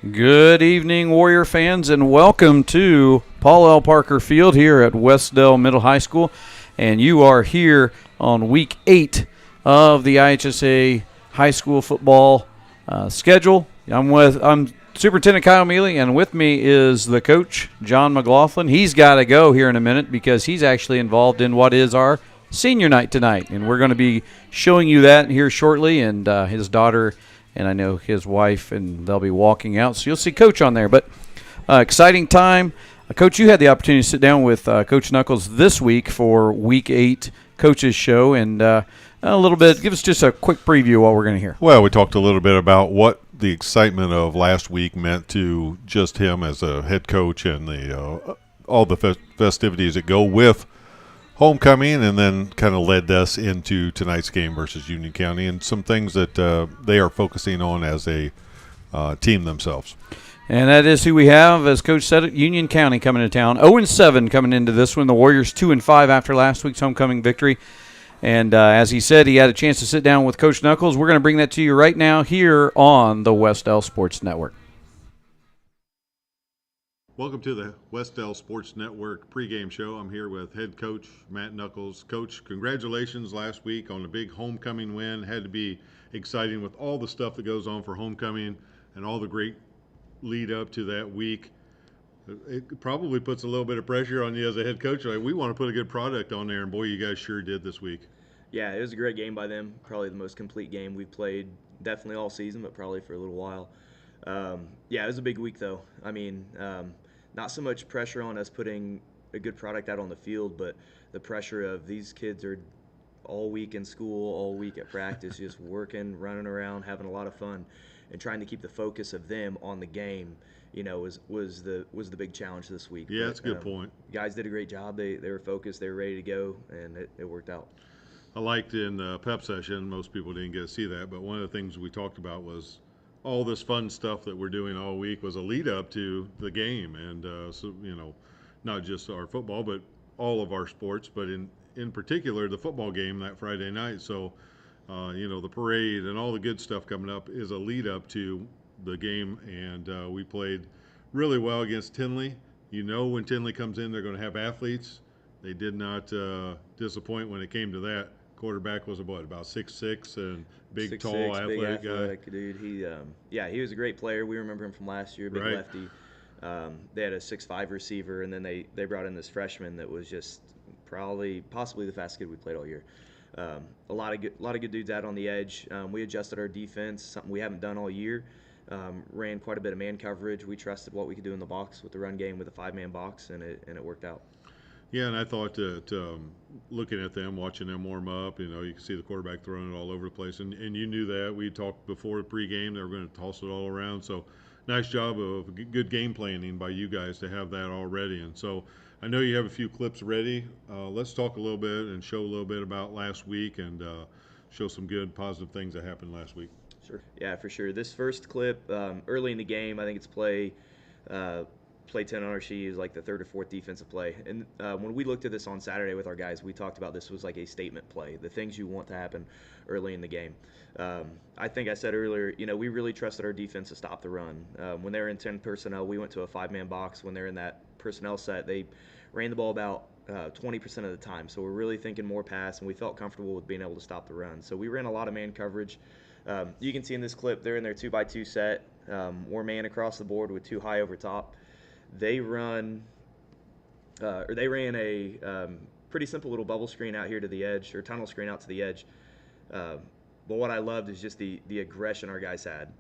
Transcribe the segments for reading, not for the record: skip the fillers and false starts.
Good evening, Warrior fans, and welcome to Paul L. Parker Field here at Wes-Del Middle High School. And you are here on Week 8 of the IHSA High School football schedule. I'm Superintendent Kyle Mealy, and with me is the coach, John McLaughlin. He's got to go here in a minute because he's actually involved in what is our senior night tonight. And we're going to be showing you that here shortly, and his daughter and I know his wife, and they'll be walking out. So you'll see Coach on there. But exciting time. Coach, you had the opportunity to sit down with Coach Knuckles this week for Week 8 Coaches Show, and a little bit, give us just a quick preview of what we're going to hear. Well, we talked a little bit about what the excitement of last week meant to just him as a head coach and the all the festivities that go with homecoming, and then kind of led us into tonight's game versus Union County and some things that they are focusing on as a team themselves. And that is who we have, as Coach said it, Union County coming to town. 0-7 coming into this one. The Warriors 2-5 after last week's homecoming victory. And as he said, he had a chance to sit down with Coach Knuckles. We're going to bring that to you right now here on the Wes-Del Sports Network. Welcome to the Wes-Del Sports Network pregame show. I'm here with head coach Matt Knuckles. Coach, congratulations last week on a big homecoming win. Had to be exciting with all the stuff that goes on for homecoming and all the great lead up to that week. It probably puts a little bit of pressure on you as a head coach. Like, we want to put a good product on there, and boy, you guys sure did this week. Yeah, it was a great game by them. Probably the most complete game we've played definitely all season, but probably for a little while. Yeah, it was a big week, though. I mean, not so much pressure on us putting a good product out on the field, but the pressure of these kids are all week in school, all week at practice, just working, running around, having a lot of fun, and trying to keep the focus of them on the game. You know, was the big challenge this week. Yeah, that's a good point. Guys did a great job. They were focused. They were ready to go, and it worked out. I liked in the pep session, most people didn't get to see that, but one of the things we talked about was all this fun stuff that we're doing all week was a lead up to the game. And so, you know, not just our football, but all of our sports, but in particular the football game that Friday night. So, you know, the parade and all the good stuff coming up is a lead up to the game. And we played really well against Tinley. You know, when Tinley comes in, they're going to have athletes. They did not disappoint when it came to that. Quarterback was about 6'6" and big, tall, athletic guy. Dude. He was a great player. We remember him from last year, big lefty. They had a 6'5" receiver, and then they brought in this freshman that was just possibly the fastest kid we played all year. A lot of good dudes out on the edge. We adjusted our defense, something we haven't done all year. Ran quite a bit of man coverage. We trusted what we could do in the box with the run game with a 5-man box, and it worked out. Yeah, and I thought that looking at them, watching them warm up, you know, you can see the quarterback throwing it all over the place. And you knew that. We talked before pregame they were going to toss it all around. So nice job of good game planning by you guys to have that all ready. And so I know you have a few clips ready. Let's talk a little bit and show a little bit about last week and show some good positive things that happened last week. Sure. Yeah, for sure. This first clip, early in the game, I think it's play 10 on our sheet, is like the third or fourth defensive play. And when we looked at this on Saturday with our guys, we talked about this was like a statement play, the things you want to happen early in the game. I think I said earlier, you know, we really trusted our defense to stop the run. When they were in 10 personnel, we went to a 5-man box. When they're in that personnel set, they ran the ball about 20% of the time. So we're really thinking more pass, and we felt comfortable with being able to stop the run. So we ran a lot of man coverage. You can see in this clip, they're in their 2x2 set. We're man across the board with 2 high over top. They ran a pretty simple little bubble screen out here to the edge, or tunnel screen out to the edge. But what I loved is just the aggression our guys had.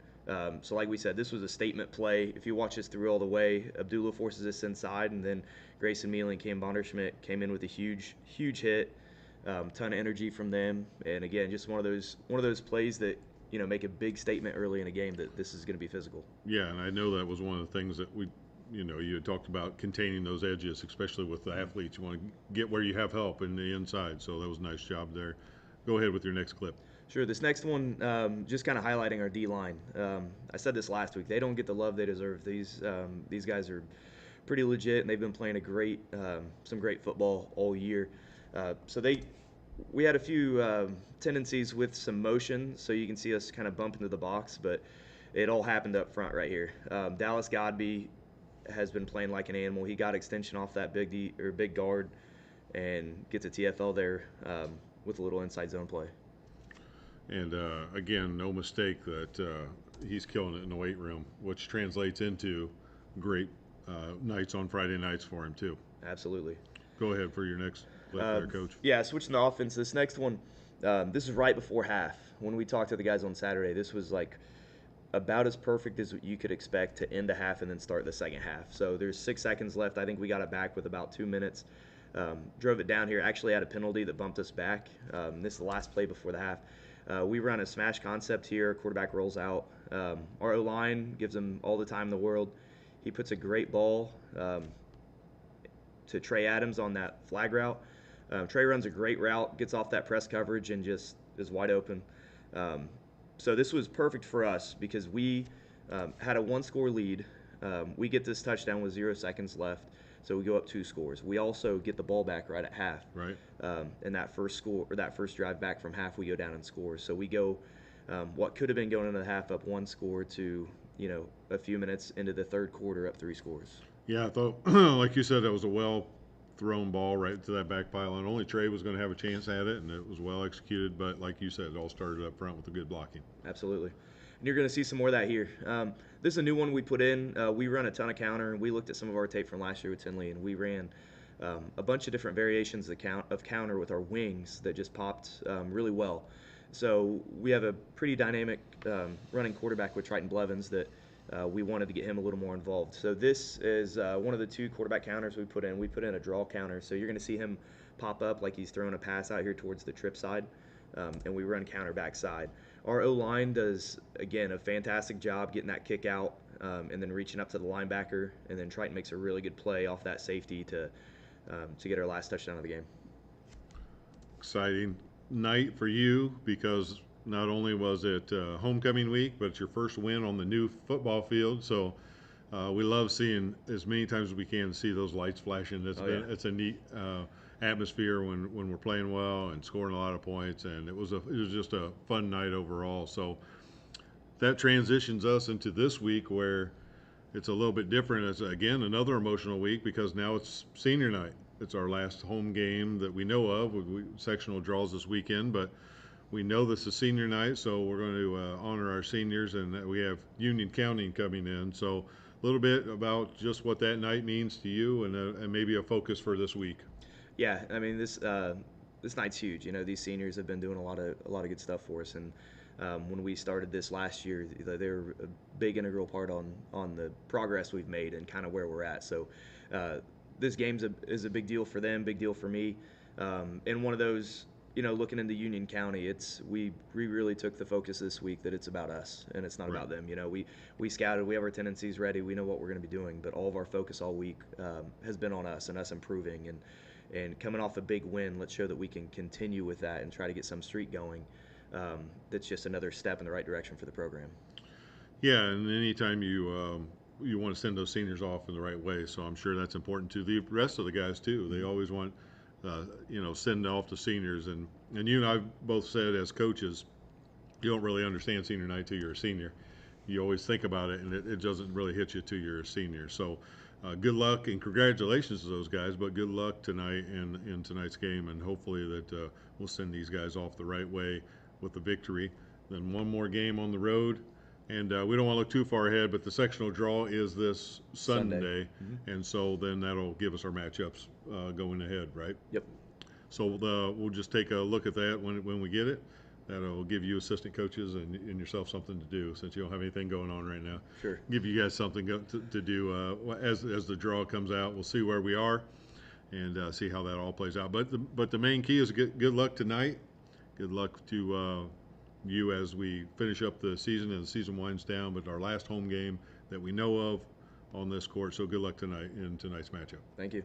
So like we said, this was a statement play. If you watch this through all the way, Abdullah forces us inside, and then Grayson Mealy and Cam Bonderschmidt came in with a huge hit. Ton of energy from them, and again, just one of those plays that, you know, make a big statement early in a game that this is going to be physical. Yeah, and I know that was one of the things that you had talked about containing those edges, especially with the athletes. You want to get where you have help in the inside, so that was a nice job there. Go ahead with your next clip. Sure. This next one, just kind of highlighting our D-line. I said this last week. They don't get the love they deserve. These guys are pretty legit, and they've been playing some great football all year. We had a few tendencies with some motion, so you can see us kind of bump into the box, but it all happened up front right here. Dallas Godby has been playing like an animal. He got extension off that big guard and gets a TFL there with a little inside zone play. And again, no mistake that he's killing it in the weight room, which translates into great nights on Friday nights for him too. Absolutely. Go ahead for your next play there, Coach. Yeah, switching the offense. This next one, this is right before half. When we talked to the guys on Saturday, this was like about as perfect as you could expect to end a half and then start the second half. So there's 6 seconds left. I think we got it back with about 2 minutes. Drove it down here. Actually had a penalty that bumped us back. This is the last play before the half. We run a smash concept here. Quarterback rolls out. Our O-line gives him all the time in the world. He puts a great ball to Trey Adams on that flag route. Trey runs a great route, gets off that press coverage, and just is wide open. So this was perfect for us because we had a one-score lead. We get this touchdown with 0 seconds left, so we go up 2 scores. We also get the ball back right at half. Right. And that first drive back from half, we go down and score. So we go what could have been going into the half up 1 score to a few minutes into the third quarter up 3 scores. Yeah, I thought, like you said, that was a well thrown ball right to that back pylon. Only Trey was going to have a chance at it, and it was well executed. But like you said, it all started up front with a good blocking. Absolutely. And you're going to see some more of that here. This is a new one we put in. We run a ton of counter, and we looked at some of our tape from last year with Tinley, and we ran a bunch of different variations of counter with our wings that just popped really well. So we have a pretty dynamic running quarterback with Triton Blevins that we wanted to get him a little more involved. So this is one of the 2 quarterback counters we put in. We put in a draw counter, so you're going to see him pop up like he's throwing a pass out here towards the trip side, and we run counter backside. Our O-line does, again, a fantastic job getting that kick out and then reaching up to the linebacker, and then Triton makes a really good play off that safety to get our last touchdown of the game. Exciting night for you because not only was it homecoming week, but it's your first win on the new football field. So we love seeing as many times as we can see those lights flashing. It's a neat atmosphere when we're playing well and scoring a lot of points, and it was just a fun night overall. So that transitions us into this week where it's a little bit different. It's again another emotional week because now it's senior night. It's our last home game that we know of. Sectional draws this weekend, but we know this is senior night, so we're going to honor our seniors, and we have Union County coming in. So a little bit about just what that night means to you, and maybe a focus for this week. Yeah, I mean this night's huge. These seniors have been doing a lot of good stuff for us, and when we started this last year, they were a big integral part on the progress we've made and kind of where we're at. So this game is a big deal for them, big deal for me, and one of those. Looking into Union County, we really took the focus this week that it's about us and it's not Right. about them. We scouted, we have our tendencies ready, we know what we're going to be doing, but all of our focus all week has been on us and us improving and coming off a big win. Let's show that we can continue with that and try to get some streak going. That's just another step in the right direction for the program. Yeah, and anytime you want to send those seniors off in the right way, so I'm sure that's important to the rest of the guys too. They always want send off the seniors, and you and I both said as coaches, you don't really understand senior night till you're a senior. You always think about it, and it doesn't really hit you till you're a senior. So good luck and congratulations to those guys, but good luck tonight in tonight's game, and hopefully that we'll send these guys off the right way with the victory. Then one more game on the road, and we don't want to look too far ahead, but the sectional draw is this Sunday. And so then that'll give us our matchups going ahead, right? Yep. So we'll just take a look at that when we get it. That'll give you assistant coaches and yourself something to do since you don't have anything going on right now. Sure. Give you guys something to do as the draw comes out. We'll see where we are and see how that all plays out. But the main key is good luck tonight. Good luck to you as we finish up the season and the season winds down. But our last home game that we know of on this court. So good luck tonight in tonight's matchup. Thank you.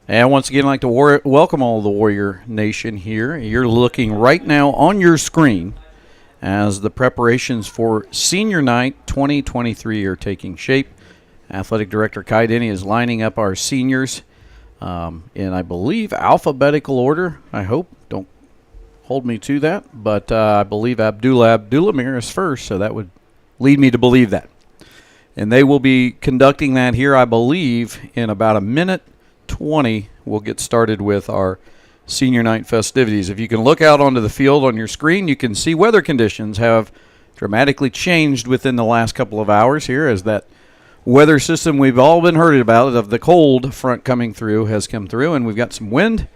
And once again, I'd like to welcome all the Warrior Nation here. You're looking right now on your screen as the preparations for Senior Night 2023 are taking shape. Athletic Director Kai Denny is lining up our seniors in, I believe, alphabetical order. I hope. Don't hold me to that. But I believe Abdullah is first, so that would lead me to believe that. And they will be conducting that here, I believe, in about a minute 20. We'll get started with our Senior Night festivities. If you can look out onto the field on your screen, you can see weather conditions have dramatically changed within the last couple of hours here as that weather system we've all been heard about of the cold front coming through has come through, and we've got some wind,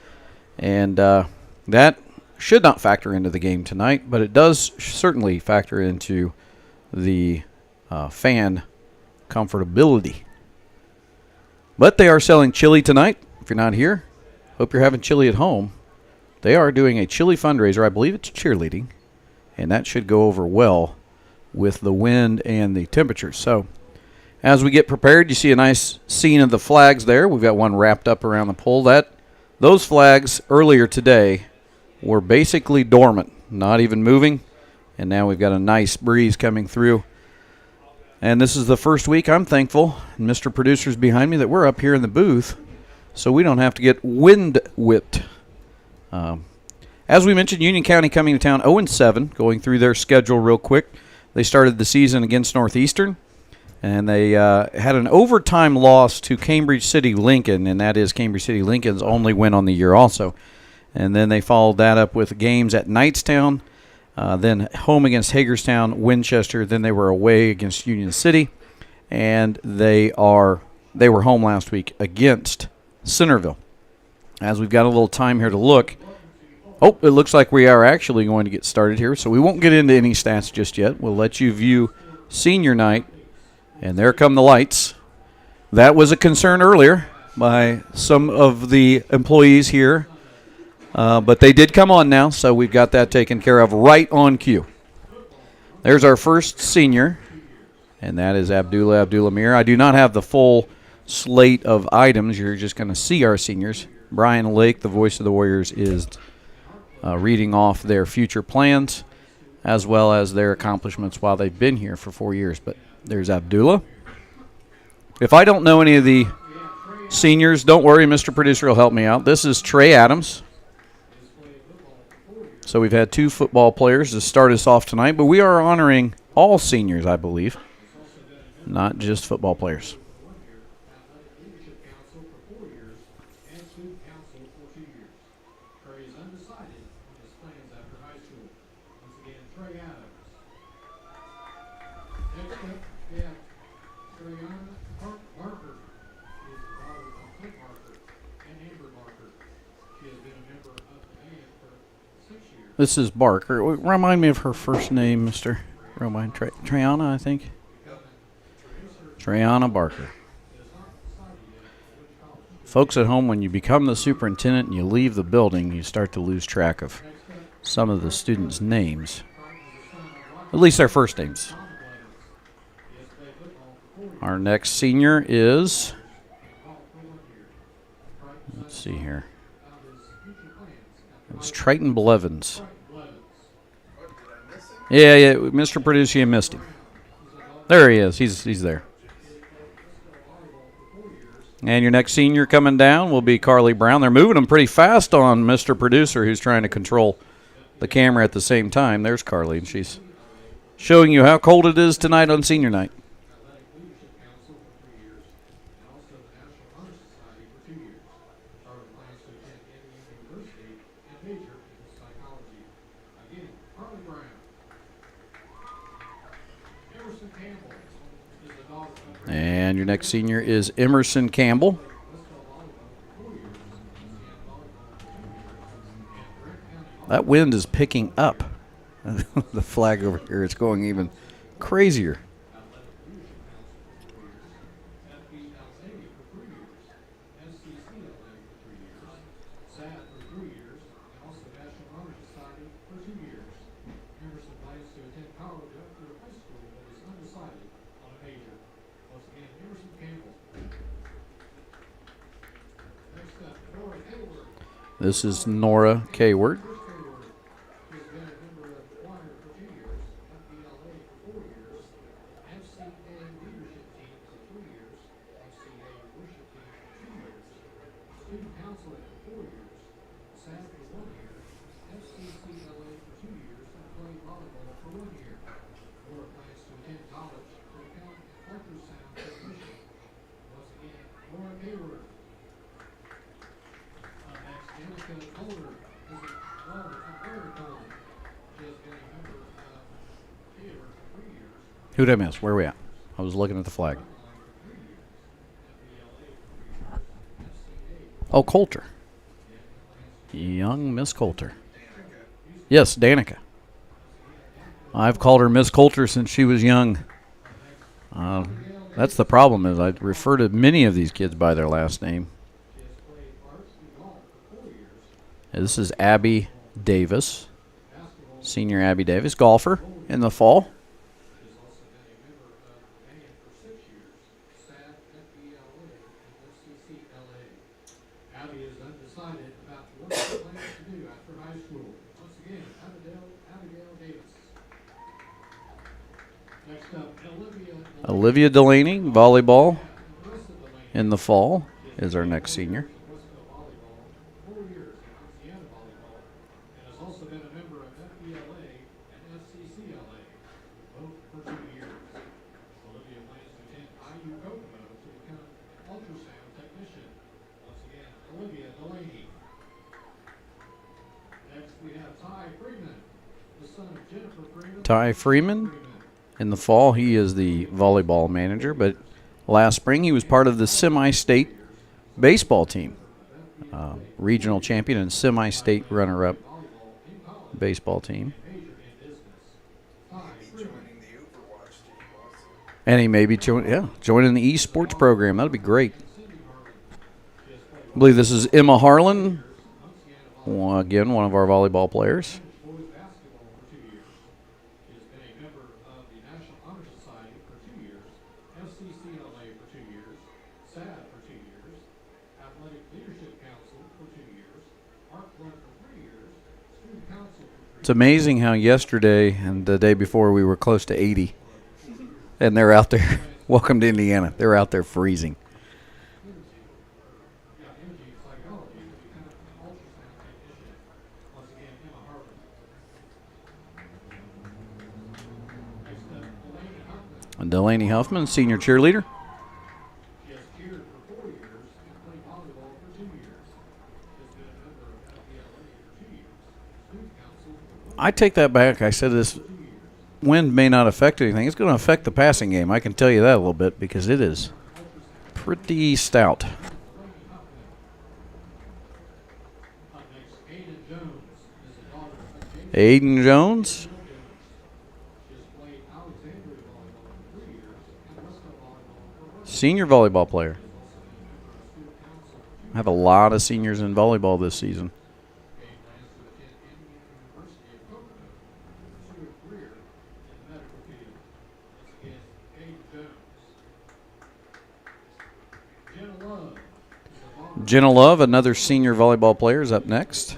and that should not factor into the game tonight, but it does certainly factor into the fan comfortability. But they are selling chili tonight. If you're not here, hope you're having chili at home. They are doing a chili fundraiser. I believe it's cheerleading, and that should go over well with the wind and the temperature. So as we get prepared, you see a nice scene of the flags there. We've got one wrapped up around the pole. Those flags earlier today were basically dormant, not even moving, and now we've got a nice breeze coming through. And this is the first week, I'm thankful, and Mr. Producer's behind me, that we're up here in the booth so we don't have to get wind whipped. As we mentioned, Union County coming to town 0-7, going through their schedule real quick. They started the season against Northeastern, and they had an overtime loss to Cambridge City Lincoln, and that is Cambridge City Lincoln's only win on the year also. And then they followed that up with games at Knightstown, then home against Hagerstown, Winchester. Then they were away against Union City, and they were home last week against Centerville. As we've got a little time here to look, it looks like we are actually going to get started here, so we won't get into any stats just yet. We'll let you view Senior Night, and there come the lights. That was a concern earlier by some of the employees here. But they did come on now, so we've got that taken care of right on cue. There's our first senior, and that is Abdullah Mir. I do not have the full slate of items. You're just going to see our seniors. Brian Lake, the voice of the Warriors, is reading off their future plans as well as their accomplishments while they've been here for 4 years. But there's Abdullah. If I don't know any of the seniors, don't worry, Mr. Producer will help me out. This is Trey Adams. So we've had 2 football players to start us off tonight, but we are honoring all seniors, I believe, not just football players. This is Barker. Remind me of her first name, Mr. Romine. Trayana, I think. Trayana Barker. Folks at home, when you become the superintendent and you leave the building, you start to lose track of some of the students' names. At least their first names. Our next senior is, let's see here. It's Triton Blevins. Yeah, Mr. Producer, you missed him. There he is. He's there. And your next senior coming down will be Carly Brown. They're moving them pretty fast on Mr. Producer, who's trying to control the camera at the same time. There's Carly, and she's showing you how cold it is tonight on Senior Night. And your next senior is Emerson Campbell. That wind is picking up. The flag over here is going even crazier. This is Nora Kayward. Who did I miss? Where are we at? I was looking at the flag. Oh, Coulter. Young Miss Coulter. Yes, Danica. I've called her Miss Coulter since she was young. That's the problem is I refer to many of these kids by their last name. This is Abby Davis, senior Abby Davis, golfer in the fall. Olivia Delaney, volleyball in the fall, is our next senior. Ty Freeman. In the fall, he is the volleyball manager, but last spring he was part of the semi-state baseball team. Regional champion and semi-state runner-up baseball team. And he may be joining the esports program. That would be great. I believe this is Emma Harlan, again, one of our volleyball players. It's amazing how yesterday and the day before we were close to 80, and they're out there. Welcome to Indiana. They're out there freezing. And Delaney Huffman, senior cheerleader. I take that back. I said this wind may not affect anything. It's going to affect the passing game. I can tell you that a little bit because it is pretty stout. Aiden Jones. Senior volleyball player. I have a lot of seniors in volleyball this season. Jenna Love, another senior volleyball player, is up next.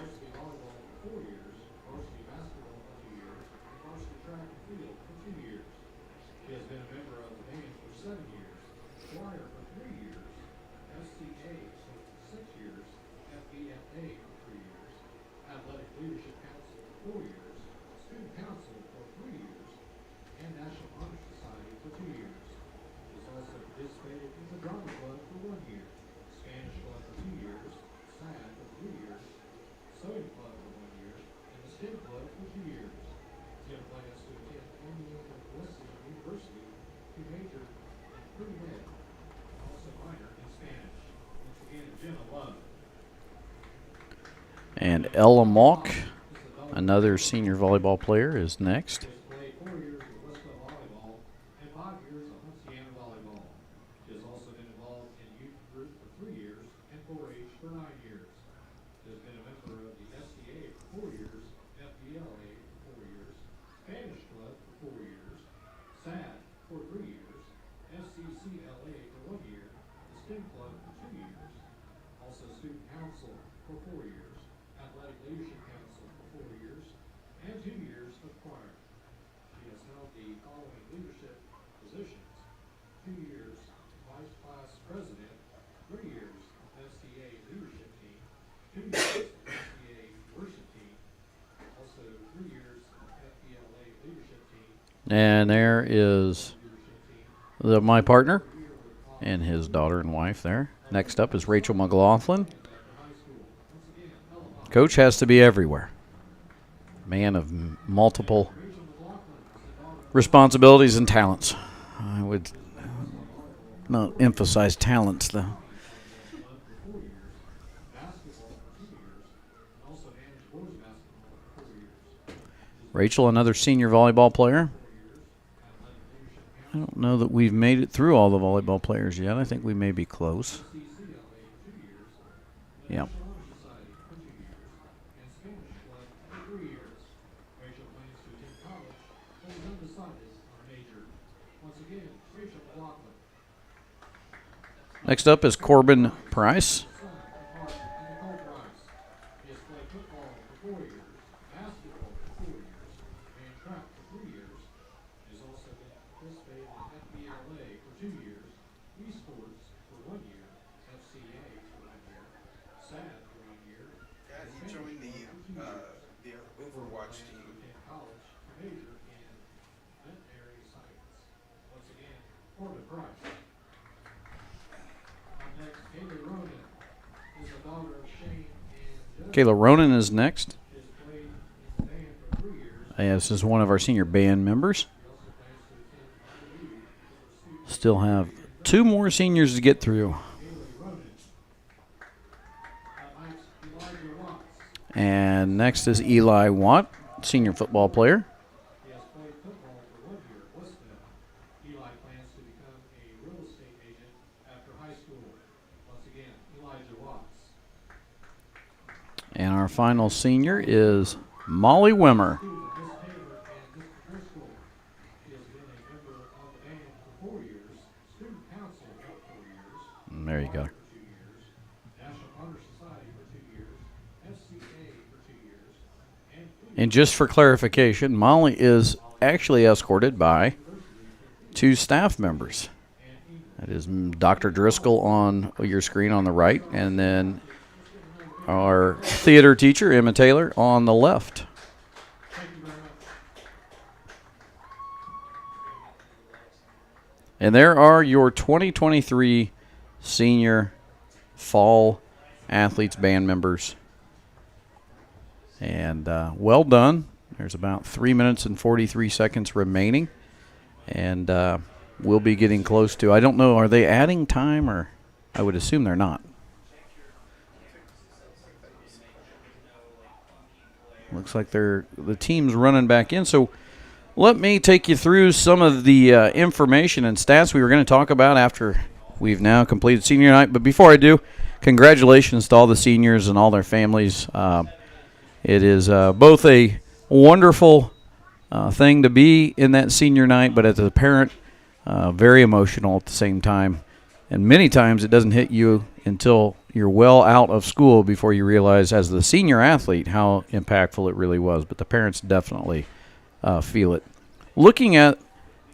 And Ella Mock, another senior volleyball player, is next. And there is my partner and his daughter and wife there. Next up is Rachel McLaughlin. Coach has to be everywhere. Man of multiple responsibilities and talents. I would not emphasize talents, though. Rachel, another senior volleyball player. I don't know that we've made it through all the volleyball players yet. I think we may be close. Yeah. Next up is Corbin Price. Kayla Ronan is next. This is one of our senior band members. Still have 2 more seniors to get through. And next is Eli Watt, senior football player. And our final senior is Molly Wimmer. There you go. And just for clarification, Molly is actually escorted by 2 staff members. That is Dr. Driscoll on your screen on the right, and then our theater teacher, Emma Taylor, on the left. And there are your 2023 senior fall athletes band members. And well done. There's about 3 minutes and 43 seconds remaining. And we'll be getting close to, I don't know, are they adding time, or I would assume they're not. Looks like the team's running back in. So let me take you through some of the information and stats we were going to talk about after we've now completed senior night. But before I do, congratulations to all the seniors and all their families. It is both a wonderful thing to be in that senior night, but as a parent, very emotional at the same time. And many times it doesn't hit you until you're well out of school before you realize, as the senior athlete, how impactful it really was. But the parents definitely feel it. Looking at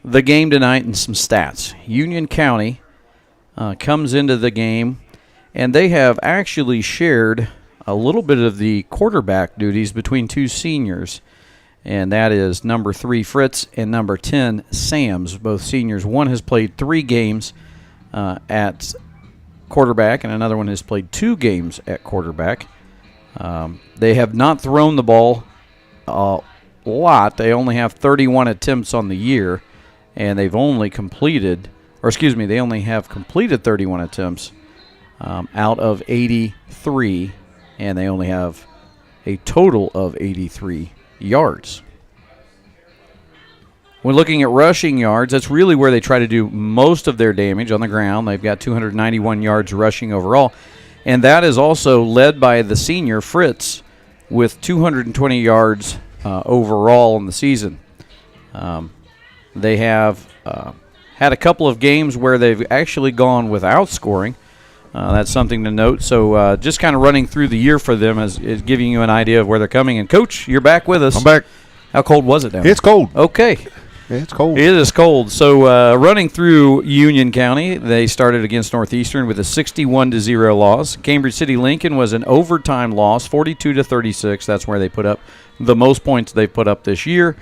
the game tonight and some stats, Union County comes into the game, and they have actually shared a little bit of the quarterback duties between 2 seniors, and that is number 3 Fritz and number 10 Sams, both seniors. One has played 3 games at quarterback, and another one has played 2 games at quarterback. They have not thrown the ball a lot. They only have 31 attempts on the year, and they only have completed 31 attempts out of 83, and they only have a total of 83 yards. When looking at rushing yards, that's really where they try to do most of their damage on the ground. They've got 291 yards rushing overall, and that is also led by the senior Fritz with 220 yards overall in the season. They have had a couple of games where they've actually gone without scoring. That's something to note. So just kind of running through the year for them is giving you an idea of where they're coming. And, Coach, you're back with us. I'm back. How cold was it down there? It's cold. Okay. It's cold. It is cold. So running through Union County, they started against Northeastern with a 61-0 loss. Cambridge City Lincoln was an overtime loss, 42-36. That's where they put up the most points they've put up this year.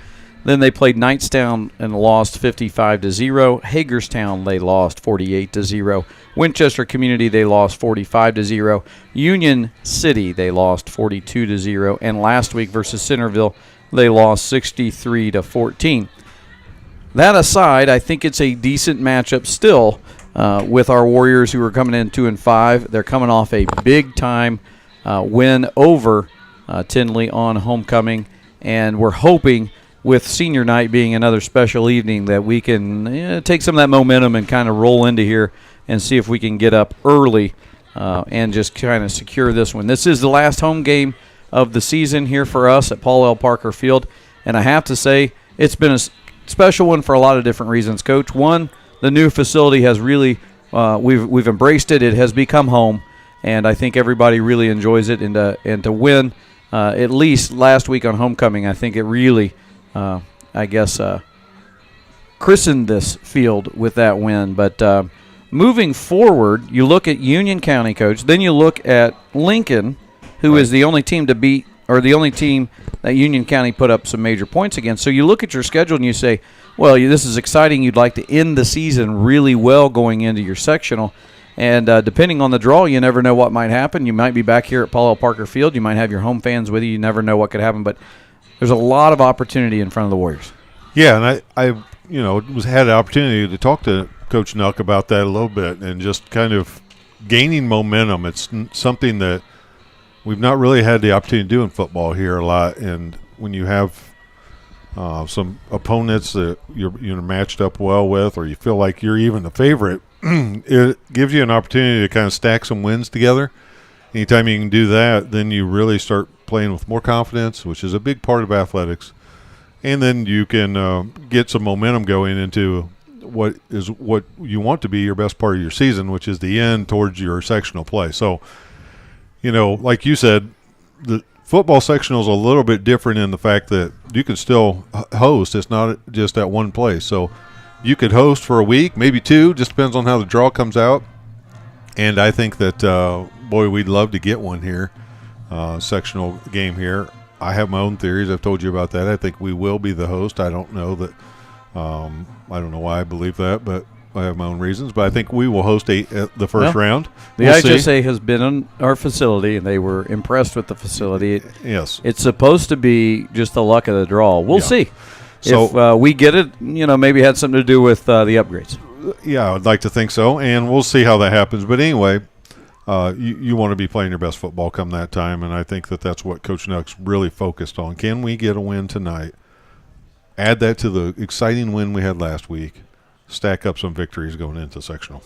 Then they played Knightstown and lost 55-0. Hagerstown, they lost 48-0. Winchester Community, they lost 45-0. Union City, they lost 42-0. And last week versus Centerville, they lost 63-14. That aside, I think it's a decent matchup still with our Warriors, who are coming in 2-5. They're coming off a big-time win over Tinley on homecoming, and we're hoping with senior night being another special evening that we can take some of that momentum and kind of roll into here and see if we can get up early and just kind of secure this one. This is the last home game of the season here for us at Paul L. Parker Field, and I have to say it's been a special one for a lot of different reasons, Coach. One, the new facility has really we've embraced it. It has become home, and I think everybody really enjoys it. And to win at least last week on homecoming, I think it really, christened this field with that win. But moving forward, you look at Union County, Coach. Then you look at Lincoln, who is the only team to beat, or the only team that Union County put up some major points against. So you look at your schedule and you say, well, this is exciting. You'd like to end the season really well going into your sectional. And depending on the draw, you never know what might happen. You might be back here at Paul L. Parker Field. You might have your home fans with you. You never know what could happen. But there's a lot of opportunity in front of the Warriors. Yeah, and I had the opportunity to talk to Coach Nuck about that a little bit and just kind of gaining momentum. It's something that we've not really had the opportunity to do in football here a lot. And when you have some opponents that you're matched up well with, or you feel like you're even the favorite, it gives you an opportunity to kind of stack some wins together. Anytime you can do that, then you really start playing with more confidence, which is a big part of athletics. And then you can get some momentum going into what you want to be your best part of your season, which is the end towards your sectional play. So, like you said, the football sectional is a little bit different in the fact that you can still host. It's not just at one place. So you could host for a week, maybe two, just depends on how the draw comes out. And I think that, we'd love to get one here, sectional game here. I have my own theories. I've told you about that. I think we will be the host. I don't know that. I don't know why I believe that, but I have my own reasons. But I think we will host the first round. The IHSA has been in our facility, and they were impressed with the facility. Yes. It's supposed to be just the luck of the draw. We'll see. So, if we get it, maybe it had something to do with the upgrades. Yeah, I'd like to think so, and we'll see how that happens. But anyway, you want to be playing your best football come that time, and I think that's what Coach Nuck's really focused on. Can we get a win tonight? Add that to the exciting win we had last week. Stack up some victories going into sectional.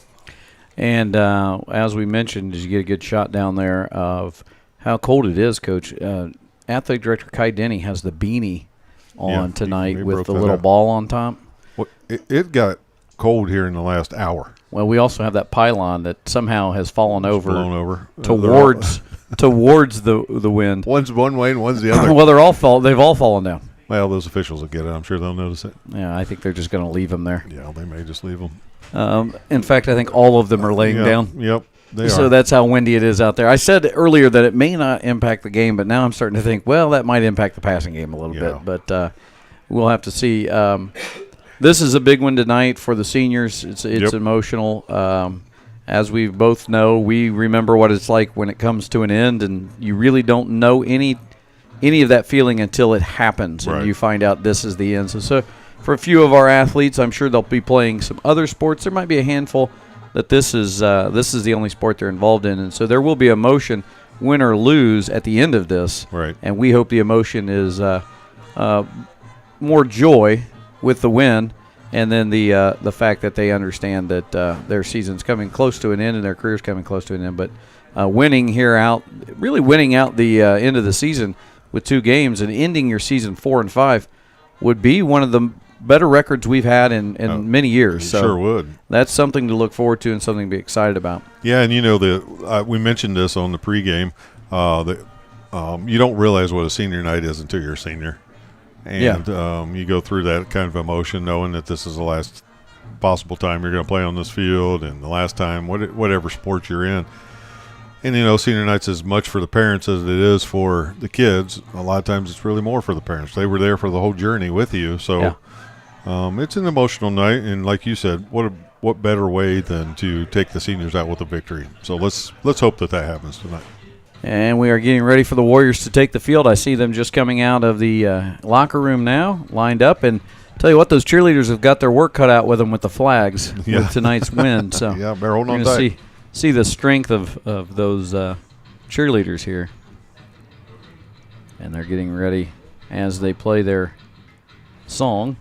And as we mentioned, did you get a good shot down there of how cold it is, Coach? Athletic Director Kai Denny has the beanie on tonight with the little ball on top. Well, it got cold here in the last hour. Well, we also have that pylon that somehow has fallen over towards the wind. One's one way and one's the other. Well, they've all fallen down. Well, those officials will get it. I'm sure they'll notice it. Yeah, I think they're just going to leave them there. Yeah, they may just leave them. In fact, I think all of them are laying down. Yep, they so are. That's how windy it is out there. I said earlier that it may not impact the game, but now I'm starting to think, well, that might impact the passing game a little bit. But we'll have to see. This is a big one tonight for the seniors. It's emotional. As we both know, we remember what it's like when it comes to an end, and you really don't know any of that feeling until it happens, and you find out this is the end. So for a few of our athletes, I'm sure they'll be playing some other sports. There might be a handful that this is the only sport they're involved in, and so there will be emotion, win or lose, at the end of this. Right. And we hope the emotion is more joy with the win, and then the fact that they understand that their season's coming close to an end and their career's coming close to an end. But winning out the end of the season with 2 games and ending your season 4-5 would be one of the better records we've had in many years. So sure would. That's something to look forward to and something to be excited about. Yeah, and we mentioned this on the pregame. You don't realize what a senior night is until you're a senior. And you go through that kind of emotion knowing that this is the last possible time you're going to play on this field and the last time, whatever sport you're in. And, senior night's as much for the parents as it is for the kids. A lot of times it's really more for the parents. They were there for the whole journey with you. So it's an emotional night. And like you said, what better way than to take the seniors out with a victory. So let's hope that happens tonight. And we are getting ready for the Warriors to take the field. I see them just coming out of the locker room now, lined up. And tell you what, those cheerleaders have got their work cut out with them with the flags with tonight's win. So yeah, better hold on we're tight. going to see the strength of those cheerleaders here. And they're getting ready as they play their song.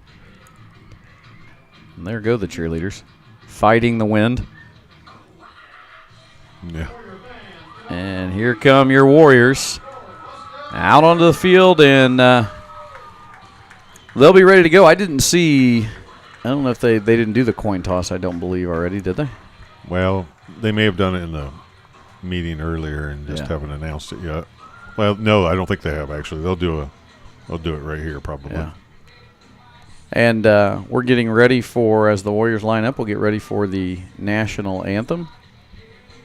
And there go the cheerleaders, fighting the wind. Yeah. And here come your Warriors out onto the field, and they'll be ready to go. I don't know if they didn't do the coin toss, I don't believe already, did they? Well, they may have done it in the meeting earlier and just haven't announced it yet. Well, no, I don't think they have actually. They'll do it right here probably. Yeah. And we're getting ready as the Warriors line up, we'll get ready for the national anthem.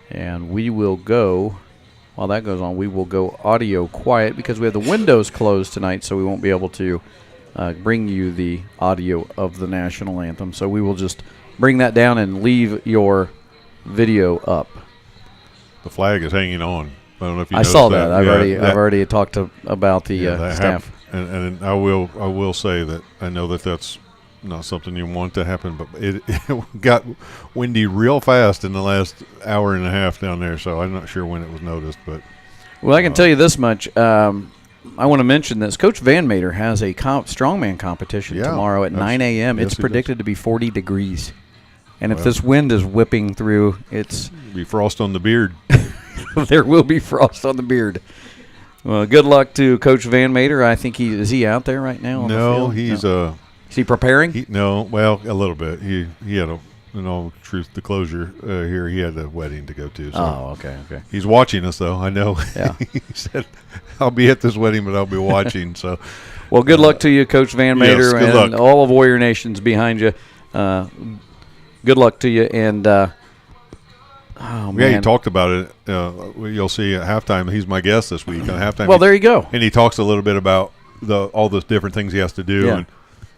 And we will go, while that goes on, we will go audio quiet because we have the windows closed tonight, so we won't be able to bring you the audio of the national anthem. So we will just bring that down and leave your video up. The flag is hanging on. I don't know if you I noticed saw that. I've Yeah, already talked about the staff. And I will say that I know that that's not something you want to happen, but it got windy real fast in the last hour and a half down there, so I'm not sure when it was noticed. But well, I can tell you this much. I want to mention this. Coach Van Mater has a strongman competition tomorrow at 9 a.m. Yes, It's predicted to be 40 degrees. And if this wind is whipping through, it's be frost on the beard. there will be frost on the beard. Well, good luck to Coach Van Mater. I think is he out there right now on the field? He's is he preparing? Well, a little bit. He had in all truth, the closure here, he had a wedding to go to. So okay. He's watching us, though. I know. Yeah. He said, I'll be at this wedding, but I'll be watching. So, well, good luck to you, Coach Van Mater, yes, good and luck. all of Warrior Nation's behind you. Good luck to you. And, he talked about it. You'll see at halftime. He's my guest this week. On halftime. Well, there you go. And he talks a little bit about all the different things he has to do. Yeah. And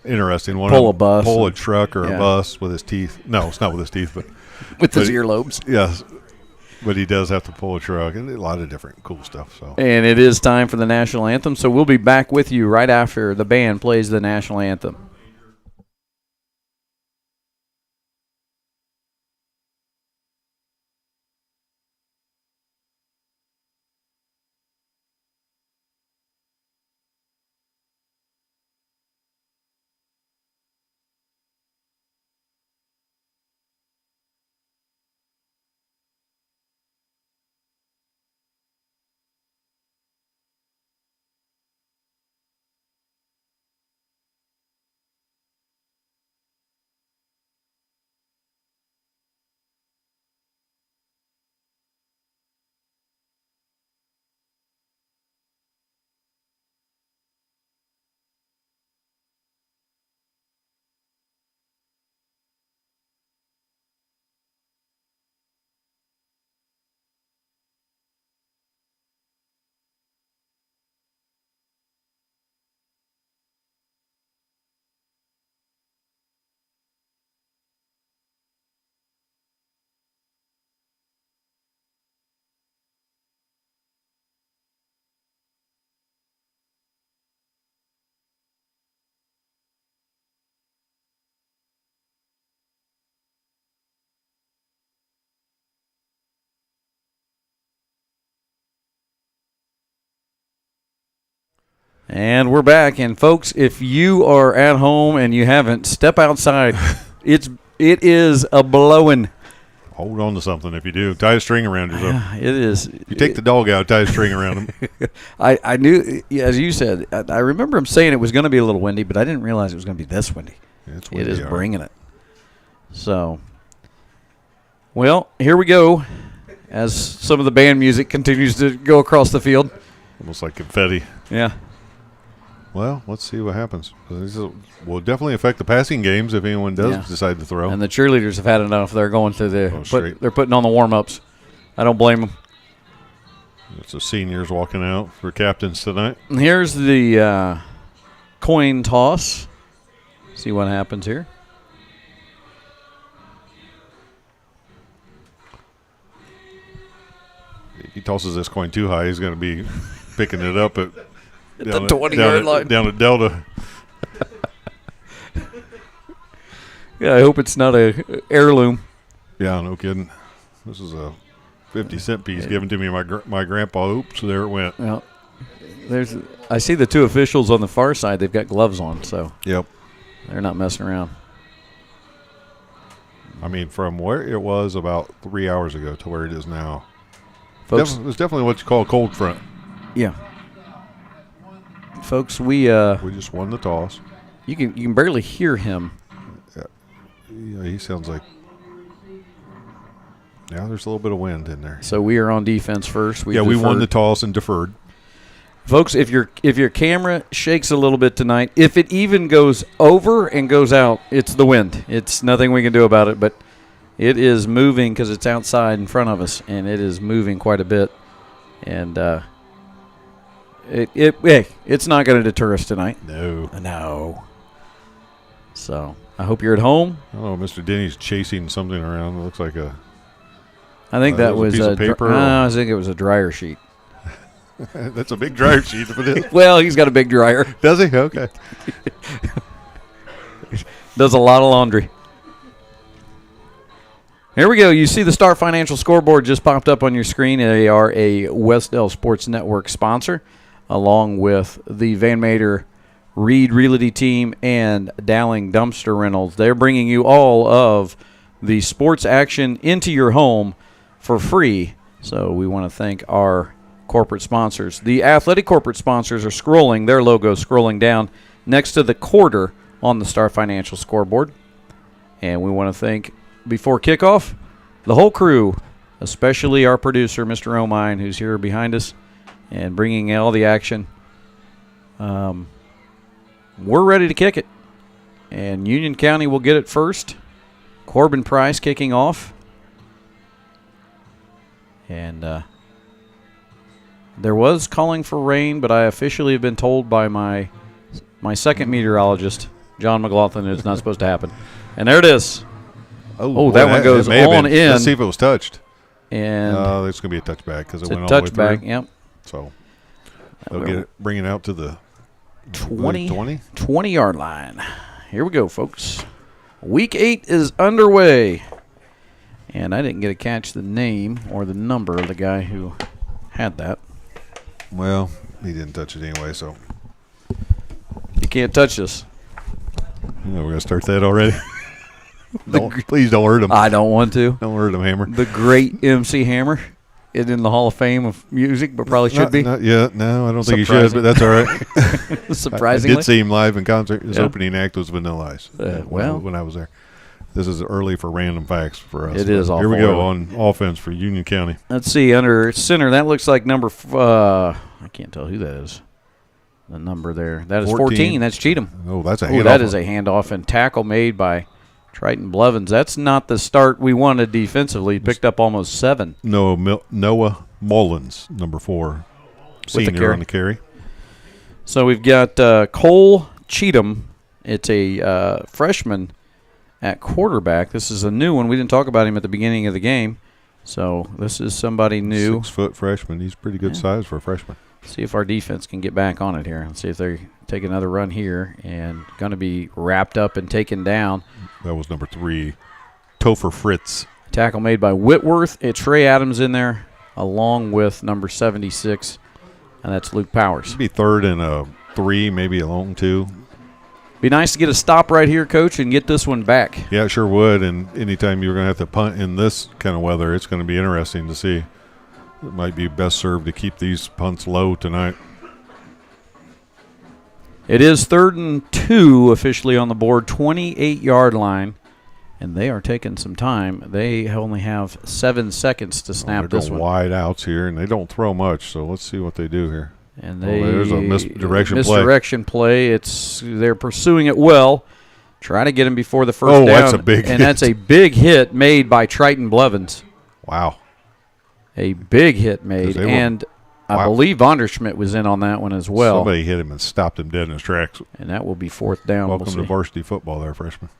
interesting. Pull a bus. Pull a truck or a bus with his teeth. No, it's not with his teeth, but with his earlobes. Yes. But he does have to pull a truck and a lot of different cool stuff. So. And it is time for the national anthem. So we'll be back with you right after the band plays the national anthem. And we're back. And folks, if you are at home and you haven't, step outside. It is a blowing. Hold on to something if you do. Tie a string around yourself. It is. You take the dog out, tie a string around him. I knew, as you said, I remember him saying it was going to be a little windy, but I didn't realize it was going to be this windy. It's It windy, is all right. bringing it. So, well, here we go as some of the band music continues to go across the field. Almost like confetti. Yeah. Well, let's see what happens. This will definitely affect the passing games if anyone does Yeah. decide to throw. And the cheerleaders have had enough. They're going to they're putting on the warm-ups. I don't blame them. It's the seniors walking out for captains tonight. And here's the coin toss. See what happens here. If he tosses this coin too high, he's going to be picking it up at The 20-yard line. down at Delta. Yeah, I hope it's not a heirloom. Yeah, no kidding. This is a 50-cent piece given to me by my grandpa. Oops, there it went. Well, I see the two officials on the far side. They've got gloves on, so Yep. they're not messing around. I mean, from where it was about 3 hours ago to where it is now. Folks, It's definitely what you call a cold front. yeah. Folks, we just won the toss. you can barely hear him. Yeah, he sounds like. Yeah, there's a little bit of wind in there. So we are on defense first. We won the toss and deferred. Folks, if your camera shakes a little bit tonight, if it even goes over and goes out, it's the wind. It's nothing we can do about it, but it is moving because it's outside in front of us, and it is moving quite a bit. And it's not going to deter us tonight. No. So I hope you're at home. I don't know. Mr. Denny's chasing something around. It looks like a. I think that was a piece of paper. I think it was a dryer sheet. That's a big dryer sheet if it is. Well, he's got a big dryer. Does he? Okay. Does a lot of laundry. Here we go. You see the Star Financial scoreboard just popped up on your screen. They are a Wes-Del Sports Network sponsor, along with the Van Mater Reed Realty Team and Dowling Dumpster Rentals. They're bringing you all of the sports action into your home for free. So we want to thank our corporate sponsors. The athletic corporate sponsors are scrolling, their logo scrolling down next to the quarter on the Star Financial scoreboard. And we want to thank, before kickoff, the whole crew, especially our producer, Mr. Omine, who's here behind us and bringing all the action. We're ready to kick it. And Union County will get it first. Corbin Price kicking off. And there was calling for rain, but I officially have been told by my second meteorologist, John McLaughlin, it's not supposed to happen. And there it is. Oh, that one goes on in. Let's see if it was touched. And it's going to be a touchback because it it's went a all the way touchback, through. yep. So they'll bring it out to the 20-yard line. Here we go, folks. Week 8 is underway. And I didn't get to catch the name or the number of the guy who had that. Well, he didn't touch it anyway, so. You can't touch this. We're going to start that already. Please don't hurt him. I don't want to. Don't hurt him, Hammer. The great MC Hammer is in the Hall of Fame of music, but probably should be. Not yet. No, I don't think he should, but that's all right. Surprisingly. I did see him live in concert. His opening act was Vanilla Ice well. when I was there. This is early for random facts for us. It is awful. Here we go on offense for Union County. Let's see, under center, that looks like number I can't tell who that is. The number there. That is 14. That's Cheatham. Oh, that's a handoff. That is a handoff and tackle made by Triton Blevins. That's not the start we wanted defensively. He picked up almost 7. Noah Mullins, number 4, senior on the carry. So we've got Cole Cheatham. It's a freshman at quarterback. This is a new one. We didn't talk about him at the beginning of the game. So this is somebody new. 6-foot freshman. He's pretty good size for a freshman. See if our defense can get back on it here. Let's see if they take another run here and going to be wrapped up and taken down. That was number 3, Topher Fritz. Tackle made by Whitworth. It's Trey Adams in there along with number 76, and that's Luke Powers. It'd be 3rd and a 3, maybe a long 2. Be nice to get a stop right here, Coach, and get this one back. Yeah, it sure would. And anytime you're going to have to punt in this kind of weather, it's going to be interesting to see. It might be best served to keep these punts low tonight. It is 3rd and 2 officially on the board, 28-yard line, and they are taking some time. They only have 7 seconds to snap they're this going one. wide outs here, and they don't throw much, so let's see what they do here. And there's a misdirection play. They're pursuing it well. Try to get him before the first down. That's a big hit. That's a big hit made by Triton Blevins. Wow. A big hit made, and I believe Vonderschmidt was in on that one as well. Somebody hit him and stopped him dead in his tracks. And that will be 4th down. Welcome to varsity football there, freshman.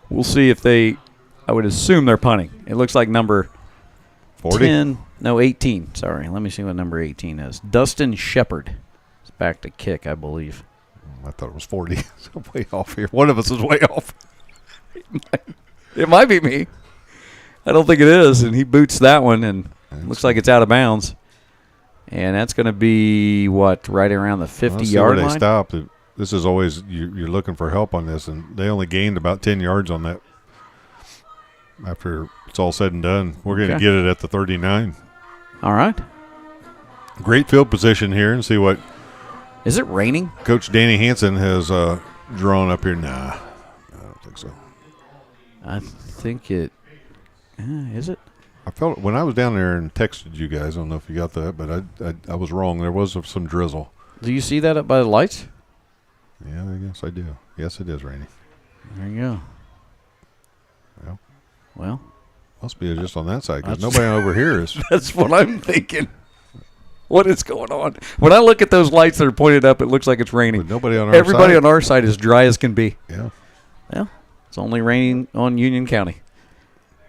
We'll see if I would assume they're punting. It looks like number 40? 18. Sorry, let me see what number 18 is. Dustin Shepard is back to kick, I believe. I thought it was 40. Way off here. One of us is way off. It might be me. I don't think it is, and he boots that one, and looks like it's out of bounds. And that's going to be, right around the 50-yard line? They stop. This is always, you're looking for help on this, and they only gained about 10 yards on that after it's all said and done. We're going to get it at the 39. All right. Great field position here, and see what Is it raining? Coach Danny Hansen has drawn up here. Nah, I don't think so. I think it is it? I felt when I was down there and texted you guys, I don't know if you got that, but I was wrong. There was some drizzle. Do you see that up by the lights? Yeah, I guess I do. Yes, it is raining. There you go. Well, must be just on that side because nobody over here is. That's what I'm thinking. What is going on? When I look at those lights that are pointed up, it looks like it's raining. But nobody on our Everybody side. on our side is dry as can be. Yeah. Well, it's only raining on Union County.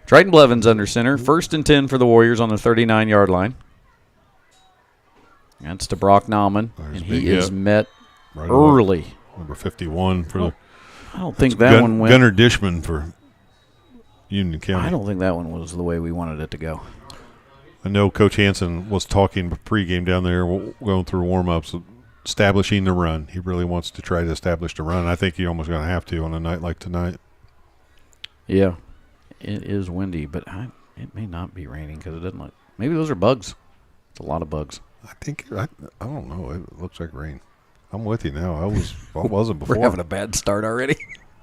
Triton Blevins under center. 1st and 10 for the Warriors on the 39-yard line. That's to Brock Nauman, and he is met early. Number 51 for the. I don't think that one went. Gunnar Dishman for Union County. I don't think that one was the way we wanted it to go. I know Coach Hansen was talking pregame down there, going through warm-ups, establishing the run. He really wants to try to establish the run. I think he almost going to have to on a night like tonight. Yeah, it is windy, but it may not be raining because it doesn't look. Maybe those are bugs. It's a lot of bugs. I think I don't know. It looks like rain. I'm with you now. I wasn't before. We're having a bad start already.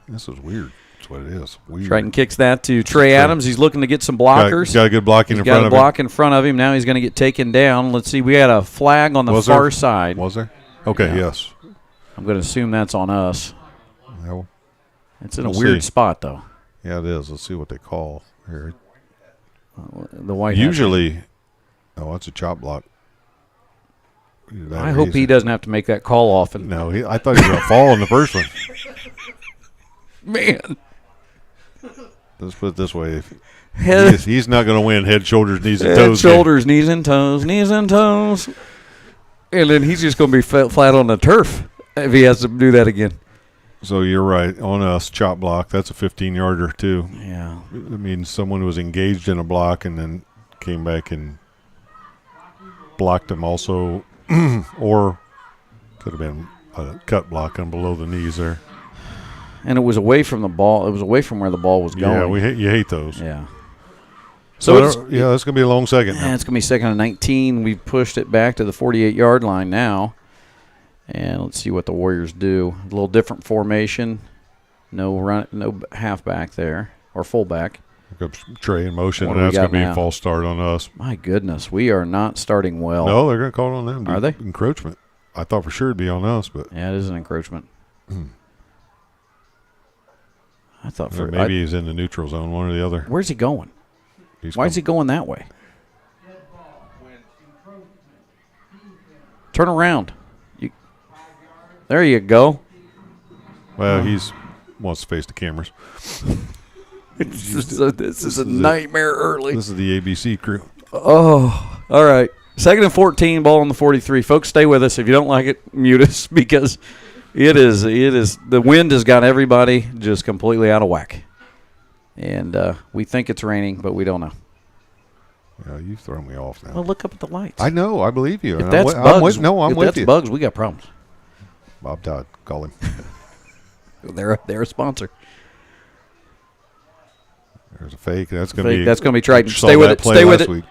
This is weird. That's what it is. Weird. Triton kicks that to Trey Adams. He's looking to get some blockers. Got a good blocking in front of him. Got a block in front of him. Now he's going to get taken down. Let's see. We had a flag on the far side. Was there? Okay, yes. I'm going to assume that's on us. Yeah, it's in a weird spot, though. Yeah, it is. Let's see what they call here. The white. Usually, that's a chop block. I hope he doesn't have to make that call often. No, I thought he was going to fall in the first one. Man. Let's put it this way. He's not going to win head, shoulders, knees, and toes. Head, shoulders, knees, and toes, knees, and toes. And then he's just going to be flat on the turf if he has to do that again. So you're right. On us, chop block, that's a 15-yarder, too. Yeah. I mean, someone was engaged in a block and then came back and blocked him also. Or could have been a cut block on below the knees there. And it was away from the ball. It was away from where the ball was going. Yeah, you hate those. Yeah. So it's going to be a long second. Yeah, it's going to be 2nd and 19. We've pushed it back to the 48-yard line now. And let's see what the Warriors do. A little different formation. No halfback there or fullback. Here comes Trey in motion, and that's going to be a false start on us. My goodness, we are not starting well. No, they're going to call it on them. Are they? Encroachment. I thought for sure it'd be on us, but yeah, it is an encroachment. I thought maybe he's in the neutral zone, one or the other. Where's he going? Why is he going that way? Turn around. There you go. Well, he's wants to face the cameras. This is a nightmare early. This is the ABC crew. Oh, all right. 2nd and 14, ball on the 43. Folks, stay with us. If you don't like it, mute us because it is. The wind has got everybody just completely out of whack. And we think it's raining, but we don't know. Yeah, you've thrown me off now. Well, look up at the lights. I know. I believe you. If that's bugs, I'm with you. bugs, we got problems. Bob Todd, call him. They're a sponsor. There's a fake. That's going to be Triton. Saw Stay with that it. play Stay with last it. week.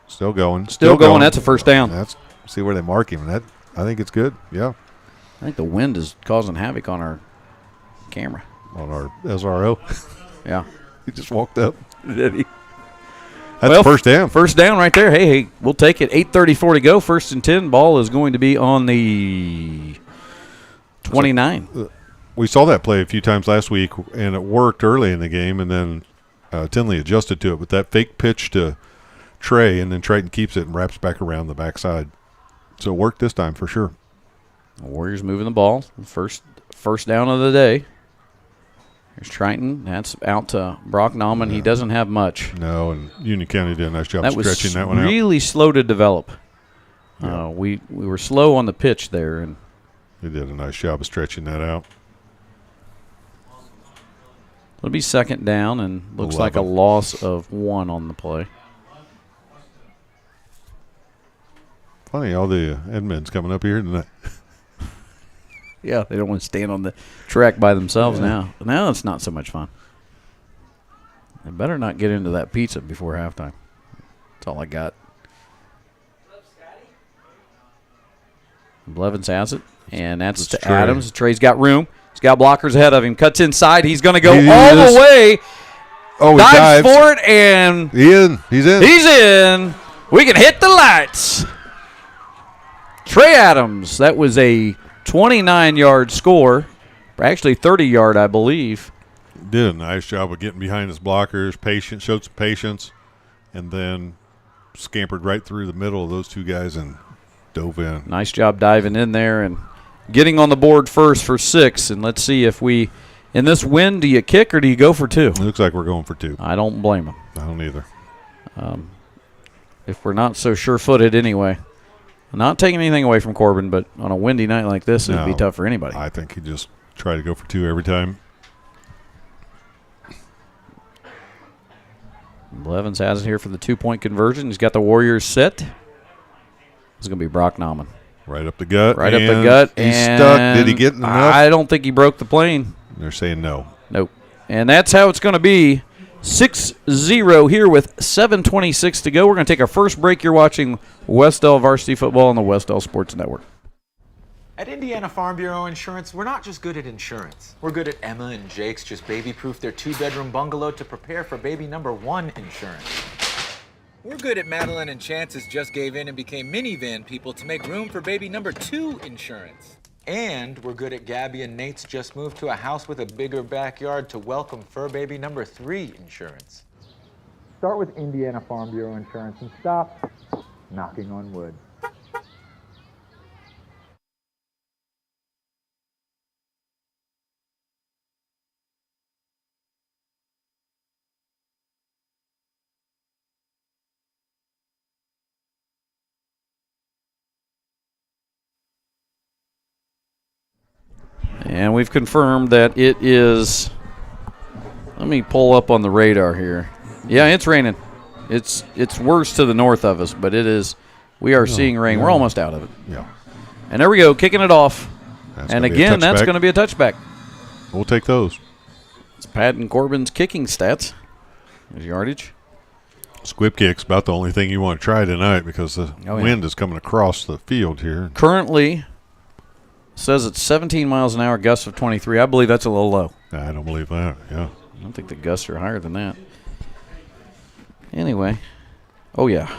Still going. Still going. That's a first down. See where they mark him. I think it's good. Yeah. I think the wind is causing havoc on our camera. On our SRO. Yeah. He just walked up. Did he? That's first down. First down right there. Hey, we'll take it. 8:34 to go. First and 10. Ball is going to be on the 29. We saw that play a few times last week, and it worked early in the game, and then Tinley adjusted to it. But that fake pitch to Trey, and then Triton keeps it and wraps back around the backside. So it worked this time for sure. The Warriors moving the ball. First down of the day. Here's Triton. That's out to Brock Nauman. He doesn't have much. No, and Union County did a nice job stretching that one out. That was really slow to develop. Yeah. We were slow on the pitch there, and they did a nice job of stretching that out. It'll be second down, and looks 11. like a loss of 1 on the play. Funny, all the admins coming up here tonight. Yeah, they don't want to stand on the track by themselves now. Now it's not so much fun. They better not get into that pizza before halftime. That's all I got. Blevins has it, and that's to Trey. Adams. Trey's got room. He's got blockers ahead of him. Cuts inside. He's going to go He all is. the way. Oh, he Dives dives. for it, and He's in. he's in. We can hit the lights. Trey Adams. That was a 29-yard score. Actually, 30-yard, I believe. Did a nice job of getting behind his blockers, showed some patience, and then scampered right through the middle of those two guys and dove in. Nice job diving in there and getting on the board first for 6. And let's see if we, in this win, do you kick or do you go for 2? It looks like we're going for 2. I don't blame him. I don't either. If we're not so sure-footed anyway. Not taking anything away from Corbin, but on a windy night like this, it would be tough for anybody. I think he just try to go for 2 every time. Blevins has it here for the 2-point conversion. He's got the Warriors set. It's going to be Brock Nauman. Right up the gut. Right up the gut. He's and stuck. Did he get enough? I don't think he broke the plane. They're saying no. Nope. And that's how it's going to be. 6-0 here with 7:26 to go. We're going to take our first break. You're watching Wes-Del Varsity Football on the Wes-Del Sports Network. At Indiana Farm Bureau Insurance, we're not just good at insurance. We're good at Emma and Jake's just baby-proof their 2-bedroom bungalow to prepare for baby number 1 insurance. We're good at Madeline and Chance's just gave in and became minivan people to make room for baby number 2 insurance. And we're good at Gabby and Nate's just moved to a house with a bigger backyard to welcome fur baby number 3 insurance. Start with Indiana Farm Bureau Insurance and stop knocking on wood. And we've confirmed that it is, let me pull up on the radar here. Yeah, it's raining. It's worse to the north of us, but it is, we are seeing rain. We're almost out of it. Yeah. And there we go, kicking it off. That's And gonna be a again, that's touchback. going to be a touchback. We'll take those. It's Patton Corbin's kicking stats. There's yardage. Squib kick's about the only thing you want to try tonight because the Oh, yeah. wind is coming across the field here. Currently, says it's 17 miles an hour, gusts of 23. I believe that's a little low. I don't believe that. Yeah. I don't think the gusts are higher than that. Anyway, oh yeah,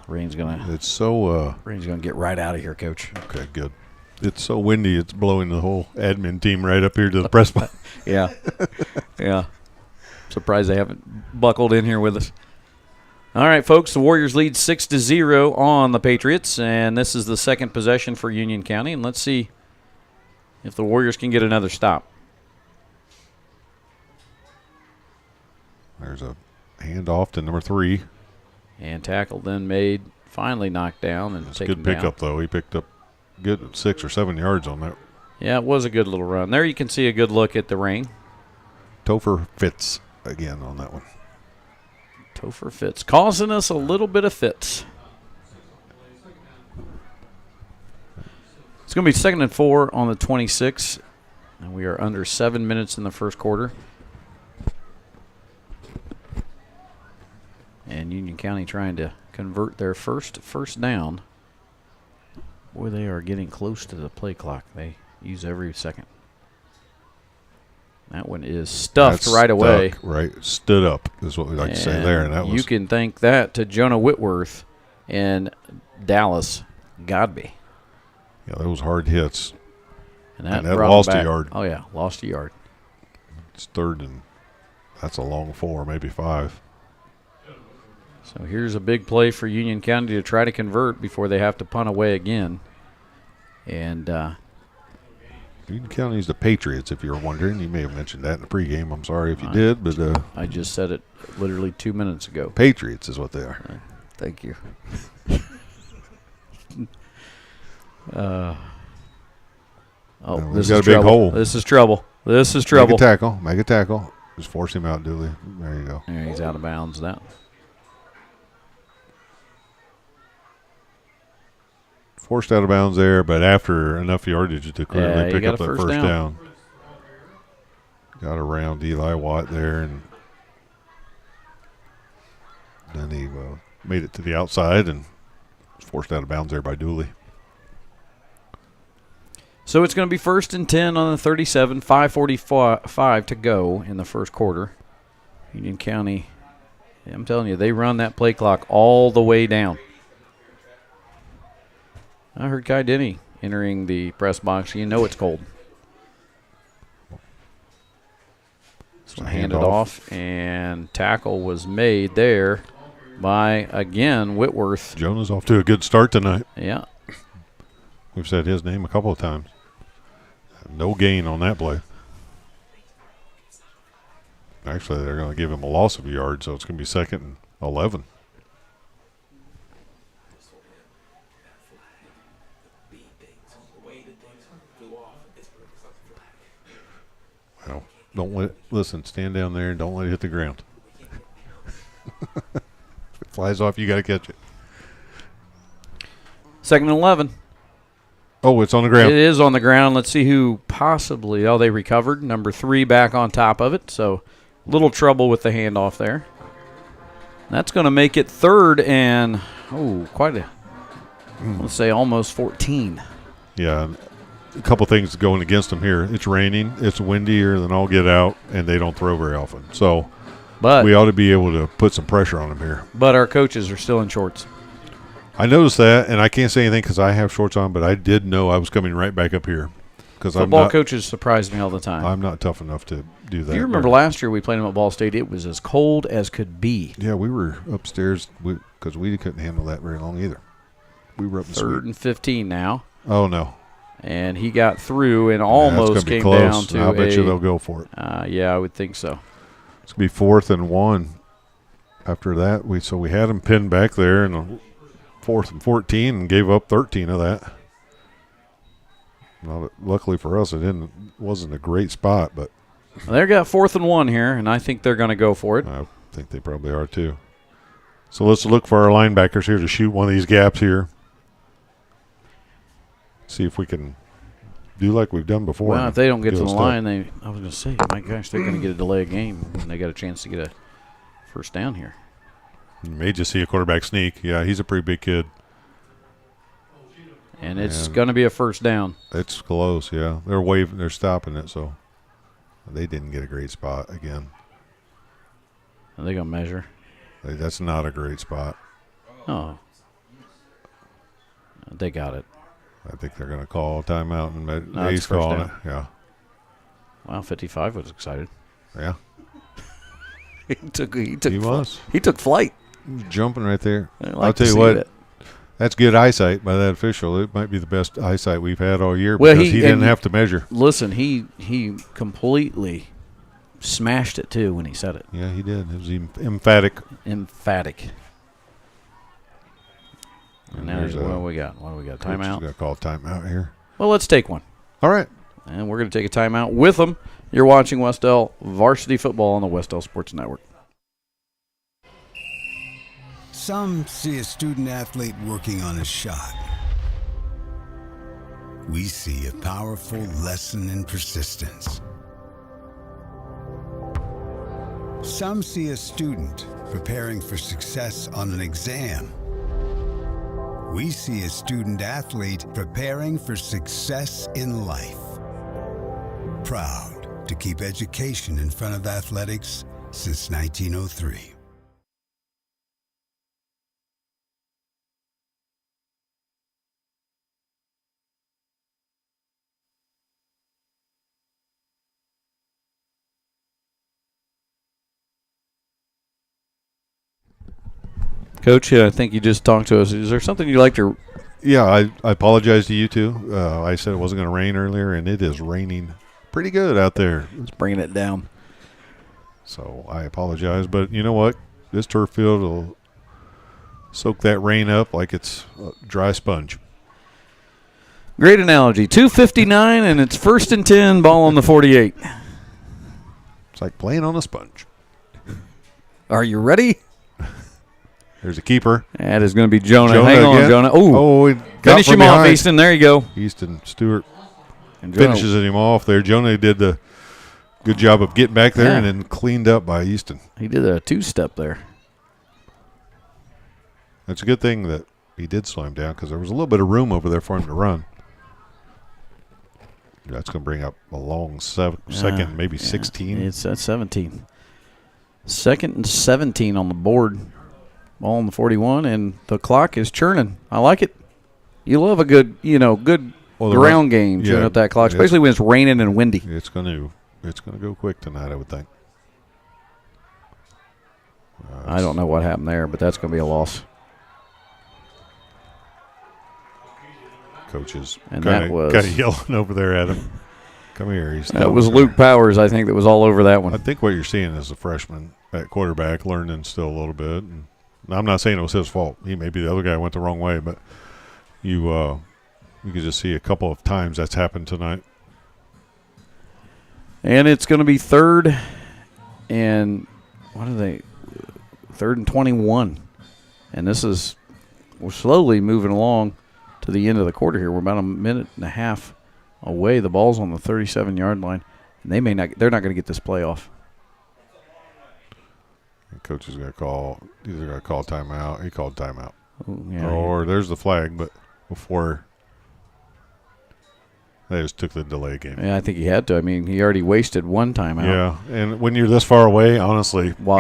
rain's gonna get right out of here, Coach. Okay, good. It's so windy, it's blowing the whole admin team right up here to the press box. Yeah, yeah. Surprised they haven't buckled in here with us. All right, folks, the Warriors lead 6-0 on the Patriots, and this is the second possession for Union County. And let's see if the Warriors can get another stop. There's a handoff to number 3. And tackle then made, finally knocked down and taken Good down. pickup, though. He picked up good 6 or 7 yards on that. Yeah, it was a good little run. There you can see a good look at the rain. Topher Fits again on that one. Topher Fitz, causing us a little bit of fits. It's going to be 2nd and 4 on the 26. And we are under 7 minutes in the first quarter. And Union County trying to convert their first down. Boy, they are getting close to the play clock. They use every second. That one is stuffed right away. Right, stood up is what we like to say there. And that was, you can thank that to Jonah Whitworth and Dallas Godby. Yeah, those hard hits. And that lost back. a yard. Oh, yeah, lost a yard. It's third, and that's a long 4, maybe 5. So here's a big play for Union County to try to convert before they have to punt away again. And Union County's the Patriots, if you're wondering. You may have mentioned that in the pregame. I'm sorry if you did, but I just said it literally 2 minutes ago. Patriots is what they are. Thank you. This got a big hole. This is trouble. This is trouble. Make a tackle. Just force him out, Dooley. There you go. There, he's out of bounds now. Forced out of bounds there, but after enough yardage to clearly pick up that first down. Got around Eli Watt there, and then he made it to the outside and was forced out of bounds there by Dooley. So it's going to be 1st and 10 on the 37, 5:45 to go in the first quarter. Union County, I'm telling you, they run that play clock all the way down. I heard Kai Denny entering the press box. You know it's cold. So handed off, and tackle was made there by, again, Whitworth. Jonah's off to a good start tonight. Yeah. We've said his name a couple of times. No gain on that play. Actually, they're going to give him a loss of a yard, so it's going to be 2nd and 11. Well, stand down there and don't let it hit the ground. If it flies off, you got to catch it. 2nd and 11. Oh, it's on the ground. It is on the ground. Let's see who possibly. Oh, they recovered. Number 3 back on top of it. So little trouble with the handoff there. That's going to make it 3rd and, quite a, let's say almost 14. Yeah, a couple things going against them here. It's raining. It's windier than all get out, and they don't throw very often. So we ought to be able to put some pressure on them here. But our coaches are still in shorts. I noticed that, and I can't say anything because I have shorts on, but I did know I was coming right back up here. Football coaches surprise me all the time. I'm not tough enough to do that. You remember last year we played them at Ball State? It was as cold as could be. Yeah, we were upstairs because we couldn't handle that very long either. We were up in 3rd and 15 now. Oh, no. And he got through and almost came down to I bet you they'll go for it. Yeah, I would think so. It's going to be 4th and 1. After that, we had him pinned back there in the 4th and 14 and gave up 13 of that. Luckily for us, wasn't a great spot, but they got 4th and 1 here, and I think they're going to go for it. I think they probably are too. So let's look for our linebackers here to shoot one of these gaps here. See if we can do like we've done before. Well, if they don't get to the line, I was going to say, my gosh, they're going to get a delay of game, and they got a chance to get a first down here. You may just see a quarterback sneak. Yeah, he's a pretty big kid. And it's going to be a first down. It's close, yeah. They're stopping it, so they didn't get a great spot again. Are they going to measure? That's not a great spot. Oh. They got it. I think they're going to call a timeout, and No, he's calling it. Yeah. Wow, 55 was excited. Yeah. He took flight. He was jumping right there. I'll tell you what. That's good eyesight by that official. It might be the best eyesight we've had all year because he didn't have to measure. Listen, he completely smashed it too when he said it. Yeah, he did. It was emphatic. Emphatic. And now what do we got? Timeout? Got to call a timeout here. Well, let's take one. All right. And we're going to take a timeout with them. You're watching Wes-Del Varsity Football on the Wes-Del Sports Network. Some see a student athlete working on a shot. we see a powerful lesson in persistence. Some see a student preparing for success on an exam. We see a student athlete preparing for success in life. Proud to keep education in front of athletics since 1903. Coach, I think you just talked to us. Is there something you'd like to? Yeah, I apologize to you two. I said it wasn't going to rain earlier, and it is raining pretty good out there. It's bringing it down. So I apologize, but you know what? This turf field will soak that rain up like it's a dry sponge. Great analogy. 2:59, and it's 1st and 10, ball on the 48. It's like playing on a sponge. Are you ready? There's a keeper. That is going to be Jonah. Jonah Hang on, again. Jonah. Ooh. Finish him off, Easton. There you go. Easton Stewart And Jonah, finishes him off there. Jonah did the good job of getting back there and then cleaned up by Easton. He did a two-step there. It's a good thing that he did slow him down because there was a little bit of room over there for him to run. That's going to bring up a long second, maybe 16. It's at 17. 2nd and 17 on the board. Ball on the 41, and the clock is churning. I like it. You love a good, ground game churning up that clock, especially when it's raining and windy. It's going to go quick tonight, I would think. I don't know what happened there, but that's going to be a loss. Coach is And kind that of was yelling over there at him. Come here. That was Luke Powers, I think, that was all over that one. I think what you're seeing is a freshman at quarterback learning still a little bit. And I'm not saying it was his fault. He maybe the other guy went the wrong way, but you could just see a couple of times that's happened tonight. And it's going to be 3rd and 21. And we're slowly moving along to the end of the quarter here. We're about a minute and a half away. The ball's on the 37-yard line, and they're not going to get this play off. Coach is going to call timeout. He called timeout. Ooh, yeah, or there's the flag, but before they just took the delay game. Yeah, I think he had to. I mean, he already wasted one timeout. Yeah, and when you're this far away, honestly, why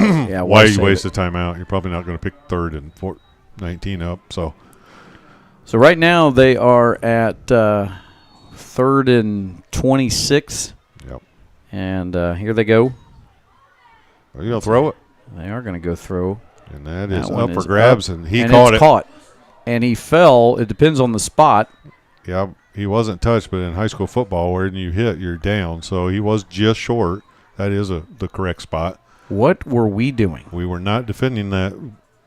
you waste a timeout? You're probably not going to pick 3rd and 19 up. So right now they are at 3rd and 26. Yep. And here they go. Are you going to throw it? They are going to go throw. And that is up for grabs, and he caught it. And he fell. It depends on the spot. Yeah, he wasn't touched, but in high school football, when you hit, you're down. So he was just short. That is the correct spot. What were we doing? We were not defending that.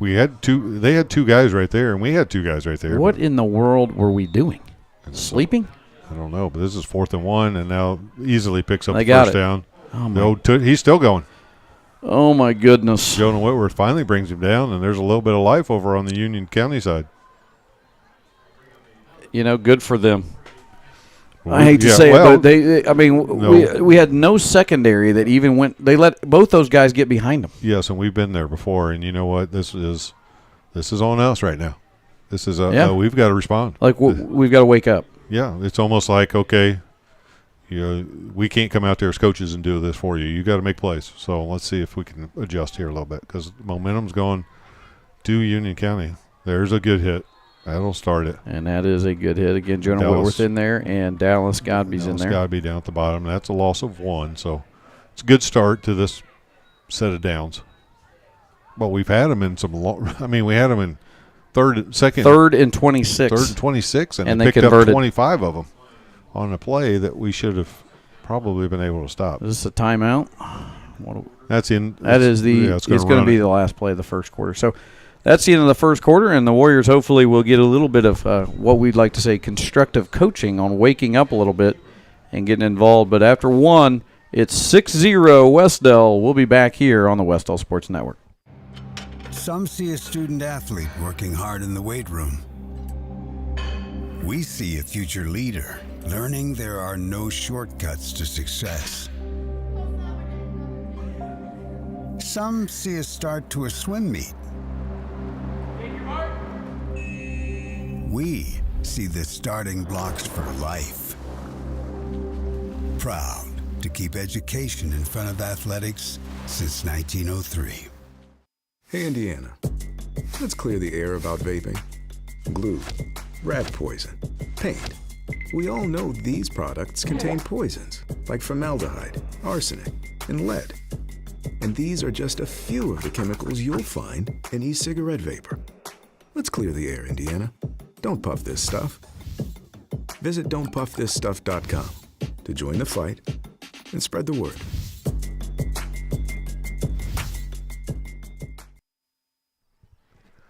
They had two guys right there, and we had two guys right there. What in the world were we doing? Sleeping? I don't know, but this is 4th and 1, and now easily picks up the first it. down. Oh He's still going. Oh, my goodness. Jonah Whitworth finally brings him down, and there's a little bit of life over on the Union County side. Good for them. I hate to say it, but we had no secondary that even went. They let both those guys get behind them. Yes, and we've been there before, and you know what? This is on us right now. This is we've got to respond. Like we've got to wake up. Yeah, it's almost like okay, we can't come out there as coaches and do this for you. You got to make plays. So let's see if we can adjust here a little bit because momentum's going to Union County. There's a good hit. That'll start it. And that is a good hit. Again, Jonah Whitworth in there, and Dallas Godby's in there. Godby down at the bottom. That's a loss of 1. So it's a good start to this set of downs. But we've had them in some we had them in 3rd and 26. 3rd and 26, and they picked converted up 25 of them on a play that we should have probably been able to stop. Is this a timeout? It's going to be the last play of the first quarter. So that's the end of the first quarter, and the Warriors hopefully will get a little bit of what we'd like to say constructive coaching on waking up a little bit and getting involved. But after 1, it's 6-0 Wes-Del. We'll be back here on the Wes-Del Sports Network. Some see a student athlete working hard in the weight room. We see a future leader learning there are no shortcuts to success. Some see a start to a swim meet. We see the starting blocks for life. Proud to keep education in front of athletics since 1903. Hey, Indiana, let's clear the air about vaping. Glue, rat poison, paint. We all know these products contain poisons like formaldehyde, arsenic, and lead. And these are just a few of the chemicals you'll find in e-cigarette vapor. Let's clear the air, Indiana. Don't puff this stuff. Visit don'tpuffthisstuff.com to join the fight and spread the word.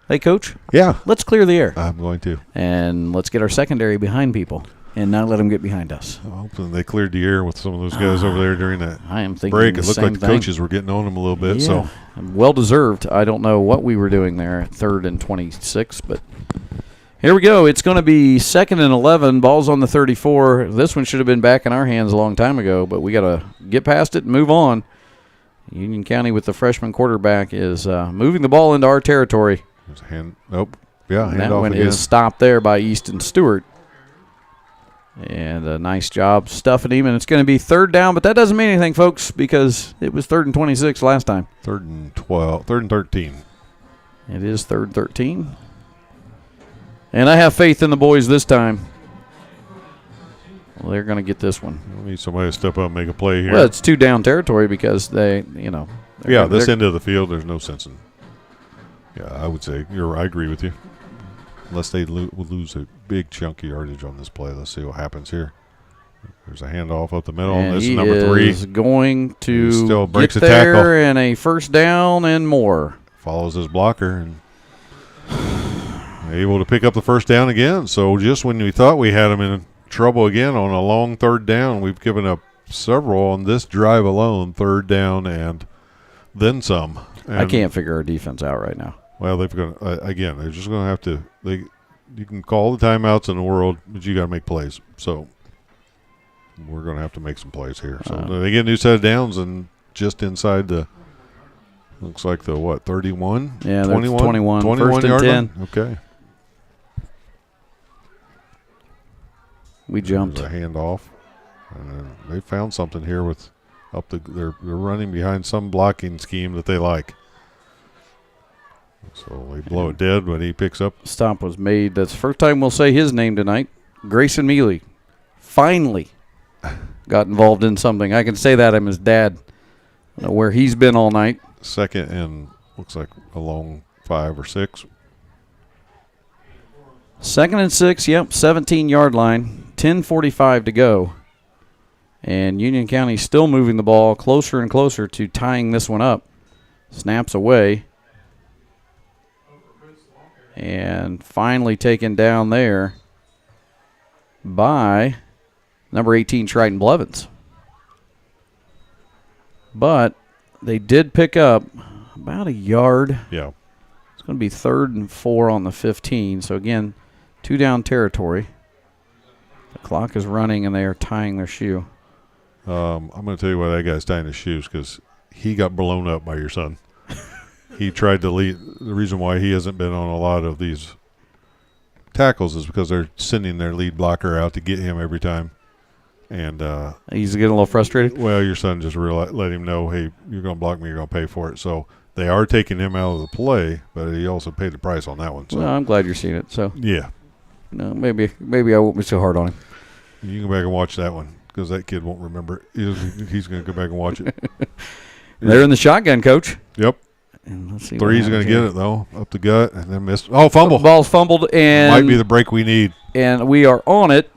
Hey, Coach. Yeah, Let's clear the air. I'm going to. And let's get our secondary behind people and not let them get behind us. I'm hoping they cleared the air with some of those guys over there during that I am thinking break. the It looked same like the thing. coaches were getting on them a little bit. So well deserved. I don't know what we were doing there at 3rd and 26, but here we go. It's going to be 2nd and 11. Ball's on the 34. This one should have been back in our hands a long time ago, but we got to get past it and move on. Union County with the freshman quarterback is moving the ball into our territory. there's a hand. Nope. Yeah, And that handoff one again. is stopped there by Easton Stewart. And a nice job stuffing him. And it's going to be 3rd down, but that doesn't mean anything, folks, because it was 3rd and 26 last time. 3rd and 12. 3rd and 13. It is 3rd and 13. And I have faith in the boys this time. Well, they're going to get this one. We need somebody to step up and make a play here. Well, it's 2 down territory because they, yeah, this end of the field, there's no sense in. Yeah, I would say I agree with you. Unless they lose a big chunk of yardage on this play. Let's see what happens here. There's a handoff up the middle. And this he is number 3. is going to He still breaks get a tackle. there and a 1st down and more. Follows his blocker and able to pick up the 1st down again. So just when we thought we had him in trouble again on a long 3rd down, we've given up several on this drive alone, 3rd down and then some. And, I can't figure our defense out right now. Well, they're going to again. They're just going to have to. You can call the timeouts in the world, but you got to make plays. So we're going to have to make some plays here. So they get a new set of downs and just inside the. Looks like the 31? Yeah, 21? 21. 21 1st and yard 10. line? Okay. We jumped. There's a handoff. They found something here with they're running behind some blocking scheme that they like. So they blow it dead, but he picks up. Stop was made. That's the first time we'll say his name tonight. Grayson Mealy finally got involved in something. I can say that. I'm his dad. I know where he's been all night. 2nd and looks like a long 5 or 6. 2nd and 6, yep, 17-yard line, 10:45 to go. And Union County still moving the ball closer and closer to tying this one up. Snaps away. And finally taken down there by number 18, Triton Blevins. But they did pick up about a yard. Yeah. It's going to be 3rd and 4 on the 15. So, again, 2 down territory. The clock is running, and they are tying their shoe. I'm going to tell you why that guy's tying his shoes, because he got blown up by your son. He tried to lead. The reason why he hasn't been on a lot of these tackles is because they're sending their lead blocker out to get him every time. And he's getting a little frustrated. Well, your son just let him know, hey, you're going to block me, you're going to pay for it. So they are taking him out of the play, but he also paid the price on that one. So. Well, I'm glad you're seeing it. So yeah, no, maybe I won't be so hard on him. You can go back and watch that one because that kid won't remember it. He's going to go back and watch it. They're in the shotgun, Coach. Yep. And let's see. Three's going to get it though, up the gut, and then missed. Oh, fumble! The ball's fumbled, and might be the break we need. And we are on it.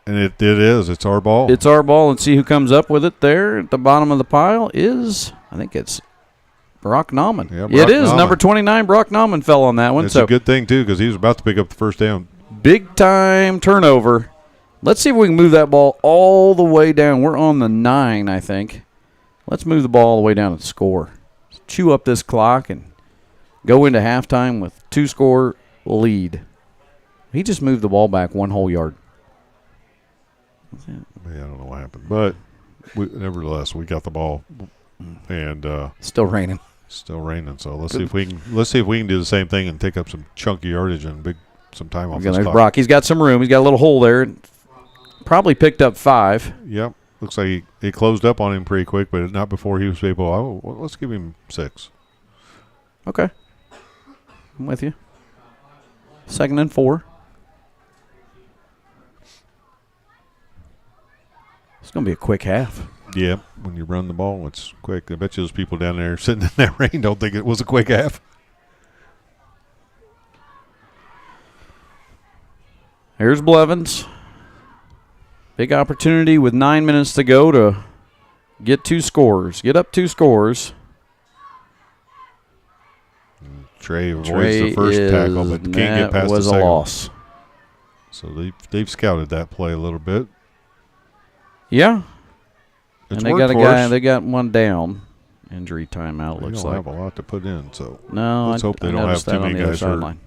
And it is. It's our ball. It's our ball, and see who comes up with it there at the bottom of the pile is, I think it's Brock Nauman. Yeah, it is. Number 29, Brock Nauman fell on that one. It's so a good thing, too, because he was about to pick up the 1st down. Big-time turnover. Let's see if we can move that ball all the way down. We're on the 9, I think. Let's move the ball all the way down and score. Chew up this clock and go into halftime with 2-score lead. He just moved the ball back 1 whole yard. Yeah, I don't know what happened, but nevertheless, we got the ball, and Still raining. Still raining. So let's see if we can do the same thing and take up some chunky yardage and some time off. There's this clock. Brock. He's got some room. He's got a little hole there. Probably picked up 5. Yep. Looks like he closed up on him pretty quick, but not before he was able. Well, let's give him 6. Okay. I'm with you. 2nd and 4. It's going to be a quick half. Yeah, when you run the ball, it's quick. I bet you those people down there sitting in that rain don't think it was a quick half. Here's Blevins. Big opportunity with 9 minutes to go to get 2 scores. Get up 2 scores. Trey avoids the first tackle, but can't get past the was a second. loss. So they've scouted that play a little bit. Yeah. It's and they worked got a for guy. us. They got one down. Injury timeout They looks don't like. have a lot to put in, so No, let's hope they I don't have noticed too that on many the other guys hurt. sideline.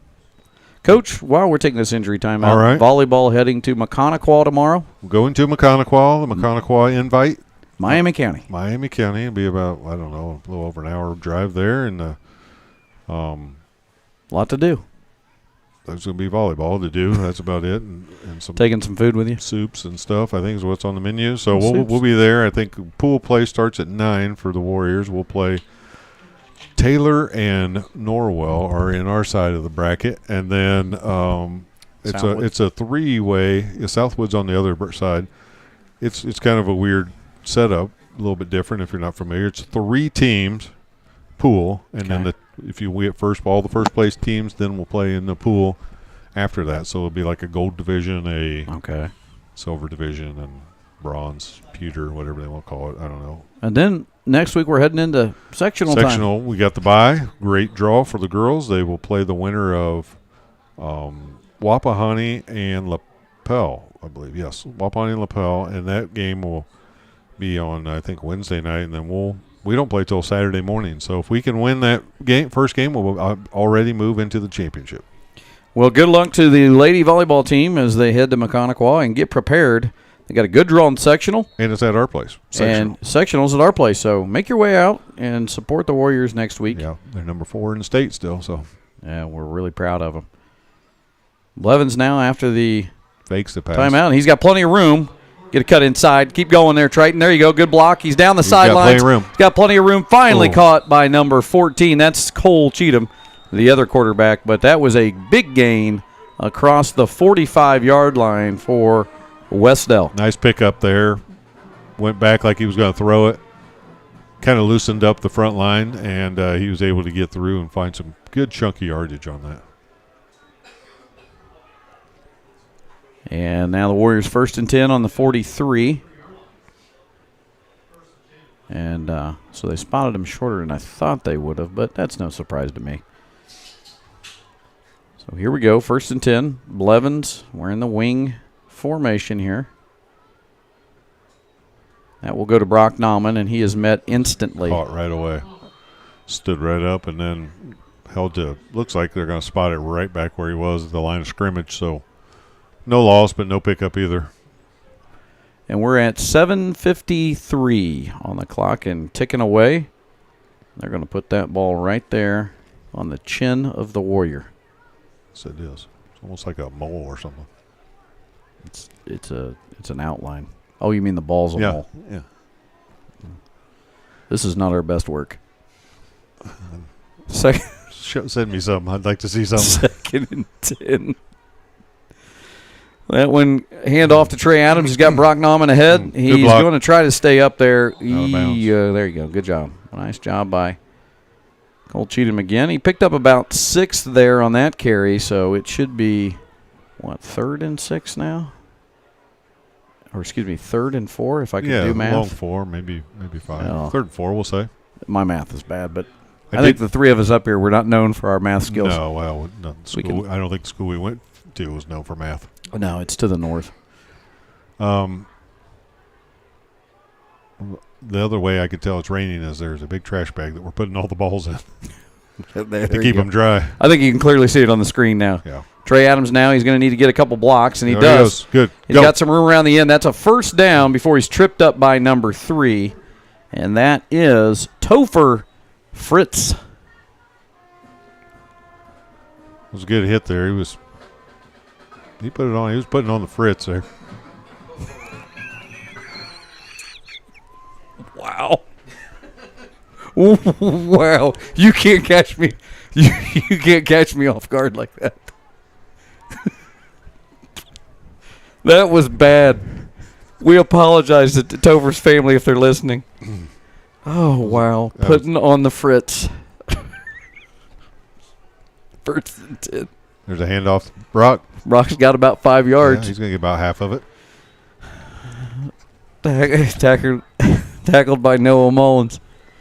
Coach, while we're taking this injury timeout, All right. volleyball heading to McConaughey tomorrow. We'll go into McConaughey, the McConaughey invite. Miami County. Miami County. It'll be about, I don't know, a little over an hour drive there, and A lot to do. there's going to be volleyball to do. That's about it, and some Taking some food with you. soups and stuff, I think is what's on the menu. So Soups. we'll be there. I think pool play starts at 9 for the Warriors. We'll play Taylor and Norwell are in our side of the bracket, and then Southwood. it's a 3-way. Southwood's on the other side. It's kind of a weird setup, a little bit different if you're not familiar. It's 3 teams pool, and then if you get all the first place teams, then we'll play in the pool after that. So it'll be like a gold division, a silver division, and bronze, pewter, whatever they want to call it. I don't know. And then next week we're heading into sectional time. Sectional, we got the bye. Great draw for the girls. They will play the winner of Wapahani and LaPel, I believe. Yes, Wapahani and LaPel, and that game will be on, I think, Wednesday night, and then we don't play till Saturday morning. So if we can win that first game, we'll already move into the championship. Well, good luck to the lady volleyball team as they head to McConaughey and get prepared. They got a good draw in sectional. And it's at our place. Sectional. And sectional's at our place. So make your way out and support the Warriors next week. Yeah, they're number 4 in the state still. So yeah, we're really proud of them. Blevins now after the fakes the pass. timeout. He's got plenty of room. Get a cut inside. Keep going there, Triton. There you go. Good block. He's down the sidelines. He's got plenty of room. Finally caught by number 14. That's Cole Cheatham, the other quarterback. But that was a big gain across the 45-yard line for Wes-Del. Nice pickup there. Went back like he was going to throw it. Kind of loosened up the front line, and he was able to get through and find some good chunky yardage on that. And now the Warriors 1st and 10 on the 43. And so they spotted him shorter than I thought they would have, but that's no surprise to me. So here we go, 1st and 10. Blevins, we're in the wing formation here. That will go to Brock Nauman, and he is met instantly. Caught right away. Stood right up and then held to, looks like they're going to spot it right back where he was at the line of scrimmage. So no loss, but no pickup either. And we're at 7:53 on the clock and ticking away. They're going to put that ball right there on the chin of the Warrior. Yes, it is. It's almost like a mole or something. It's an outline. Oh, you mean the ball's a mole? Yeah. This is not our best work. Send me something. I'd like to see something. 2nd and 10. That one, hand off to Trey Adams. He's got Brock Nauman ahead. He's going to try to stay up there. There you go. Good job. Nice job by Cole Cheatham again. He picked up about 6 there on that carry, so it should be, 3rd and 6 now? Or, 3rd and 4, if I can do math. Yeah, long 4, maybe 5. Oh. 3rd and 4, we'll say. My math is bad, but I think the 3 of us up here, we're not known for our math skills. No, well, I don't think the school we went to was known for math. No, it's to the north. The other way I could tell it's raining is there's a big trash bag that we're putting all the balls in There to keep them dry. I think you can clearly see it on the screen now. Yeah. Trey Adams now, he's going to need to get a couple blocks, and he There he does. goes. Good. He's got some room around the end. That's a first down before he's tripped up by number 3, and that is Topher Fritz. It was a good hit there. He put it on. He was putting on the Fritz there. Wow. Wow. You can't catch me. You can't catch me off guard like that. That was bad. We apologize to Topher's family if they're listening. Oh, wow. Putting on the Fritz. First and 10. There's a handoff. Brock. Brock's got about 5 yards. Yeah, he's going to get about half of it. Tackled by Noah Mullins.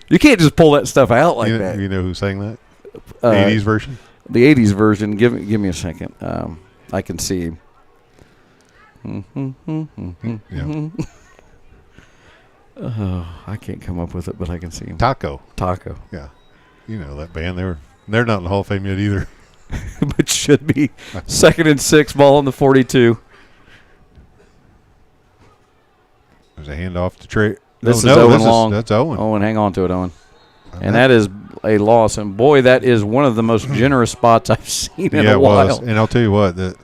You can't just pull that stuff out like that. You know who sang that? 80s version? The 80s version. Give me a second. I can see him. Yeah. Oh, I can't come up with it, but I can see him. Taco. Yeah. You know that band. They're not in the Hall of Fame yet either. But should be. 2nd and 6, ball on the 42. There's a handoff to Trey. This is Owen Long. That's Owen. Owen, hang on to it, Owen. And that is a loss. And, boy, that is one of the most generous spots I've seen in a while. Yeah, it was. And I'll tell you what, we're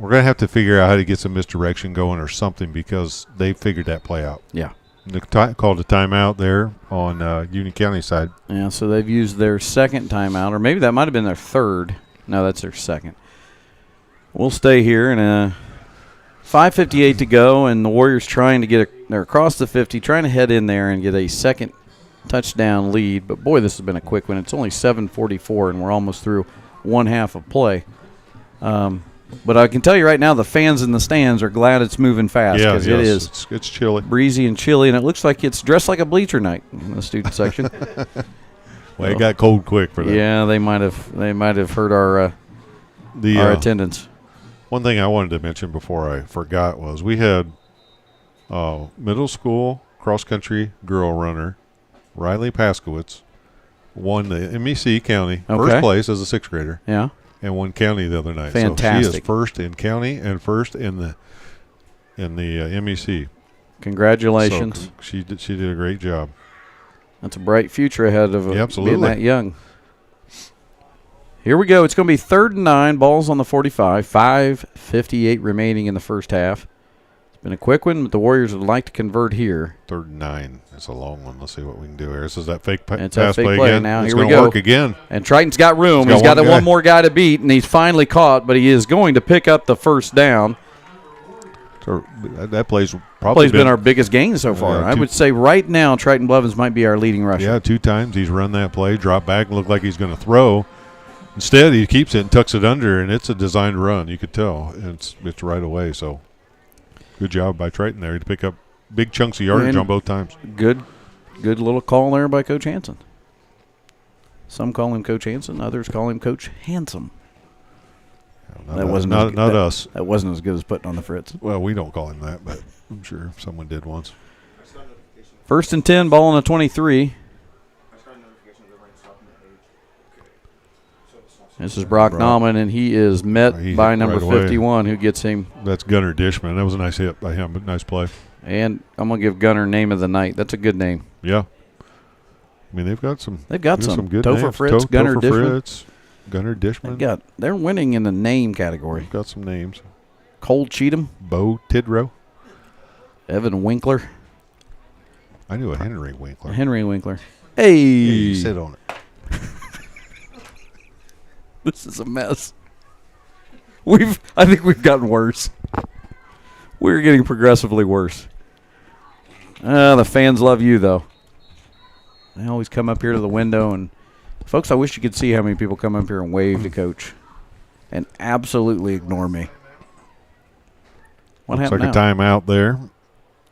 going to have to figure out how to get some misdirection going or something because they figured that play out. Yeah. They called a timeout there on Union County side. Yeah, so they've used their second timeout, or maybe that might have been their third. No, that's their second. We'll stay here, and 5:58 to go, and the Warriors trying to they're across the 50, trying to head in there and get a second touchdown lead. But, boy, this has been a quick one. It's only 7:44, and we're almost through one half of play. But I can tell you right now, the fans in the stands are glad it's moving fast because it is. It's chilly. Breezy and chilly, and it looks like it's dressed like a bleacher night in the student section. Well, it got cold quick for them. Yeah, they might have hurt our attendance. One thing I wanted to mention before I forgot was we had middle school cross-country girl runner Riley Paskowitz won the MEC County first place as a 6th grader. Yeah. And won county the other night. Fantastic. So she is first in county and first in the MEC. Congratulations. So she did a great job. That's a bright future ahead of absolutely. being that young. Here we go. It's going to be 3rd and 9. Ball's on the 45. 5:58 remaining in the first half. It's been a quick one, but the Warriors would like to convert here. 3rd and 9. It's a long one. Let's see what we can do here. This is that fake pass play again. now. It's Here we going to go. work again. And Triton's got room. He's got one more guy to beat, and he's finally caught, but he is going to pick up the first down. So that play's probably been our biggest gain so far. I would say right now Triton Blevins might be our leading rusher. Yeah, 2 times he's run that play, drop back, and looked like he's going to throw. Instead, he keeps it and tucks it under, and it's a designed run. You could tell. It's right away. So good job by Triton there to pick up big chunks of yardage on both times. Good little call there by Coach Hansen. Some call him Coach Hansen. Others call him Coach Handsome. Not us. That wasn't as good as putting on the Fritz. Well, we don't call him that, but I'm sure someone did once. 1st and 10, ball on the 23. This is Brock Nauman, and he is met by number 51, who gets him. That's Gunnar Dishman. That was a nice hit by him, but nice play. And I'm going to give Gunnar name of the night. That's a good name. Yeah. I mean, they've got some. They've got some good Topher names. Fritz, Gunnar Dishman. Fritz, Gunnar Dishman. They're winning in the name category. They've got some names. Cole Cheatham. Bo Tidrow. Evan Winkler. I knew a Henry Winkler. Henry Winkler. Hey. Sit on it. This is a mess. I think we've gotten worse. We're getting progressively worse. The fans love you, though. They always come up here to the window. And, folks, I wish you could see how many people come up here and wave to Coach and absolutely ignore me. What happened now? Looks like a timeout there.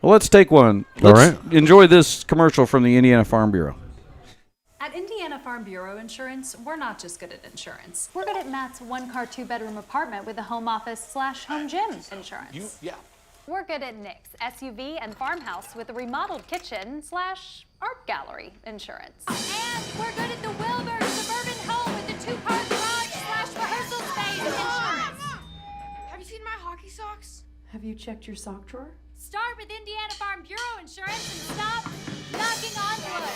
Well, let's take one. Let's enjoy this commercial from the Indiana Farm Bureau. At Indiana Farm Bureau Insurance, we're not just good at insurance. We're good at Matt's 1-car, 2-bedroom apartment with a home office/home gym insurance. We're good at Nick's SUV and farmhouse with a remodeled kitchen/art gallery insurance. And we're good at the Wilbur suburban home with a 2-car garage/rehearsal space insurance. socks? Have you checked your sock drawer? Start with Indiana Farm Bureau Insurance and stop knocking on wood.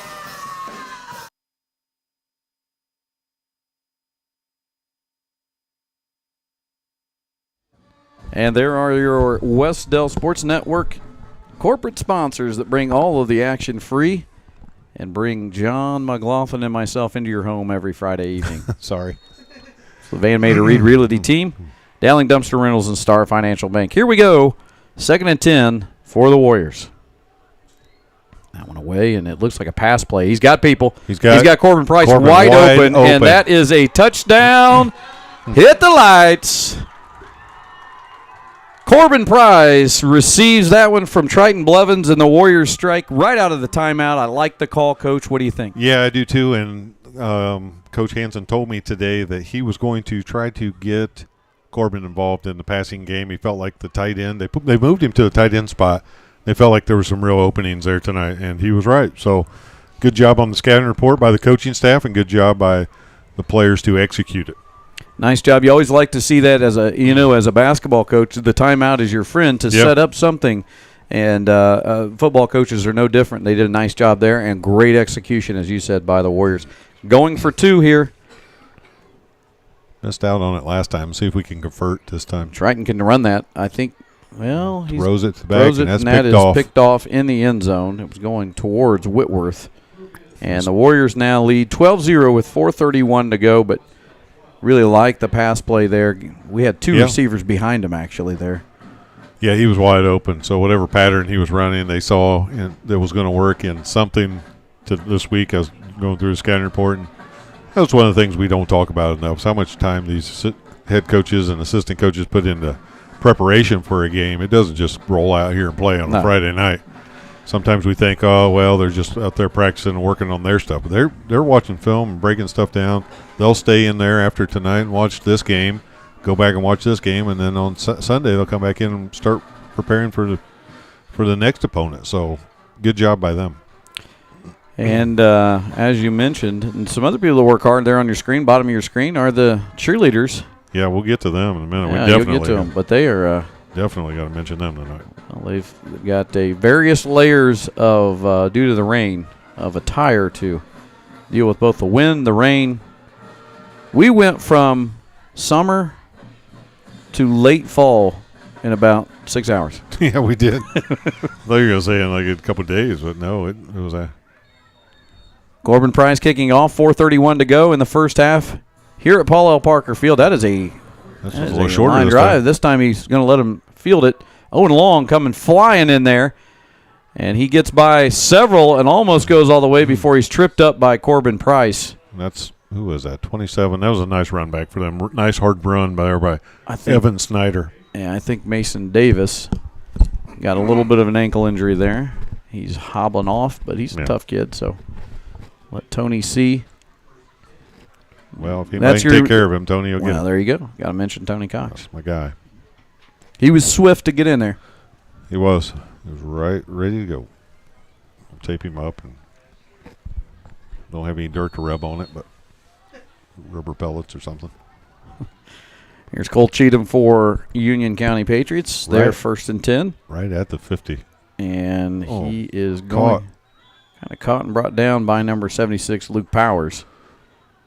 And there are your Wes-Del Sports Network corporate sponsors that bring all of the action free and bring John McLaughlin and myself into your home every Friday evening. Sorry. It's the Van Mater Reed Realty Team, Dowling Dumpster Rentals, and Star Financial Bank. Here we go. 2nd and 10 for the Warriors. That one away, and it looks like a pass play. He's got people. He's got Corbin Price wide open, and that is a touchdown. Hit the lights. Corbin Price receives that one from Triton Blevins, and the Warriors strike right out of the timeout. I like the call, Coach. What do you think? Yeah, I do too. And Coach Hansen told me today that he was going to try to get Corbin involved in the passing game. He felt like the tight end. They moved him to the tight end spot. They felt like there were some real openings there tonight, and he was right. So good job on the scouting report by the coaching staff, and good job by the players to execute it. Nice job. You always like to see that as a basketball coach. The timeout is your friend to set up something, and football coaches are no different. They did a nice job there, and great execution, as you said, by the Warriors. Going for 2 here. Missed out on it last time. See if we can convert this time. Triton can run that. I think, well, he throws it to the back, and that's that picked off. Picked off in the end zone. It was going towards Whitworth. And the Warriors now lead 12-0 with 4:31 to go, but really like the pass play there. We had 2 receivers behind him, actually, there. Yeah, he was wide open. So whatever pattern he was running, they saw that was going to work in something to this week. I was going through the scouting report, and that was one of the things we don't talk about enough, is how much time these head coaches and assistant coaches put into preparation for a game. It doesn't just roll out here and play on a Friday night. Sometimes we think, oh, well, they're just out there practicing and working on their stuff. But they're watching film and breaking stuff down. They'll stay in there after tonight and watch this game, go back and watch this game, and then on Sunday they'll come back in and start preparing for the next opponent. So good job by them. And as you mentioned, and some other people that work hard there on your screen, bottom of your screen, are the cheerleaders. Yeah, we'll get to them in a minute. Yeah, we definitely you'll get to them, but they are definitely got to mention them tonight. Well, they've got various layers of, due to the rain, of attire to deal with both the wind, the rain. We went from summer to late fall in about 6 hours. Yeah, we did. I thought you were going to say in like a couple of days, but no, it was a. Corbin Price kicking off, 4:31 to go in the first half here at Paul L. Parker Field. That's a little shorter line drive. This time he's going to let him field it. Owen Long coming flying in there, and he gets by several and almost goes all the way before he's tripped up by Corbin Price. Who was that? 27. That was a nice run back for them. Nice hard run by Evan Snyder. Yeah, I think Mason Davis got a little bit of an ankle injury there. He's hobbling off, but he's a tough kid, so let Tony see. Well, if anybody can take care of him, Tony will get him. Well, there you go. Got to mention Tony Cox. That's my guy. He was swift to get in there. He was. He was ready to go. I'll tape him up and don't have any dirt to rub on it, but rubber pellets or something. Here's Cole Cheatham for Union County Patriots. They're 1st and 10. Right at the 50. And he is going kind of caught and brought down by number 76, Luke Powers.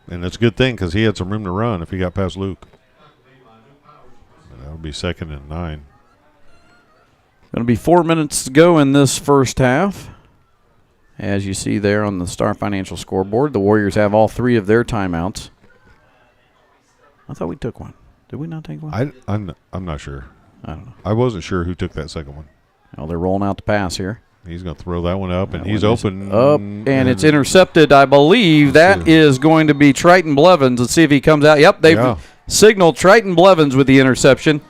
And that's a good thing because he had some room to run if he got past Luke. That would be 2nd and 9. Going to be 4 minutes to go in this first half. As you see there on the Star Financial scoreboard, the Warriors have all 3 of their timeouts. I thought we took one. Did we not take one? I'm not sure. I don't know. I wasn't sure who took that second one. Well, they're rolling out the pass here. He's going to throw that one up, and he's open. Up, and it's intercepted, I believe. That is going to be Triton Blevins. Let's see if he comes out. Yep, they've signaled Triton Blevins with the interception.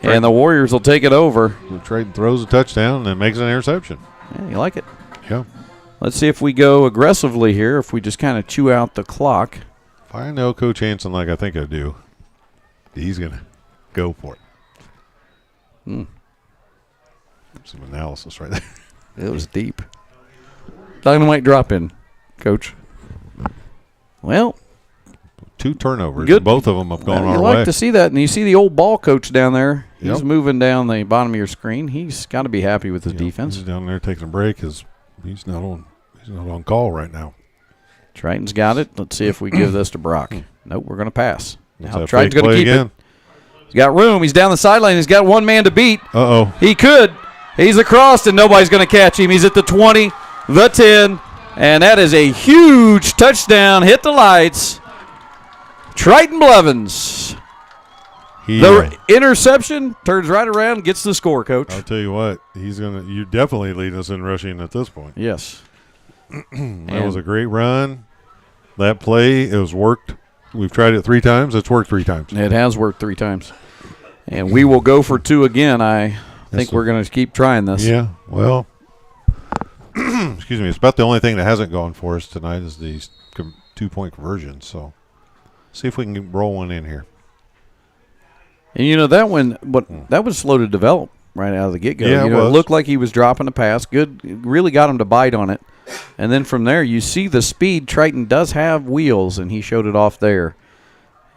And the Warriors will take it over. Triton throws a touchdown and makes an interception. Yeah, you like it? Yeah. Let's see if we go aggressively here, if we just kind of chew out the clock. If I know Coach Hansen like I think I do, he's going to go for it. Some analysis right there. It was deep. Dynamite drop in, Coach. Well, 2 turnovers. Good. Both of them have gone our You way. like to see that. And you see the old ball coach down there. He's Yep. moving down the bottom of your screen. He's got to be happy with his defense. He's down there taking a break. He's not on call right now. Triton's got it. Let's see if we give this to Brock. Nope, we're going to pass. That's Now that Triton's fake going to play keep again. it. He's got room. He's down the sideline. He's got one man to beat. Uh-oh. He could. He's across, and nobody's going to catch him. He's at the 20, the 10, and that is a huge touchdown. Hit the lights. Triton Blevins. The interception turns right around, gets the score, Coach. I'll tell you what, you definitely lead us in rushing at this point. Yes. That was a great run. That play, it was worked. We've tried it 3 times. It's worked 3 times. It has worked 3 times. And we will go for 2 again. I think we're going to keep trying this. Yeah, well, excuse me. It's about the only thing that hasn't gone for us tonight is these 2-point conversions. So see if we can roll one in here. And, you know, that one, that was slow to develop right out of the get-go. Yeah, it looked like he was dropping a pass. Good, really got him to bite on it. And then from there, you see the speed. Triton does have wheels, and he showed it off there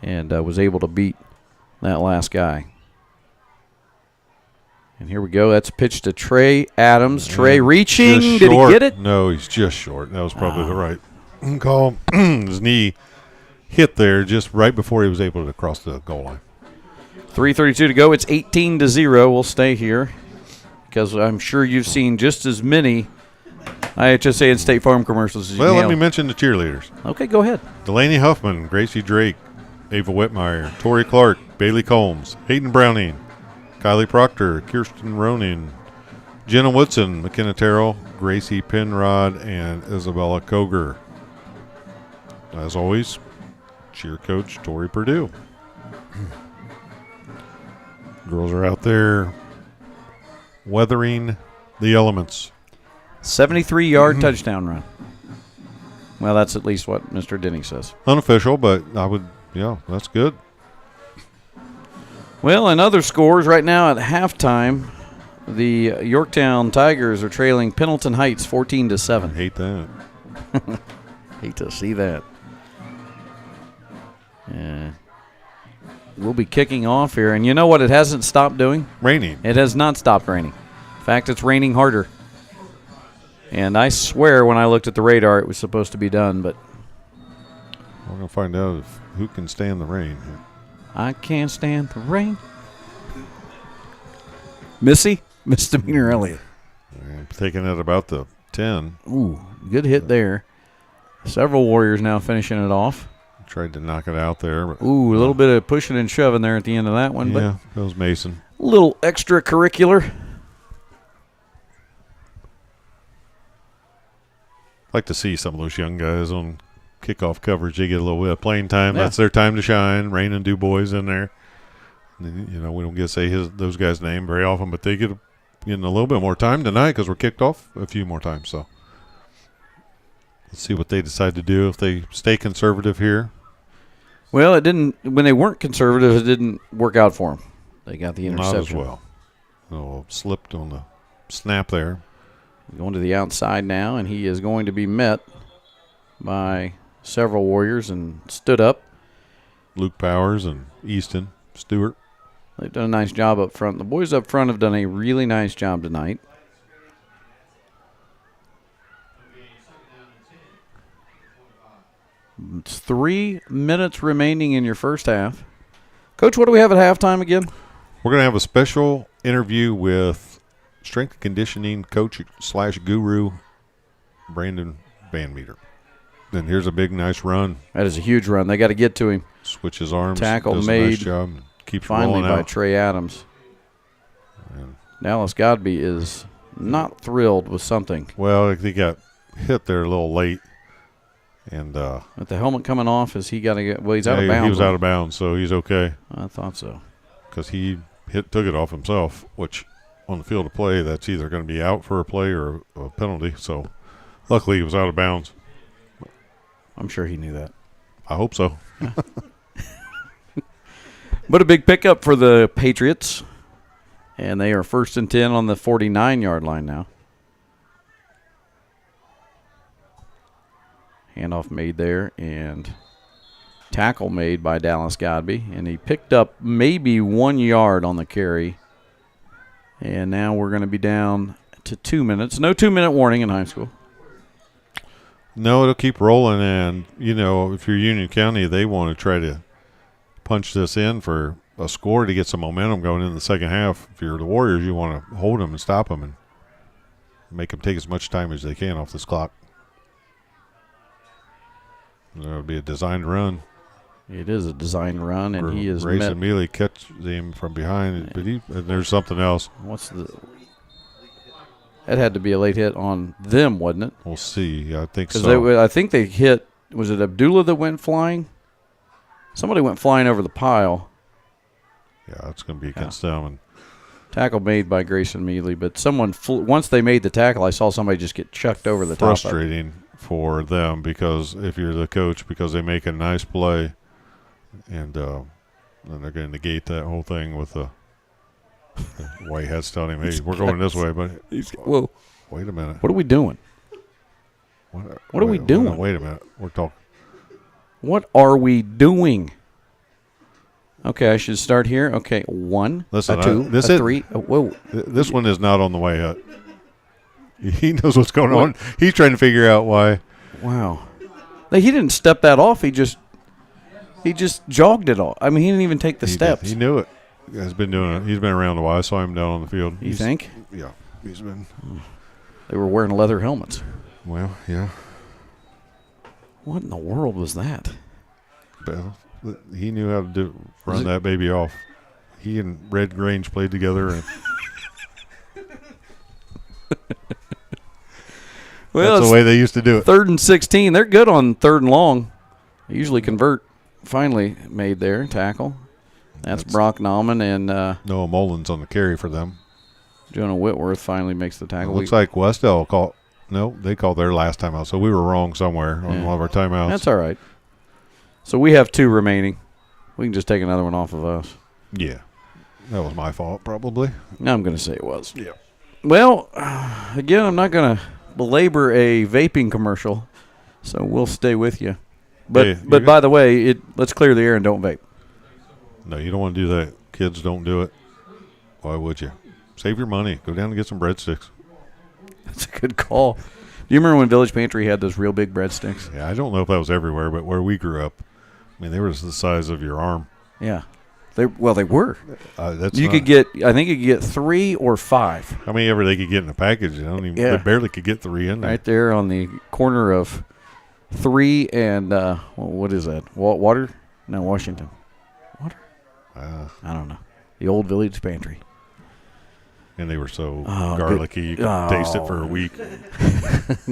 and was able to beat that last guy. And here we go. That's pitched to Trey Adams. Trey reaching. Did he get it? No, he's just short. That was probably the right call. His knee hit there just right before he was able to cross the goal line. 3:32 to go. It's 18-0. We'll stay here because I'm sure you've seen just as many IHSA and State Farm commercials as you Well, let can. me mention the cheerleaders. Okay, go ahead. Delaney Huffman, Gracie Drake, Ava Whitmire, Tori Clark, Bailey Combs, Hayden Browning, Kylie Proctor, Kirsten Ronin, Jenna Woodson, McKenna Terrell, Gracie Penrod, and Isabella Koger. As always, cheer coach Tori Purdue. Girls are out there weathering the elements. 73-yard touchdown run. Well, that's at least what Mr. Denny says. Unofficial, but that's good. Well, in other scores right now at halftime, the Yorktown Tigers are trailing Pendleton Heights 14-7. Hate that. Hate to see that. Yeah. We'll be kicking off here, and you know what it hasn't stopped doing? Raining. It has not stopped raining. In fact, it's raining harder. And I swear when I looked at the radar it was supposed to be done, but we're going to find out who can stand the rain. I can't stand the rain. Missy? Misdemeanor Elliott. Taking it about the 10. Ooh, good hit there. Several Warriors now finishing it off. Tried to knock it out there. But, ooh, a little bit of pushing and shoving there at the end of that one. Yeah, that was Mason. A little extracurricular. I'd like to see some of those young guys on kickoff coverage. They get a little bit of playing time. Yeah. That's their time to shine. Rain and DuBois in there. And, we don't get to say those guys' name very often, but they get getting a little bit more time tonight because we're kicked off a few more times. So let's see what they decide to do if they stay conservative here. Well, it didn't. When they weren't conservative, it didn't work out for them. They got the interception. Not as well. Slipped on the snap there. Going to the outside now, and he is going to be met by several Warriors and stood up. Luke Powers and Easton Stewart. They've done a nice job up front. The boys up front have done a really nice job tonight. It's 3 minutes remaining in your first half. Coach, what do we have at halftime again? We're going to have a special interview with strength and conditioning coach / guru Brandon Van Meter. Then here's a big, nice run. That is a huge run. They got to get to him. Switches arms. Tackle does made. A nice job. Keeps finally rolling by out. Trey Adams. And Dallas Godby is not thrilled with something. Well, he got hit there a little late. And with the helmet coming off, is he got to get? Well, he's out of bounds. He was out of bounds, so he's okay. I thought so. Because he took it off himself, which on the field of play, that's either going to be out for a play or a penalty. So luckily he was out of bounds. I'm sure he knew that. I hope so. But a big pickup for the Patriots. And they are 1st and 10 on the 49-yard line now. Handoff made there, and tackle made by Dallas Godby, and he picked up maybe 1 yard on the carry. And now we're going to be down to 2 minutes. No 2-minute warning in high school. No, it'll keep rolling, and, if you're Union County, they want to try to punch this in for a score to get some momentum going in the second half. If you're the Warriors, you want to hold them and stop them and make them take as much time as they can off this clock. It'll be a designed run. It is a designed run, and he is Grayson Mealy catches him from behind, but and there's something else. That had to be a late hit on them, wasn't it? We'll see. I think so. I think they hit. Was it Abdullah that went flying? Somebody went flying over the pile. Yeah, it's going to be against them. And tackle made by Grayson Mealy, but someone once they made the tackle, I saw somebody just get chucked over the top. Frustrating for them because if you're the coach, because they make a nice play, and then they're going to negate that whole thing with the white hats telling him, "Hey, we're going this way," but whoa, wait a minute, what are we doing? What are we doing? Wait a minute, we're talking. What are we doing? Okay, I should start here. Okay, 1, Listen, a 2, a 3. Whoa. This one is not on the way yet. He knows what's going on. He's trying to figure out why. Wow. He didn't step that off. He just jogged it off. I mean, he didn't even take the steps. He knew it. He's been doing it. He's been around a while. I saw him down on the field. You think? Yeah. He's been. They were wearing leather helmets. Well, yeah. What in the world was that? Well, he knew how to run that baby off. He and Red Grange played together, and well, that's the way they used to do it. 3rd and 16. They're good on 3rd and long. They usually convert. Finally made their tackle. That's Brock Nauman and Noah Mullins on the carry for them. Jonah Whitworth finally makes the tackle. Looks like Wes-Del called. No, they called their last timeout, so we were wrong somewhere on one of our timeouts. That's all right. So we have 2 remaining. We can just take another one off of us. Yeah. That was my fault, probably. I'm going to say it was. Yeah. Well, again, I'm not going to belabor a vaping commercial, so we'll stay with you. But by the way, let's clear the air and don't vape. No, you don't want to do that. Kids, don't do it. Why would you? Save your money. Go down and get some breadsticks. That's a good call. Do you remember when Village Pantry had those real big breadsticks? Yeah, I don't know if that was everywhere, but where we grew up, I mean, they were the size of your arm. Yeah. They were. I think you could get 3 or 5. How many ever they could get in a package? They barely could get 3 in there. Right there on the corner of 3 and, what is that? Water? No, Washington. Water? I don't know. The old Village Pantry. And they were so garlicky, you could taste it for a week.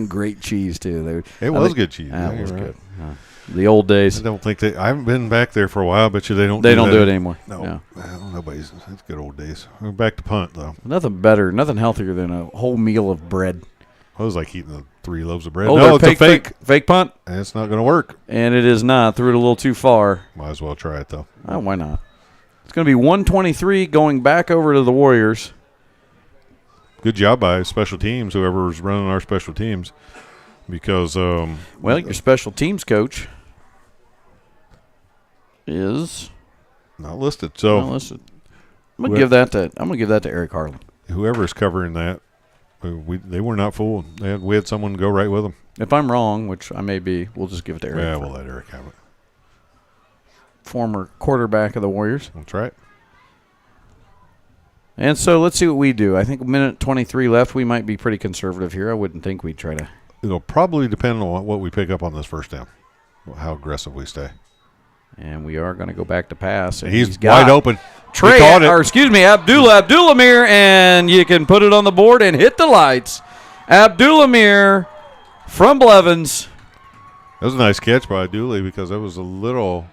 Great cheese, too. It was good cheese. It was good. The old days. I don't think I haven't been back there for a while, but they don't do it anymore. No. Well, nobody's. It's good old days. We're back to punt, though. Nothing better, nothing healthier than a whole meal of bread. I was like eating the 3 loaves of bread. Oh, no, it's a fake punt. And it's not going to work. And it is not. Threw it a little too far. Might as well try it, though. Oh, why not? It's going to be 123 going back over to the Warriors. Good job by special teams, whoever was running our special teams, because your special teams coach is not listed. So not listed. I'm gonna give that to Eric Harlan. Whoever's covering that, they were not fooled. We had someone go right with them. If I'm wrong, which I may be, we'll just give it to Eric. Yeah, we'll let Eric have it. Former quarterback of the Warriors. That's right. And so let's see what we do. I think a minute 23 left. We might be pretty conservative here. I wouldn't think we'd try to. It'll probably depend on what we pick up on this first down, how aggressive we stay. And we are going to go back to pass. And he's wide open. Abdullah-Mir, and you can put it on the board and hit the lights. Abdullah-Mir from Blevins. That was a nice catch by Dooley because that was a little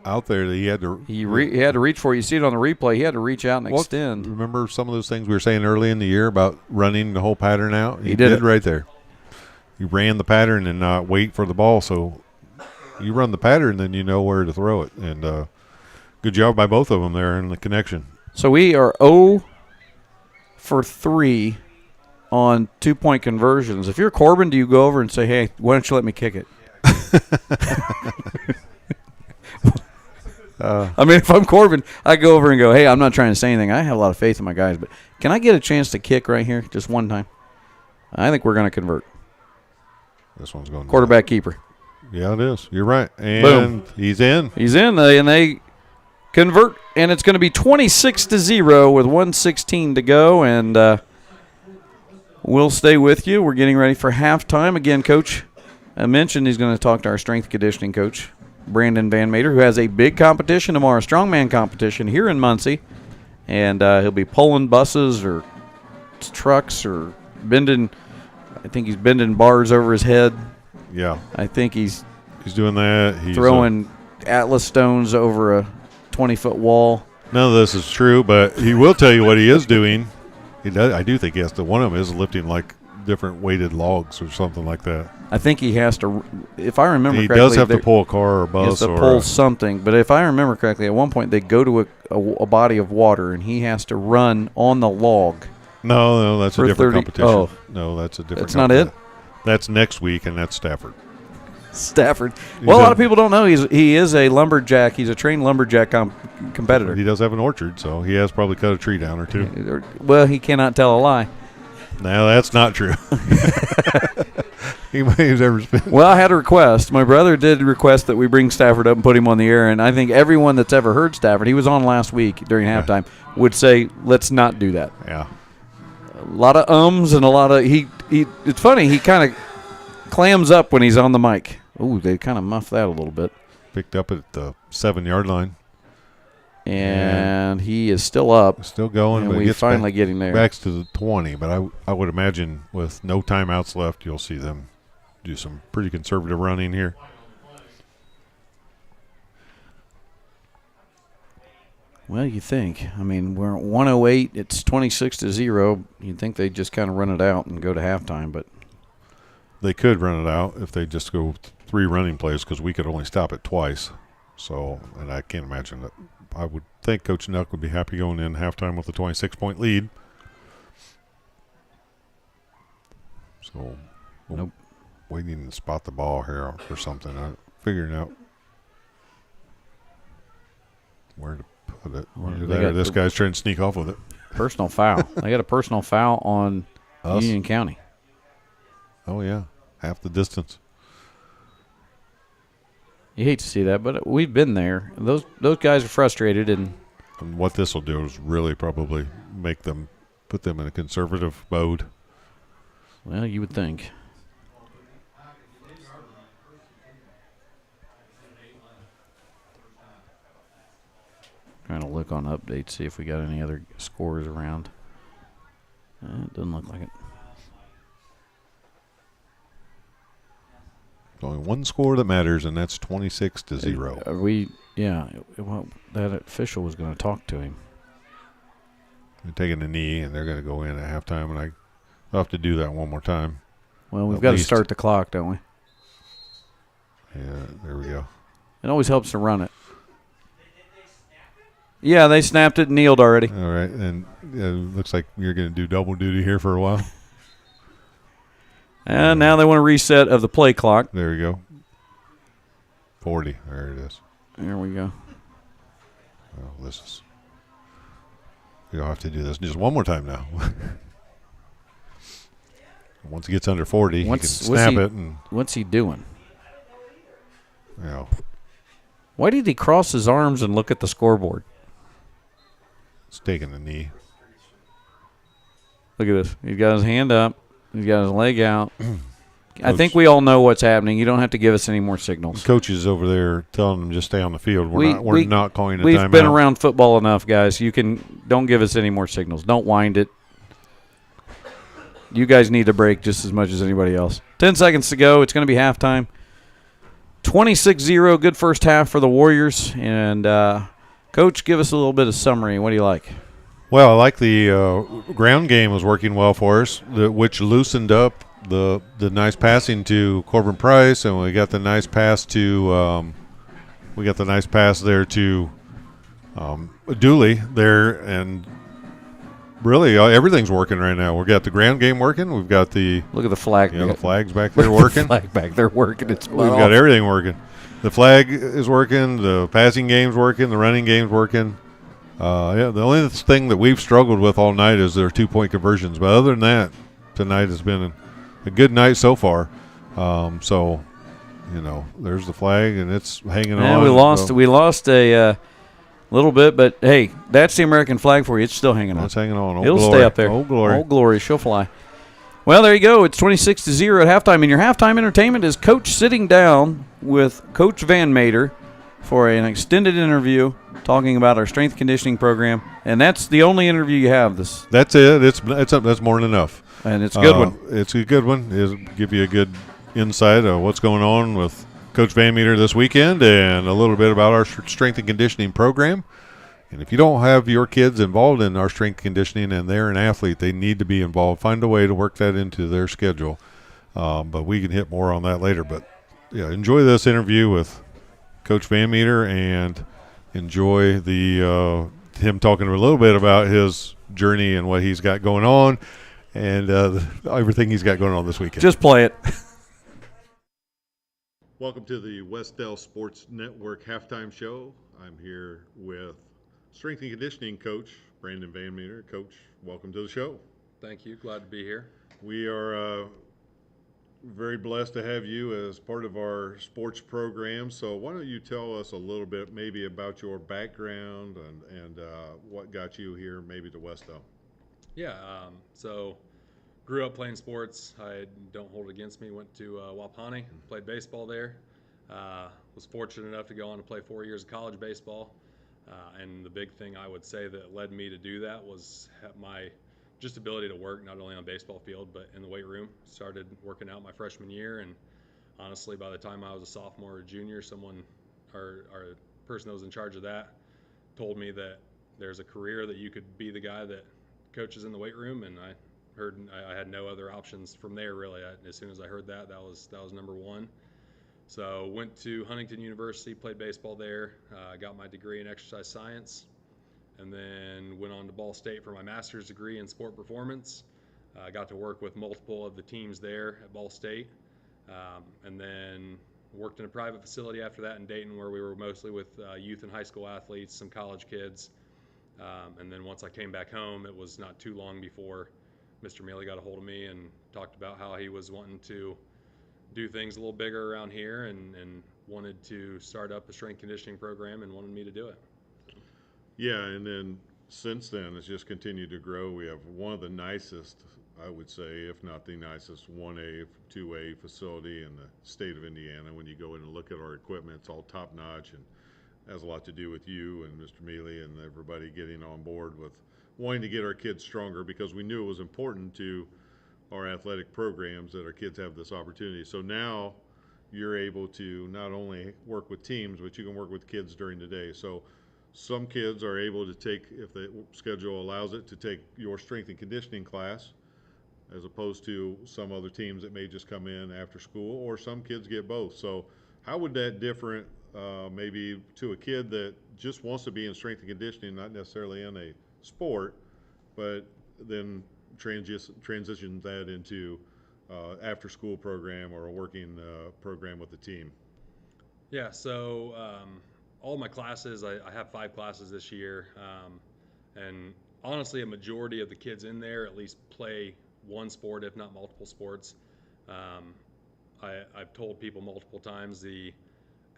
out there that he had to he had to reach for. You see it on the replay. He had to reach out and extend. Remember some of those things we were saying early in the year about running the whole pattern out? He did it right there. He ran the pattern and not wait for the ball. So you run the pattern, then you know where to throw it. And good job by both of them there in the connection. So we are 0 for 3 on 2-point conversions. If you're Corbin, do you go over and say, hey, why don't you let me kick it? I mean, if I'm Corbin, I go over and go, hey, I'm not trying to say anything. I have a lot of faith in my guys, but can I get a chance to kick right here just one time? I think we're going to convert. This one's going quarterback keeper. Yeah, it is. You're right. And boom. He's in. He's in, and they convert, and it's going to be 26-0 with 1:16 to go, and we'll stay with you. We're getting ready for halftime. Again, Coach, I mentioned he's going to talk to our strength conditioning coach, Brandon Van Mater, who has a big competition tomorrow, strongman competition here in Muncie, and he'll be pulling buses or trucks or bending. I think he's bending bars over his head. Yeah. I think he's doing that. He's throwing Atlas stones over a 20-foot wall. None of this is true, but he will tell you what he is doing. He does. I do think he has to. One of them is lifting like different weighted logs or something like that. I think he has to. If I remember correctly, he does have to pull a car or a bus. He has to pull something. But if I remember correctly, at one point they go to a body of water and he has to run on the log. No, that's a different competition. Oh. No, that's a different. That's not it. That's next week, and that's Stafford. Stafford. Well, a lot of people don't know he is a lumberjack. He's a trained lumberjack competitor. He does have an orchard, so he has probably cut a tree down or two. Well, he cannot tell a lie. No, that's not true. He may have ever spent. Well, I had a request. My brother did request that we bring Stafford up and put him on the air, and I think everyone that's ever heard Stafford, he was on last week during halftime, would say, let's not do that. Yeah. A lot of ums and a lot of it's funny, he kind of clams up when he's on the mic. Ooh, they kind of muffed that a little bit. Picked up at the 7-yard line. And he is still up. Still going. And but we finally get him there. Back to the 20, but I would imagine with no timeouts left, you'll see them do some pretty conservative running here. Well, you think. I mean, we're at 108. It's 26-0. You'd think they'd just kind of run it out and go to halftime, but they could run it out if they just go 3 running plays because we could only stop it twice. So, and I can't imagine that. I would think Coach Nuck would be happy going in halftime with a 26-point lead. So, nope. Waiting to spot the ball here or something. I'm figuring out where to put it. This guy's trying to sneak off with it. Personal foul. They got a personal foul on Union County. Oh, yeah. Half the distance. You hate to see that, but we've been there. Those guys are frustrated. And what this will do is really probably put them in a conservative mode. Well, you would think. Trying to look on updates, see if we got any other scores around. It doesn't look like it. Only one score that matters, and that's 26-0. Well, that official was going to talk to him. They're taking a knee, and they're going to go in at halftime, and I'll have to do that one more time. Well, we've got to start the clock, don't we? Yeah, there we go. It always helps to run it. Yeah, they snapped it and kneeled already. All right, and it looks like you're going to do double duty here for a while. And now they want a reset of the play clock. There we go. 40. There it is. There we go. Oh, you'll have to do this just one more time now. Once he gets under 40, he can snap it. What's he doing? Yeah. Why did he cross his arms and look at the scoreboard? He's taking a knee. Look at this. He's got his hand up. He's got his leg out. I think we all know what's happening. You don't have to give us any more signals. Coaches over there telling them just stay on the field. We're not calling a timeout. We've been around football enough, guys. Don't give us any more signals. Don't wind it. You guys need a break just as much as anybody else. 10 seconds to go. It's going to be halftime. 26-0. Good first half for the Warriors. And, Coach, give us a little bit of summary. What do you like? Well, I like the ground game was working well for us, which loosened up the nice passing to Corbin Price, and we got the nice pass to there to Dooley there, and really everything's working right now. We got the ground game working. We've got the look at the flag. The flags back there working. Flag back there working. We've got everything working. the flag is working, the passing game's working, the running game's working. Yeah, the only thing that we've struggled with all night is their 2-point conversions. But other than that, tonight has been a good night so far. So, there's the flag, and it's hanging on. We lost a little bit, but hey, that's the American flag for you. It's still hanging on. It's hanging on. It'll stay up there. Old Glory. Old Glory. She'll fly. Well, there you go. It's 26-0 at halftime, and your halftime entertainment is Coach sitting down with Coach Van Mater for an extended interview talking about our strength conditioning program, and that's the only interview you have. That's it. That's more than enough, and it's a good one. It's a good one. It'll give you a good insight of what's going on with Coach Van Meter this weekend, and a little bit about our strength and conditioning program. And if you don't have your kids involved in our strength conditioning and they're an athlete, they need to be involved. Find a way to work that into their schedule. But we can hit more on that later. But yeah, enjoy this interview with Coach Van Meter and enjoy him talking a little bit about his journey and what he's got going on and everything he's got going on this weekend. Just play it. Welcome to the Wes-Del Sports Network halftime show. I'm here with strength and conditioning coach Brandon Van Meter. Coach, welcome to the show. Thank you. Glad to be here. We are very blessed to have you as part of our sports program. So why don't you tell us a little bit maybe about your background and what got you here maybe to Wes-Del? Yeah, so grew up playing sports. I don't hold it against me. Went to Wapani, played baseball there. Was fortunate enough to go on to play 4 years of college baseball. And the big thing I would say that led me to do that was my just ability to work not only on baseball field but in the weight room. Started working out my freshman year, and honestly, by the time I was a sophomore or junior, our person that was in charge of that told me that there's a career that you could be the guy that coaches in the weight room, and I had no other options from there really. As soon as I heard that was number one. So went to Huntington University, played baseball there, got my degree in exercise science, and then went on to Ball State for my master's degree in sport performance. Got to work with multiple of the teams there at Ball State, and then worked in a private facility after that in Dayton, where we were mostly with youth and high school athletes, some college kids. And then once I came back home, it was not too long before Mr. Mealy got a hold of me and talked about how he was wanting to do things a little bigger around here and wanted to start up a strength conditioning program and wanted me to do it. Yeah, and then since then it's just continued to grow. We have one of the nicest, I would say, if not the nicest 1A, 2A facility in the state of Indiana. When you go in and look at our equipment, it's all top notch and has a lot to do with you and Mr. Mealy and everybody getting on board with wanting to get our kids stronger, because we knew it was important to our athletic programs that our kids have this opportunity. So now you're able to not only work with teams, but you can work with kids during the day. So some kids are able to take, if the schedule allows it, to take your strength and conditioning class, as opposed to some other teams that may just come in after school, or some kids get both. So how would that differ maybe to a kid that just wants to be in strength and conditioning, not necessarily in a sport, but then transition that into after school program or a working program with the team? Yeah, so all my classes, I have 5 classes this year, and honestly a majority of the kids in there at least play one sport, if not multiple sports. I've told people multiple times the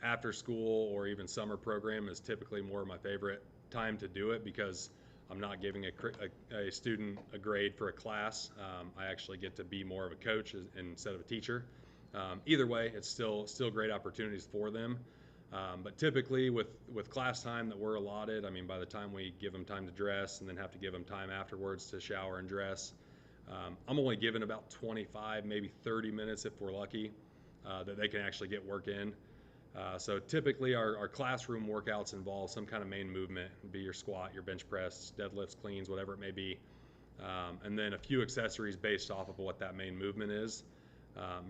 after school or even summer program is typically more of my favorite time to do it, because I'm not giving a student a grade for a class. I actually get to be more of a coach instead of a teacher. Either way, it's still great opportunities for them. But typically with class time that we're allotted, I mean, by the time we give them time to dress and then have to give them time afterwards to shower and dress, I'm only given about 25, maybe 30 minutes if we're lucky, that they can actually get work in. So typically our classroom workouts involve some kind of main movement, be your squat, your bench press, deadlifts, cleans, whatever it may be, and then a few accessories based off of what that main movement is,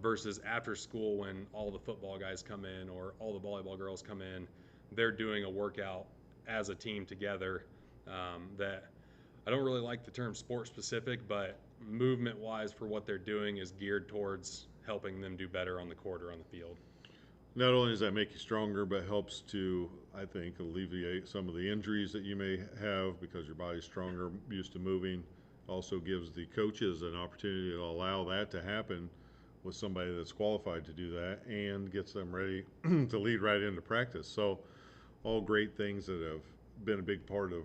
versus after school when all the football guys come in or all the volleyball girls come in, they're doing a workout as a team together, that I don't really like the term sport specific, but movement wise for what they're doing is geared towards helping them do better on the court or on the field. not only does that make you stronger, but helps to, I think, alleviate some of the injuries that you may have because your body's stronger, used to moving. Also gives the coaches an opportunity to allow that to happen with somebody that's qualified to do that and gets them ready to lead right into practice. So all great things that have been a big part of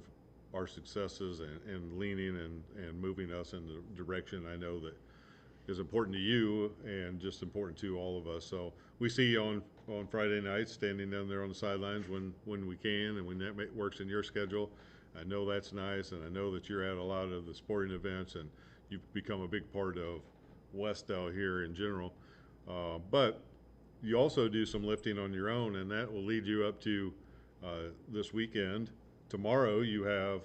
our successes and leaning and moving us in the direction I know that is important to you and just important to all of us. So we see you on Friday nights standing down there on the sidelines when we can and when that works in your schedule. I know that's nice, and I know that you're at a lot of the sporting events, and you've become a big part of Wes-Del here in general. But you also do some lifting on your own, and that will lead you up to this weekend. Tomorrow you have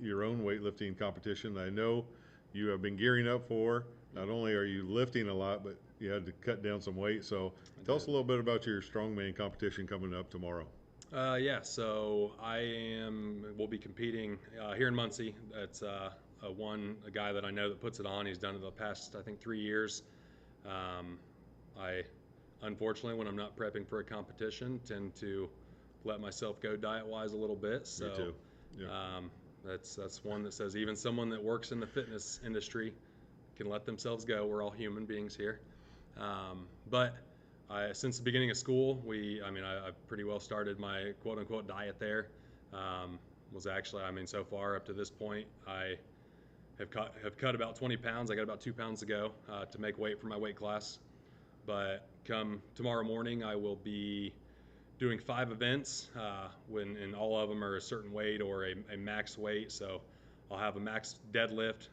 your own weightlifting competition that I know you have been gearing up for. Not only are you lifting a lot, but you had to cut down some weight. So tell us a little bit about your strongman competition coming up tomorrow. Yeah, so we'll be competing here in Muncie. It's a guy that I know that puts it on. He's done it the past, I think, 3 years. I, unfortunately, when I'm not prepping for a competition, tend to let myself go diet-wise a little bit. So, Me too. Yeah. That's one that says even someone that works in the fitness industry can let themselves go. We're all human beings here. But since the beginning of school, I pretty well started my quote-unquote diet there. So far up to this point, I have cut about 20 pounds. I got about 2 pounds to go to make weight for my weight class. But come tomorrow morning, I will be doing 5 events, and all of them are a certain weight or a max weight. So I'll have a max deadlift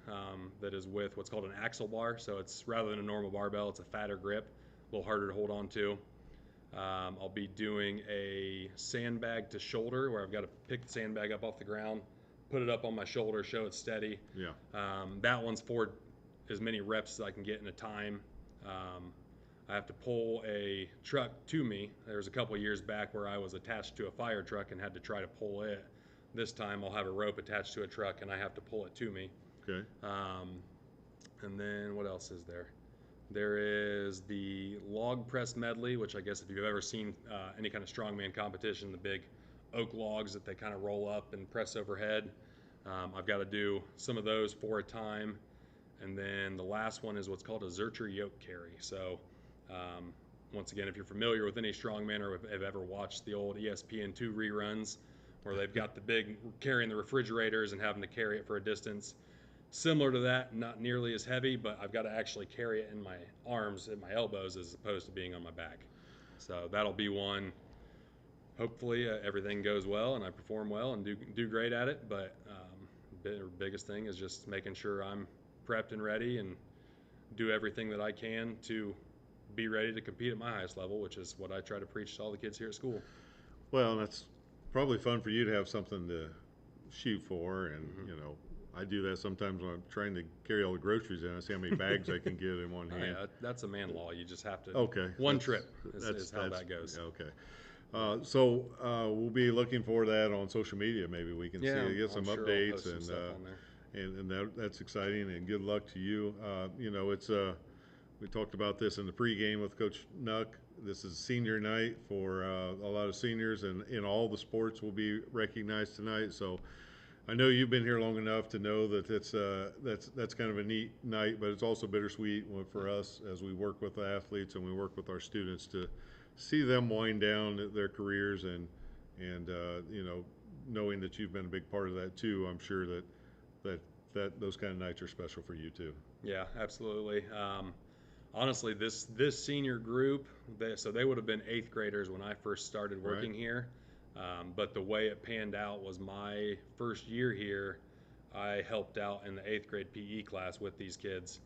that is with what's called an axle bar. So it's rather than a normal barbell, it's a fatter grip, a little harder to hold on to. I'll be doing a sandbag to shoulder where I've got to pick the sandbag up off the ground, put it up on my shoulder, show it's steady. Yeah. That one's for as many reps as I can get in a time. I have to pull a truck to me. There was a couple of years back where I was attached to a fire truck and had to try to pull it. This time I'll have a rope attached to a truck and I have to pull it to me. Okay. And then what else is there? There is the log press medley, which I guess if you've ever seen any kind of strongman competition, the big oak logs that they kind of roll up and press overhead. I've got to do some of those 4 a time. And then the last one is what's called a Zercher yoke carry. So once again, if you're familiar with any strongman or have ever watched the old ESPN2 reruns where they've got the big carrying the refrigerators and having to carry it for a distance, similar to that, not nearly as heavy, but I've got to actually carry it in my arms and my elbows as opposed to being on my back. So that'll be one. Hopefully everything goes well and I perform well and do great at it. But the biggest thing is just making sure I'm prepped and ready and do everything that I can to be ready to compete at my highest level, which is what I try to preach to all the kids here at school. Well, that's probably fun for you to have something to shoot for, and I do that sometimes when I'm trying to carry all the groceries in. I see how many bags I can get in one hand. Yeah, that's a man law. You just have to. Okay. One trip is how that goes. Okay. So we'll be looking for that on social media. Maybe we can get some updates and that's exciting. And good luck to you. It's we talked about this in the pregame with Coach Nuck. This is senior night for a lot of seniors, and in all the sports will be recognized tonight. So I know you've been here long enough to know that that's kind of a neat night, but it's also bittersweet for us as we work with the athletes and we work with our students to see them wind down their careers and knowing that you've been a big part of that too. I'm sure that those kind of nights are special for you too. Yeah, absolutely. Honestly, this senior group, they would have been 8th graders when I first started working here. But the way it panned out was my first year here, I helped out in the 8th grade PE class with these kids.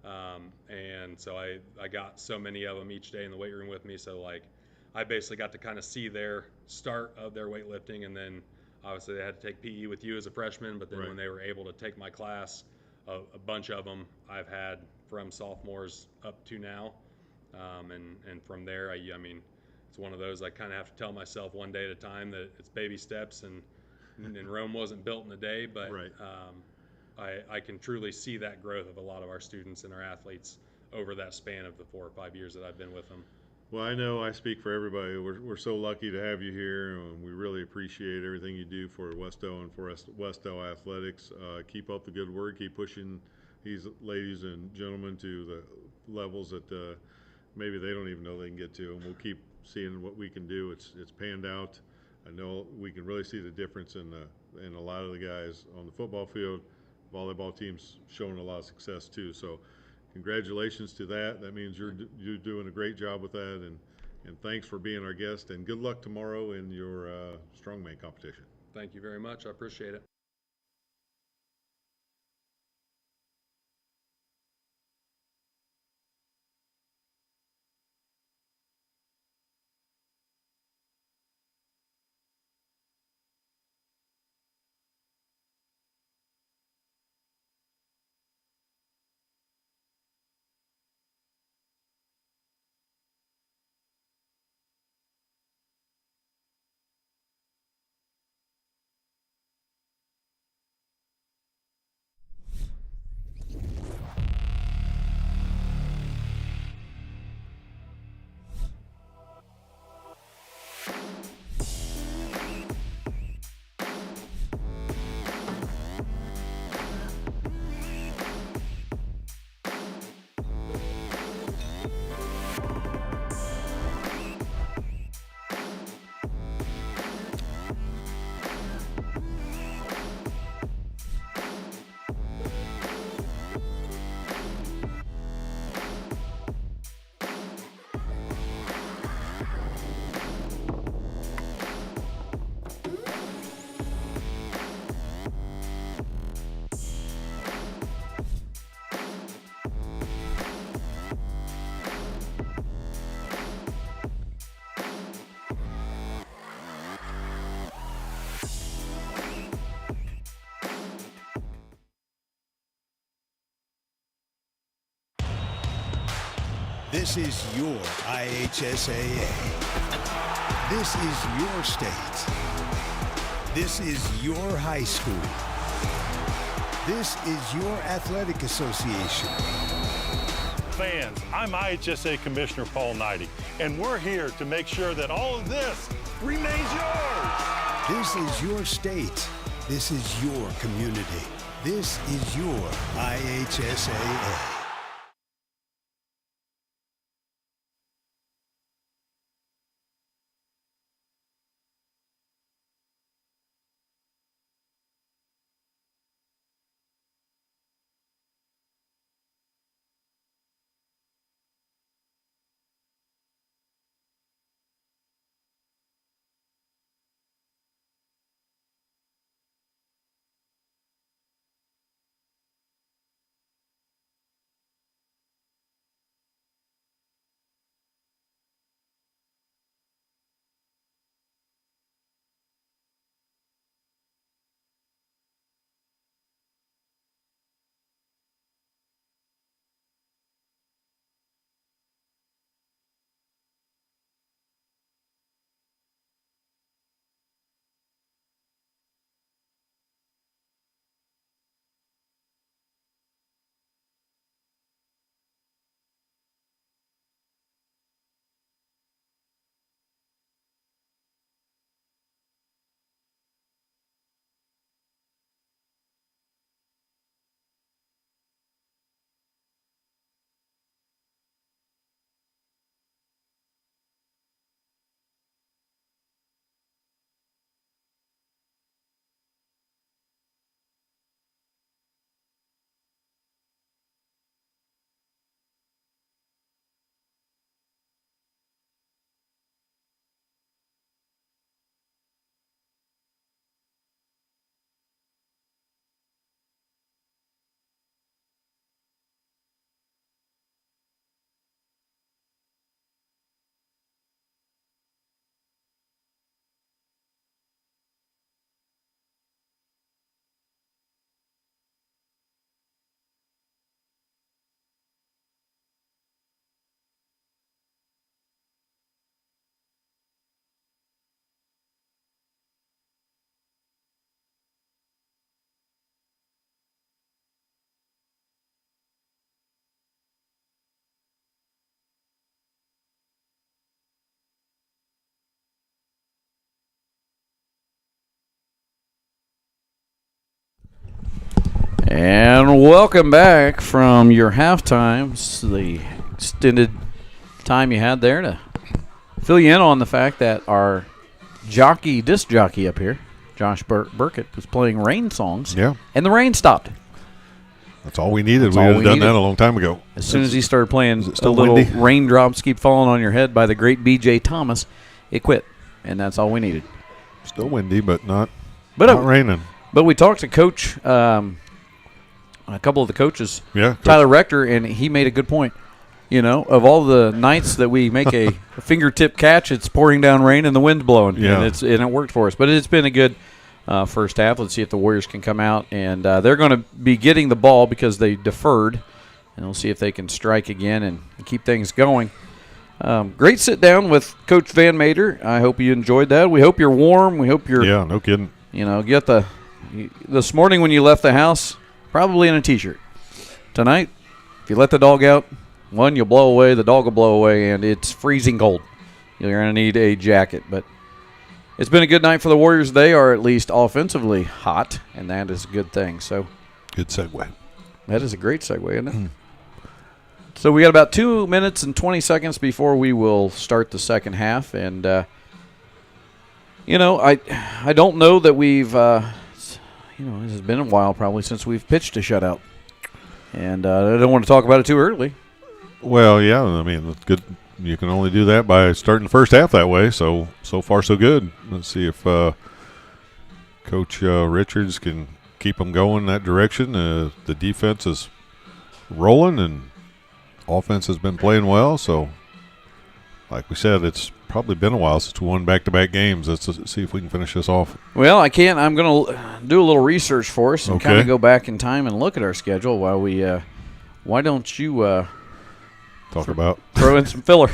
And so I got so many of them each day in the weight room with me. So I basically got to kind of see their start of their weightlifting, and then obviously they had to take PE with you as a freshman, but then when they were able to take my class, a bunch of them I've had from sophomores up to now. And from there, it's one of those I kind of have to tell myself one day at a time that it's baby steps, and Rome wasn't built in a day, but I can truly see that growth of a lot of our students and our athletes over that span of the 4 or 5 years that I've been with them. Well, I know I speak for everybody. We're so lucky to have you here, and we really appreciate everything you do for Wes-Del and for Wes-Del Athletics. Keep up the good work. Keep pushing these ladies and gentlemen to the levels that maybe they don't even know they can get to, and we'll keep seeing what we can do. It's panned out. I know we can really see the difference in a lot of the guys on the football field. Volleyball teams showing a lot of success too. So congratulations to that. That means you're doing a great job with that, and thanks for being our guest. And good luck tomorrow in your strongman competition. Thank you very much. I appreciate it. This is your IHSAA. This is your state. This is your high school. This is your athletic association. Fans, I'm IHSA Commissioner Paul Knighty, and we're here to make sure that all of this remains yours. This is your state. This is your community. This is your IHSAA. And welcome back from your halftime. It's the extended time you had there to fill you in on the fact that our disc jockey up here, Josh Burkett, was playing rain songs. Yeah. And the rain stopped. That's all we needed. We would have done that a long time ago. As soon as he started playing still little windy? Raindrops Keep Falling on Your Head by the great B.J. Thomas, it quit. And that's all we needed. Still windy, but not raining. But we talked to Coach, a couple of the coaches, Coach Tyler Rector, and he made a good point. You know, of all the nights that we make a fingertip catch, it's pouring down rain and the wind's blowing. Yeah. And it worked for us. But it's been a good first half. Let's see if the Warriors can come out. And they're going to be getting the ball because they deferred. And we'll see if they can strike again and keep things going. Great sit down with Coach Van Mater. I hope you enjoyed that. We hope you're warm. We hope you're. Yeah, no kidding. You know, this morning when you left the house, probably in a T-shirt. Tonight, if you let the dog out, you'll blow away, the dog will blow away, and it's freezing cold. You're going to need a jacket. But it's been a good night for the Warriors. They are at least offensively hot, and that is a good thing. So, good segue. That is a great segue, isn't it? So we got about 2 minutes and 20 seconds before we will start the second half. And, I don't know that we've, it has been a while probably since we've pitched a shutout. And I don't want to talk about it too early. Well, yeah, I mean, it's good. You can only do that by starting the first half that way. So far, so good. Let's see if Coach Richards can keep them going that direction. The defense is rolling and offense has been playing well. So, like we said, it's probably been a while since we won back-to-back games. Let's see if we can finish this off. Well, I can't. I'm going to do a little research for us and kind of go back in time and look at our schedule while we why don't you talk about throw in some filler?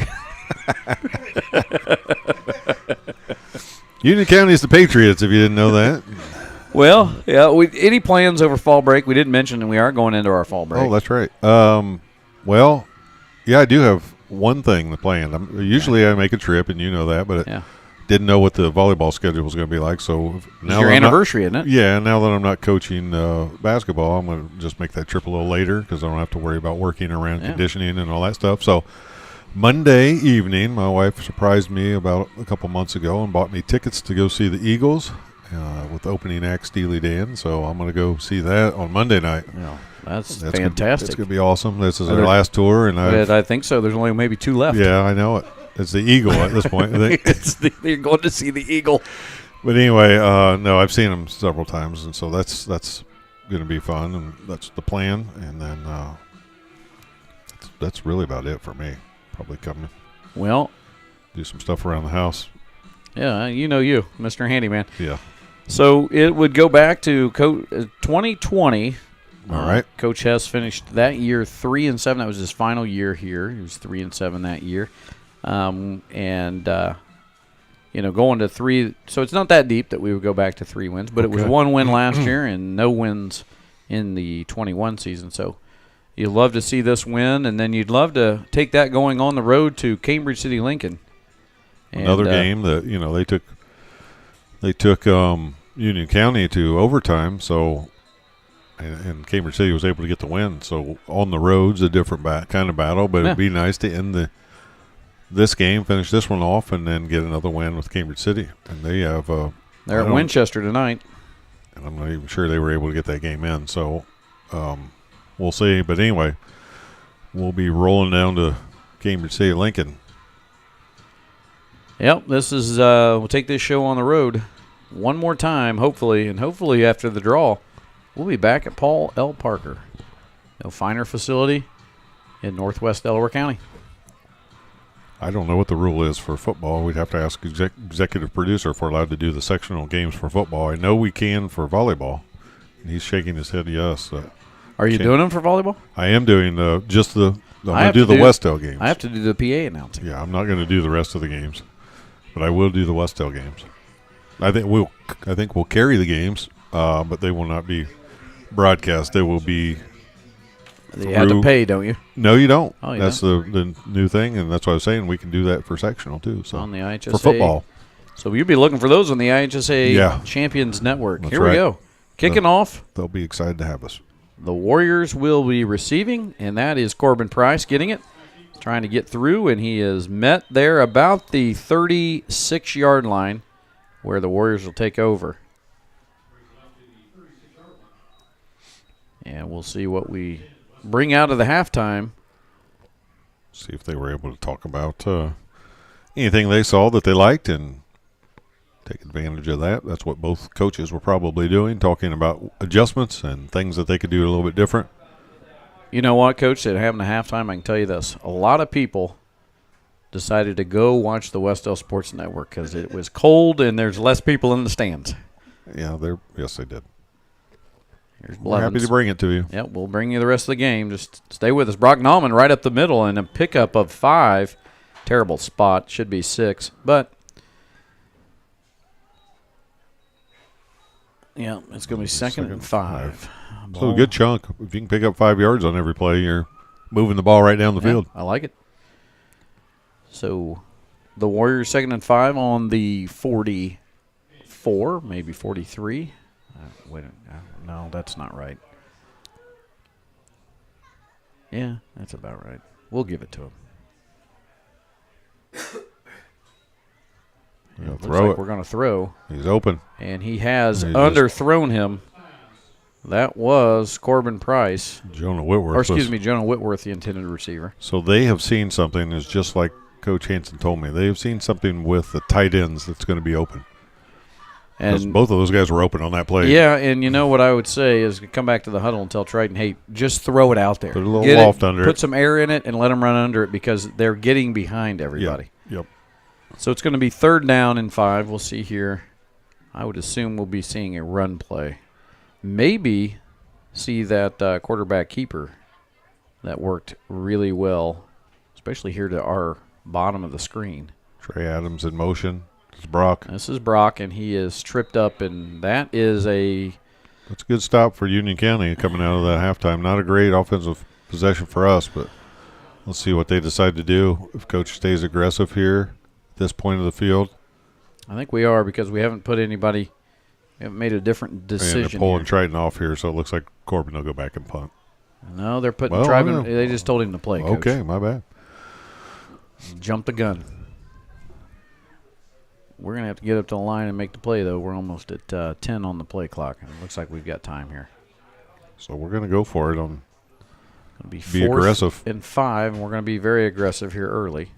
Union County is the Patriots, if you didn't know that. Well, yeah. Any plans over fall break? We didn't mention, and we are going into our fall break. Oh, that's right. Well, yeah, I do have one thing planned. Usually I make a trip, and you know that, but didn't know what the volleyball schedule was going to be like. So now your anniversary, isn't it? Yeah, now that I'm not coaching basketball, I'm going to just make that trip a little later because I don't have to worry about working around conditioning and all that stuff. So Monday evening, my wife surprised me about a couple months ago and bought me tickets to go see the Eagles with opening act Steely Dan. So I'm going to go see that on Monday night. Yeah, that's fantastic. It's going to be awesome. This is our last tour, and I think so. There's only maybe 2 left. Yeah, I know it. It's the Eagle at this point. I think. You're going to see the Eagle. But anyway, no, I've seen them several times, and so that's going to be fun, and that's the plan. And then that's really about it for me. Probably coming. Well, do some stuff around the house. Yeah, you, Mr. Handyman. Yeah. So it would go back to 2020. All right. Coach Hess finished that year 3-7. That was his final year here. He was 3-7 that year. Going to 3. So it's not that deep that we would go back to 3 wins, but it was 1 win last year and no wins in the 21 season. So you'd love to see this win, and then you'd love to take that going on the road to Cambridge City Lincoln. Another game that they took Union County to overtime. So. And Cambridge City was able to get the win. So on the road's a different kind of battle, but it'd be nice to end this game, finish this one off, and then get another win with Cambridge City. And they have they're at Winchester tonight, and I'm not even sure they were able to get that game in. So we'll see. But anyway, we'll be rolling down to Cambridge City, Lincoln. Yep, this is we'll take this show on the road one more time, hopefully, and hopefully after the draw. We'll be back at Paul L. Parker, a finer facility in northwest Delaware County. I don't know what the rule is for football. We'd have to ask executive producer if we're allowed to do the sectional games for football. I know we can for volleyball. And he's shaking his head yes. Are you doing them for volleyball? I am doing I'm going to do the Wes-Del games. I have to do the PA announcing. Yeah, I'm not going to do the rest of the games, but I will do the Wes-Del games. I think we'll carry the games, but they will not be broadcast. They will be. You have to pay, don't you? No, you don't. Oh, that's the new thing, and that's what I was saying. We can do that for sectional too. So on the IHSA for football. So you'll be looking for those on the IHSA Champions Network. That's Here we go, kicking off. They'll be excited to have us. the Warriors will be receiving, and that is Corbin Price getting it. Trying to get through, and he is met there about the 36-yard line where the Warriors will take over. And we'll see what we bring out of the halftime. See if they were able to talk about anything they saw that they liked and take advantage of that. That's what both coaches were probably doing, talking about adjustments and things that they could do a little bit different. You know what, Coach, at having a halftime, I can tell you this. A lot of people decided to go watch the Wes-Del Sports Network because it was cold and there's less people in the stands. Yeah, yes, they did. We're happy to bring it to you. Yep, we'll bring you the rest of the game. Just stay with us. Brock Nauman right up the middle and a pickup of 5. Terrible spot. Should be 6. But, yeah, it's going to be second and 5. So a good chunk. If you can pick up 5 yards on every play, you're moving the ball right down the field. I like it. So the Warriors second and 5 on the 44, maybe 43. No, that's not right. Yeah, that's about right. We'll give it to him. We're going to throw. He's open. And he has underthrown him. That was Corbin Price. Jonah Whitworth. Or excuse me, Jonah Whitworth, the intended receiver. So they have seen something, is just like Coach Hansen told me. They have seen something with the tight ends that's going to be open. And both of those guys were open on that play. Yeah, and you know what I would say is come back to the huddle and tell Triton, hey, just throw it out there. Put a little loft under it. Put some air in it and let them run under it because they're getting behind everybody. Yep. So it's going to be 3rd down and 5. We'll see here. I would assume we'll be seeing a run play. Maybe see that quarterback keeper that worked really well, especially here to our bottom of the screen. Trey Adams in motion. This is Brock. This is Brock, and he is tripped up, and that is that's a good stop for Union County coming out of that halftime. Not a great offensive possession for us, but let's see what they decide to do. If Coach stays aggressive here at this point of the field. I think we are because we haven't put anybody – we haven't made a different decision. And they're pulling Triton off here, so it looks like Corbin will go back and punt. No, they're putting Triton. They just told him to play, Coach. Okay, my bad. Jump the gun. We're going to have to get up to the line and make the play, though. We're almost at 10 on the play clock, and it looks like we've got time here. So we're going to go for it. Going to be 4th aggressive. and 5, and we're going to be very aggressive here early.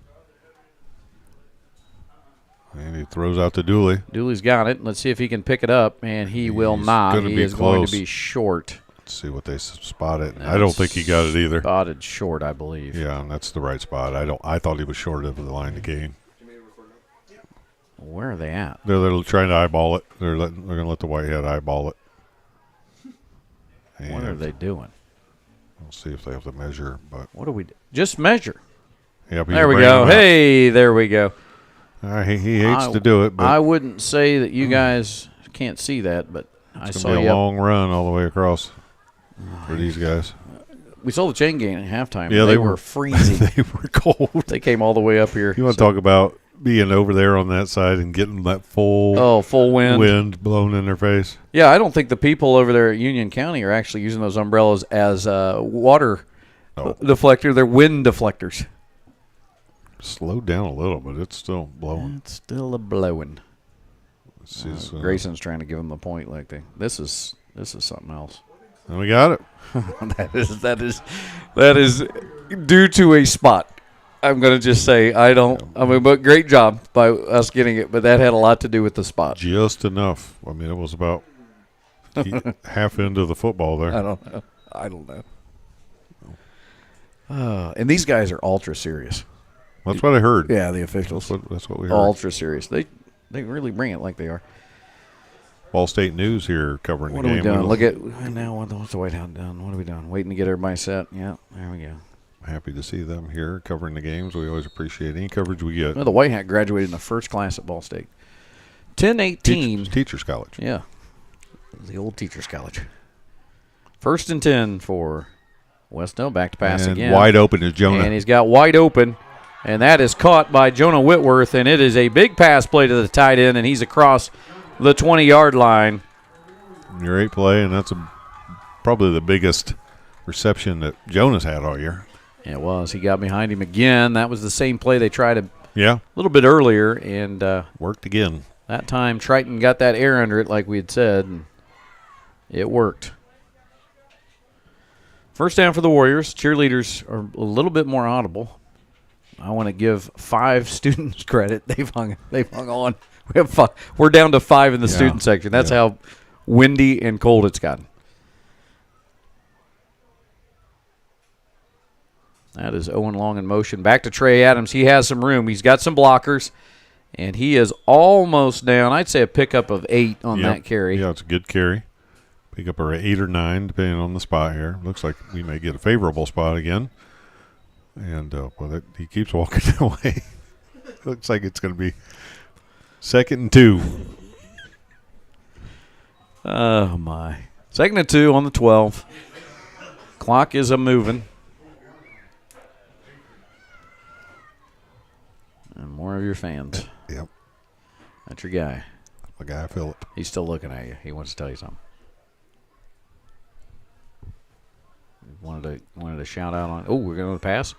And he throws out to Dooley. Dooley's got it. Let's see if he can pick it up, and he will not. He is going to be short. Let's see what they spot it. I don't think he got it either. Spotted short, I believe. Yeah, and that's the right spot. I thought he was short of the line to gain. Where are they at? They're trying to eyeball it. They're going to let the Whitehead eyeball it. And what are they doing? We'll see if they have to measure. But what do we do? Just measure. Yep, there we go. Hey, there we go. He hates to do it. But I wouldn't say that you guys can't see that, but I saw a long run all the way across for these guys. We saw the chain gang at halftime. Yeah, they were freezing. They were cold. They came all the way up here. You want to talk about being over there on that side and getting that full wind blown in their face? Yeah, I don't think the people over there at Union County are actually using those umbrellas as water deflector. They're wind deflectors. Slowed down a little, but it's still blowing. It's still a blowing. Grayson's trying to give him a point like this is something else. And we got it. that is due to a spot. I'm going to just say but great job by us getting it, but that had a lot to do with the spot. Just enough. I mean, it was about half into the football there. I don't know. And these guys are ultra serious. That's what I heard. Yeah, the officials. That's what we heard. Ultra serious. They really bring it like they are. Ball State News here covering the game. What are we doing? Look at now. What's the Whitehound done? What are we doing? Waiting to get everybody set. Yeah, there we go. Happy to see them here covering the games. We always appreciate any coverage we get. Well, the White Hat graduated in the first class at Ball State. 10-18. Teachers College. Yeah, the old Teachers College. 1st and 10 for Wes-Del. Back to pass again. Wide open is Jonah. And he's got wide open. And that is caught by Jonah Whitworth, and it is a big pass play to the tight end, and he's across the 20-yard line. Great play, and that's a probably the biggest reception that Jonas had all year. Yeah, it was. He got behind him again. That was the same play they tried a little bit earlier, and worked again. That time Triton got that air under it like we had said, and it worked. First down for the Warriors. Cheerleaders are a little bit more audible. I want to give 5 students credit. They've hung on. We're down to 5 in the student section. That's how windy and cold it's gotten. That is Owen Long in motion. Back to Trey Adams. He has some room. He's got some blockers, and he is almost down. I'd say a pickup of 8 on that carry. Yeah, it's a good carry. Pick up 8 or 9, depending on the spot here. Looks like we may get a favorable spot again. And he keeps walking away. Looks like it's going to be 2nd and 2. Oh, my. 2nd and 2 on the 12. Clock is a-moving. And more of your fans. Yep. That's your guy. My guy, Philip. He's still looking at you. He wants to tell you something. Wanted to shout out on. Oh, we're going to pass.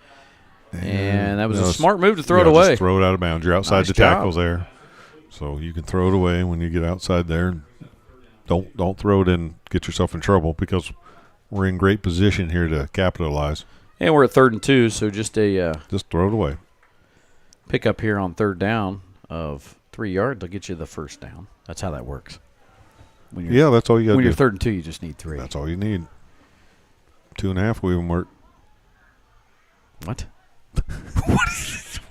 And that was a smart move to throw it away. Just throw it out of bounds. You're outside Nice the tackles there. So you can throw it away when you get outside there. Don't throw it in, get yourself in trouble, because we're in great position here to capitalize. And we're at 3rd and 2, so just throw it away. Pick up here on 3rd down of 3 yards will get you the first down. That's how that works. That's all you got to do. When you're 3rd and 2, you just need 3. That's all you need. 2.5 will even work. What?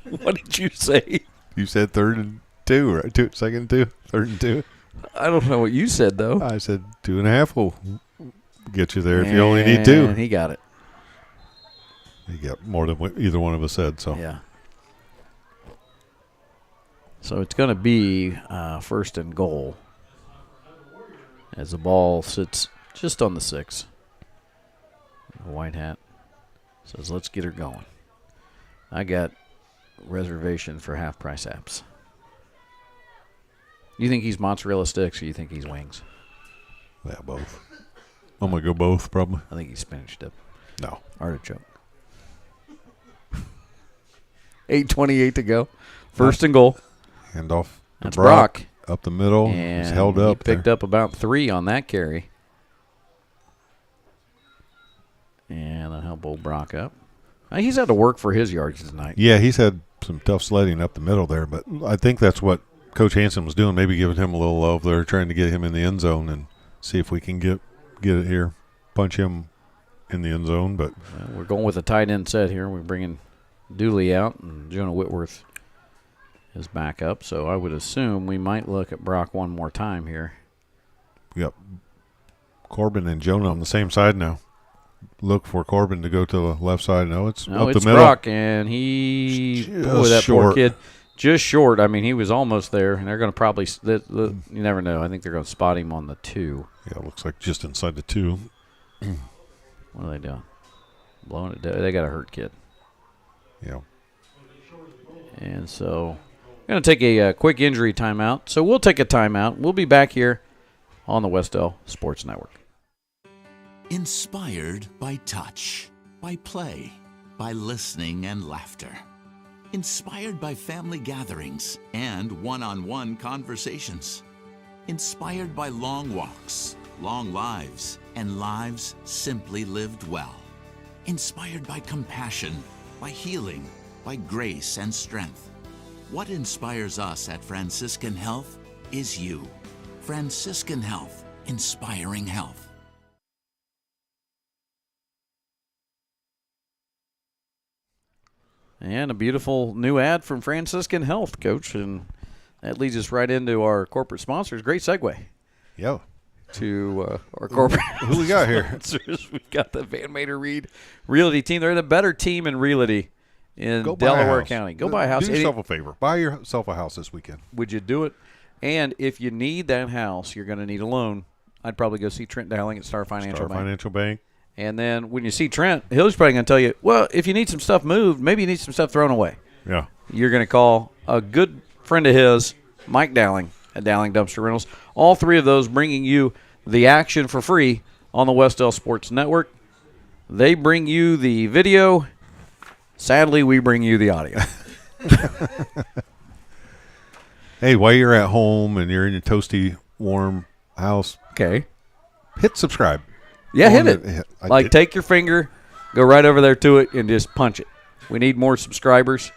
What did you say? You said 3rd and 2, right? 2nd and 2, 3rd and 2. I don't know what you said, though. I said 2.5 will get you there if you only need 2. He got it. He got more than what either one of us said. So yeah. So it's going to be 1st and goal as the ball sits just on the 6. The white hat says, let's get her going. I got reservation for half-price apps. You think he's mozzarella sticks or you think he's wings? Yeah, both. I'm going to go both, probably. I think he's spinach dip. No. Artichoke. 8:28 to go. 1st and goal. Hand off. That's Brock. Up the middle. And he's held up. He picked up about 3 on that carry. And I'll help old Brock up. He's had to work for his yards tonight. Yeah, he's had some tough sledding up the middle there, but I think that's what Coach Hansen was doing, maybe giving him a little love there, trying to get him in the end zone and see if we can get it here, punch him in the end zone. But we're going with a tight end set here. We're bringing Dooley out, and Jonah Whitworth is back up. So I would assume we might look at Brock one more time here. We got Corbin and Jonah on the same side now. Look for Corbin to go to the left side. No, it's up the middle. Brock, and that poor kid. Just short. I mean, he was almost there, and they're going to probably you never know. I think they're going to spot him on the 2. Yeah, it looks like just inside the 2. What are they doing? Blowing it down. They got a hurt kid. Yeah. And so we're going to take a quick injury timeout. So we'll take a timeout. We'll be back here on the Wes-Del Sports Network. Inspired by touch, by play, by listening and laughter. Inspired by family gatherings and one-on-one conversations. Inspired by long walks, long lives, and lives simply lived well. Inspired by compassion, by healing, by grace and strength. What inspires us at Franciscan Health is you. Franciscan Health, inspiring health. And a beautiful new ad from Franciscan Health, Coach. And that leads us right into our corporate sponsors. Great segue. Yeah. To our corporate Who we got here? sponsors. We've got the Van Mater Reed Realty team. They're the better team in realty in Delaware County. Go buy a house. Do yourself a favor. Buy yourself a house this weekend. Would you do it? And if you need that house, you're going to need a loan. I'd probably go see Trent Dowling at Star Financial Bank. And then when you see Trent, he's probably going to tell you, well, if you need some stuff moved, maybe you need some stuff thrown away. Yeah. You're going to call a good friend of his, Mike Dowling, at Dowling Dumpster Rentals. All 3 of those bringing you the action for free on the Wes-Del Sports Network. They bring you the video. Sadly, we bring you the audio. Hey, while you're at home and you're in your toasty, warm house, okay, hit subscribe. Yeah, hit it. Take your finger, go right over there to it, and just punch it. We need more subscribers.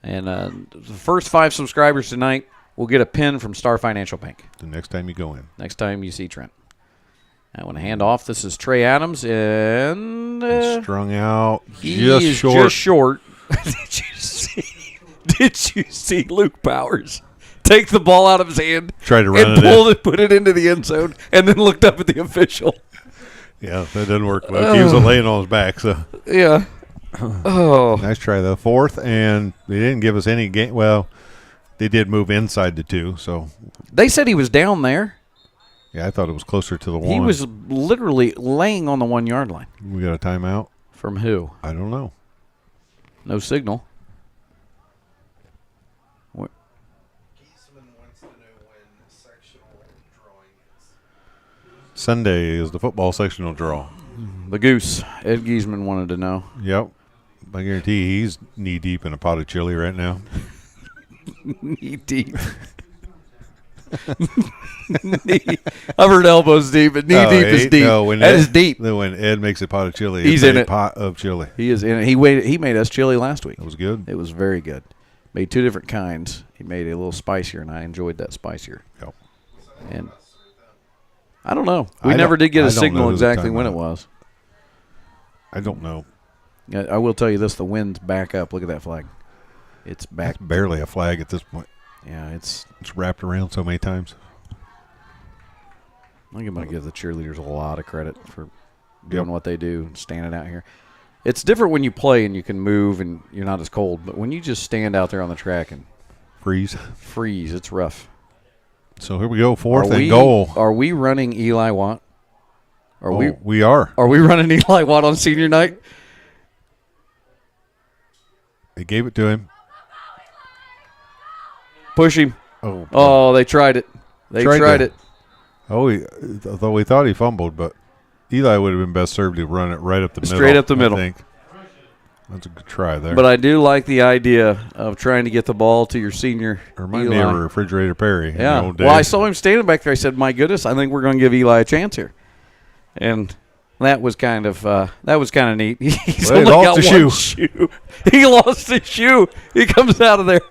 And the first 5 subscribers tonight will get a pin from Star Financial Bank. The next time you go in. Next time you see Trent. I want to hand off. This is Trey Adams, and strung out just short. Did you see Luke Powers take the ball out of his hand, tried to run and pulled it, put it into the end zone, and then looked up at the official? Yeah, that didn't work. Well, he was laying on his back, so yeah. Oh, nice try though. 4th, and they didn't give us any game. Well, they did move inside the 2, so they said he was down there. Yeah, I thought it was closer to the 1. He was literally laying on the 1 yard line. We got a timeout from who? I don't know. No signal. Sunday is the football sectional draw. The Goose. Ed Giesman wanted to know. Yep. I guarantee he's knee-deep in a pot of chili right now. Knee-deep. I've heard elbows deep, but knee-deep is deep. No, that is deep. When Ed makes a pot of chili, he's it's in a it. pot of chili. He is in it. He made us chili last week. It was good. It was very good. Made 2 different kinds. He made it a little spicier, and I enjoyed that spicier. Yep. And I don't know. We never did get a signal exactly when it was. I don't know. I will tell you this: the wind's back up. Look at that flag. It's back. That's barely a flag at this point. Yeah, it's wrapped around so many times. I think I'm going to give the cheerleaders a lot of credit for doing what they do and standing out here. It's different when you play and you can move and you're not as cold, but when you just stand out there on the track and freeze, it's rough. So here we go, 4th and goal. Are we running Eli Watt? We are. Are we running Eli Watt on senior night? They gave it to him. Push him. Oh, they tried it. They tried it. Oh, although we thought he fumbled, but Eli would have been best served to run it right up the middle. Straight up the middle. I think. That's a good try there. But I do like the idea of trying to get the ball to your senior. Remind me of Refrigerator Perry. Yeah. Well, I saw him standing back there. I said, "My goodness, I think we're going to give Eli a chance here," and that was kind of neat. He's only got one shoe. He lost his shoe. He comes out of there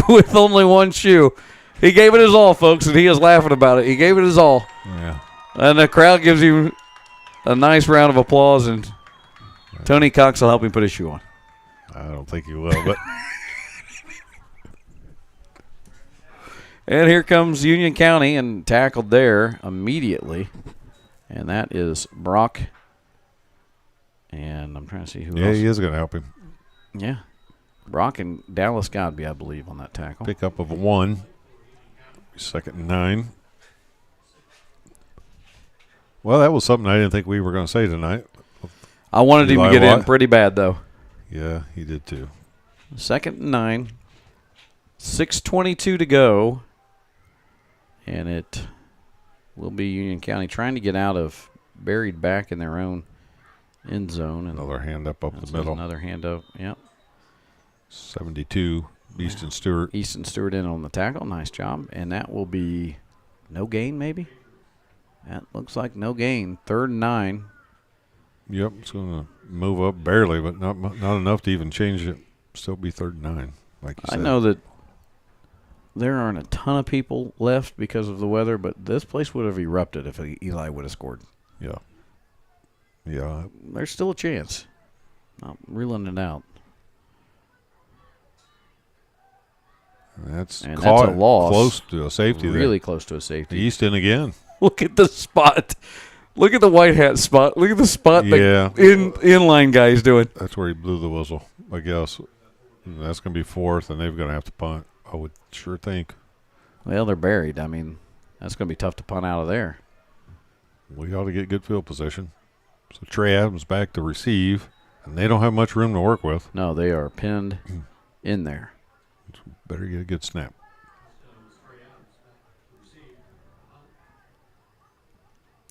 with only one shoe. He gave it his all, folks, and he is laughing about it. He gave it his all. Yeah. And the crowd gives him a nice round of applause, and Tony Cox will help him put his shoe on. I don't think he will, but. And here comes Union County and tackled there immediately. And that is Brock. And I'm trying to see who else. Yeah, he is going to help him. Yeah. Brock and Dallas Godby, I believe, on that tackle. Pickup of 1. 2nd and 9. Well, that was something I didn't think we were going to say tonight. I wanted him to get in pretty bad, though. Yeah, he did too. 2nd and 9. 6:22 to go. And it will be Union County trying to get out of buried back in their own end zone. And another hand up the middle. Another hand up, yep. 72, Easton Stewart. Easton Stewart in on the tackle. Nice job. And that will be no gain, maybe? That looks like no gain. 3rd and 9. Yep, it's going to move up barely, but not enough to even change it. Still be 3rd and 9, like you said. I know that there aren't a ton of people left because of the weather, but this place would have erupted if Eli would have scored. Yeah. Yeah. There's still a chance. Not ruling it out. That's a loss. Close to a safety there. Really close to a safety. Easton again. Look at the spot. Look at the white hat spot. Look at the spot the inline guy is doing. That's where he blew the whistle, I guess. And that's going to be 4th, and they're going to have to punt, I would sure think. Well, they're buried. I mean, that's going to be tough to punt out of there. We ought to get good field position. So Trey Adams back to receive, and they don't have much room to work with. No, they are pinned in there. Better get a good snap.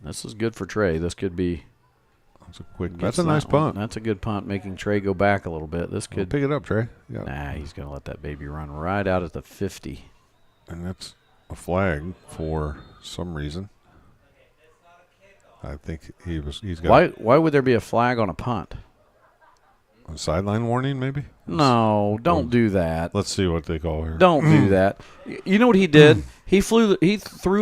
This is good for Trey. This could be. That's a quick. That's a nice punt. That's a good punt, making Trey go back a little bit. This could pick it up, Trey. Yeah. Nah, he's going to let that baby run right out at the 50. And that's a flag for some reason. I think he's got. Why would there be a flag on a punt? A sideline warning, maybe? No, don't do that. Let's see what they call here. Don't do that. You know what he did? He threw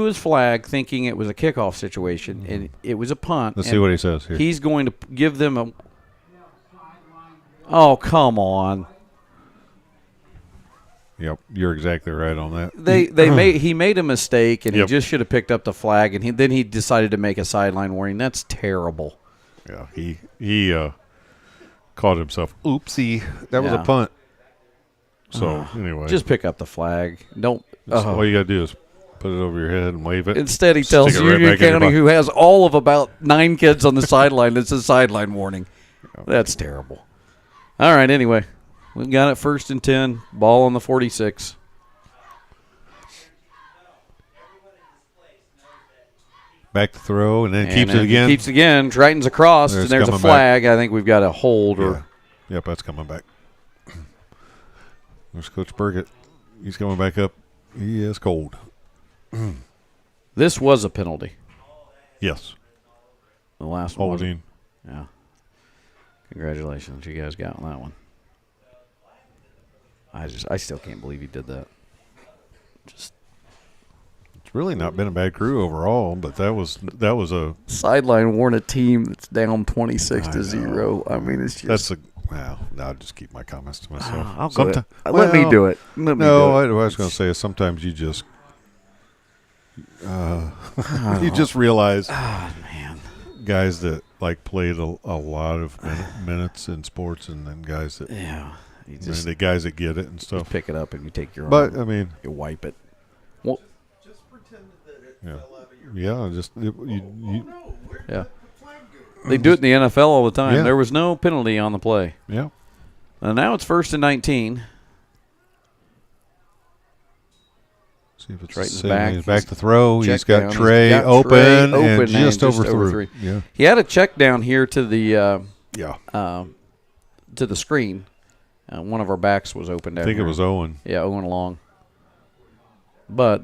his flag thinking it was a kickoff situation, and it was a punt. Let's see what he says here. He's going to give them a. Oh, come on. Yep, you're exactly right on that. He made a mistake, and he just should have picked up the flag, and then he decided to make a sideline warning. That's terrible. Yeah, he caught himself. Oopsie, that was a punt. So anyway, just pick up the flag. Don't. All you got to do is put it over your head and wave it. Instead, he tells Union County, who has all of about 9 kids on the sideline, it's a sideline warning. That's terrible. All right, anyway, we got it 1st and 10, ball on the 46. Back to throw, and then keeps it again. Keeps again. Triton's across, and there's a flag. Back. I think we've got a hold. Or Yep, that's coming back. There's Coach Burgett. He's coming back up. He is cold. This was a penalty. Yes. The last holding. One. Yeah. Congratulations, you guys got on that one. I still can't believe he did that. It's really not been a bad crew overall, but that was a sideline warn a team that's down 26-0. I mean, it's just I'll just keep my comments to myself. Let me do it. I was going to say is sometimes you just you just realize, man, guys that played a lot of minutes in sports, and then guys that the guys that get it and stuff. You pick it up and you take your. But I mean, you wipe it. Well, just pretend that it yeah, fell out of your yeah. They do it in the NFL all the time. Yeah. There was no penalty on the play. Yeah. And now it's 1st and 19. See if it's Triton's back. He's back to He's throw. He's got down. Trey open and just overthrew. Yeah. He had a check down here to the to the screen. One of our backs was open down I think here. it was Owen. Yeah, Owen Long. But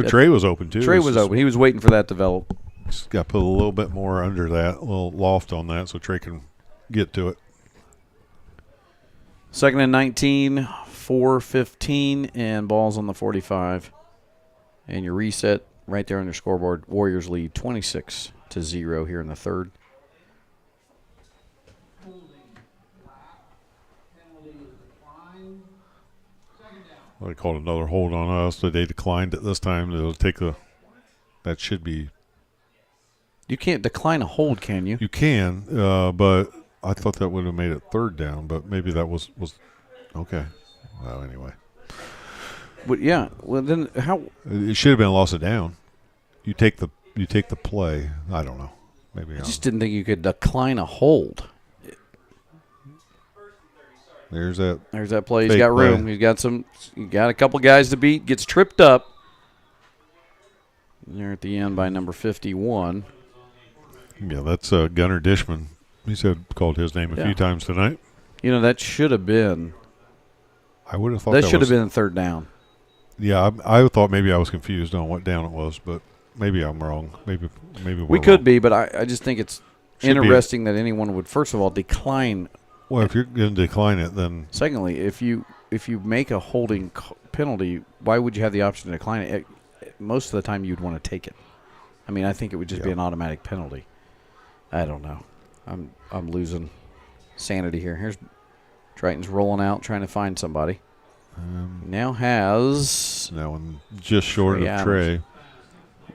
Trey was open too. Trey was open. He was waiting for that to develop. Just got to put a little bit more under that, a little loft on that, so Trey can get to it. 2nd and 19, 4:15, and ball's on the 45. And your reset right there on your scoreboard. Warriors lead 26-0 here in the 3rd. Well, they called another hold on us. They declined it this time. They'll take that should be. You can't decline a hold, can you? You can, but I thought that would have made it 3rd down, but maybe that was okay. Well, anyway. But yeah, well then how? It should have been a loss of down. You take the play. I don't know. Maybe I just didn't think you could decline a hold. There's that play. He's got room. Play. He got a couple guys to beat. Gets tripped up. There at the end by number 51. Yeah, that's Gunnar Dishman. He called his name a few times tonight. You know, that should have been. I would have thought that should have been 3rd down. Yeah, I thought maybe I was confused on what down it was, but maybe I'm wrong. Maybe we could be, but I just think it's interesting that anyone would first of all decline. Well, if you're going to decline it, then secondly, if you make a holding penalty, why would you have the option to decline it? Most of the time, you'd want to take it. I mean, I think it would just be an automatic penalty. I don't know. I'm losing sanity here. Here's Triton's rolling out, trying to find somebody. Now I'm just short of Trey.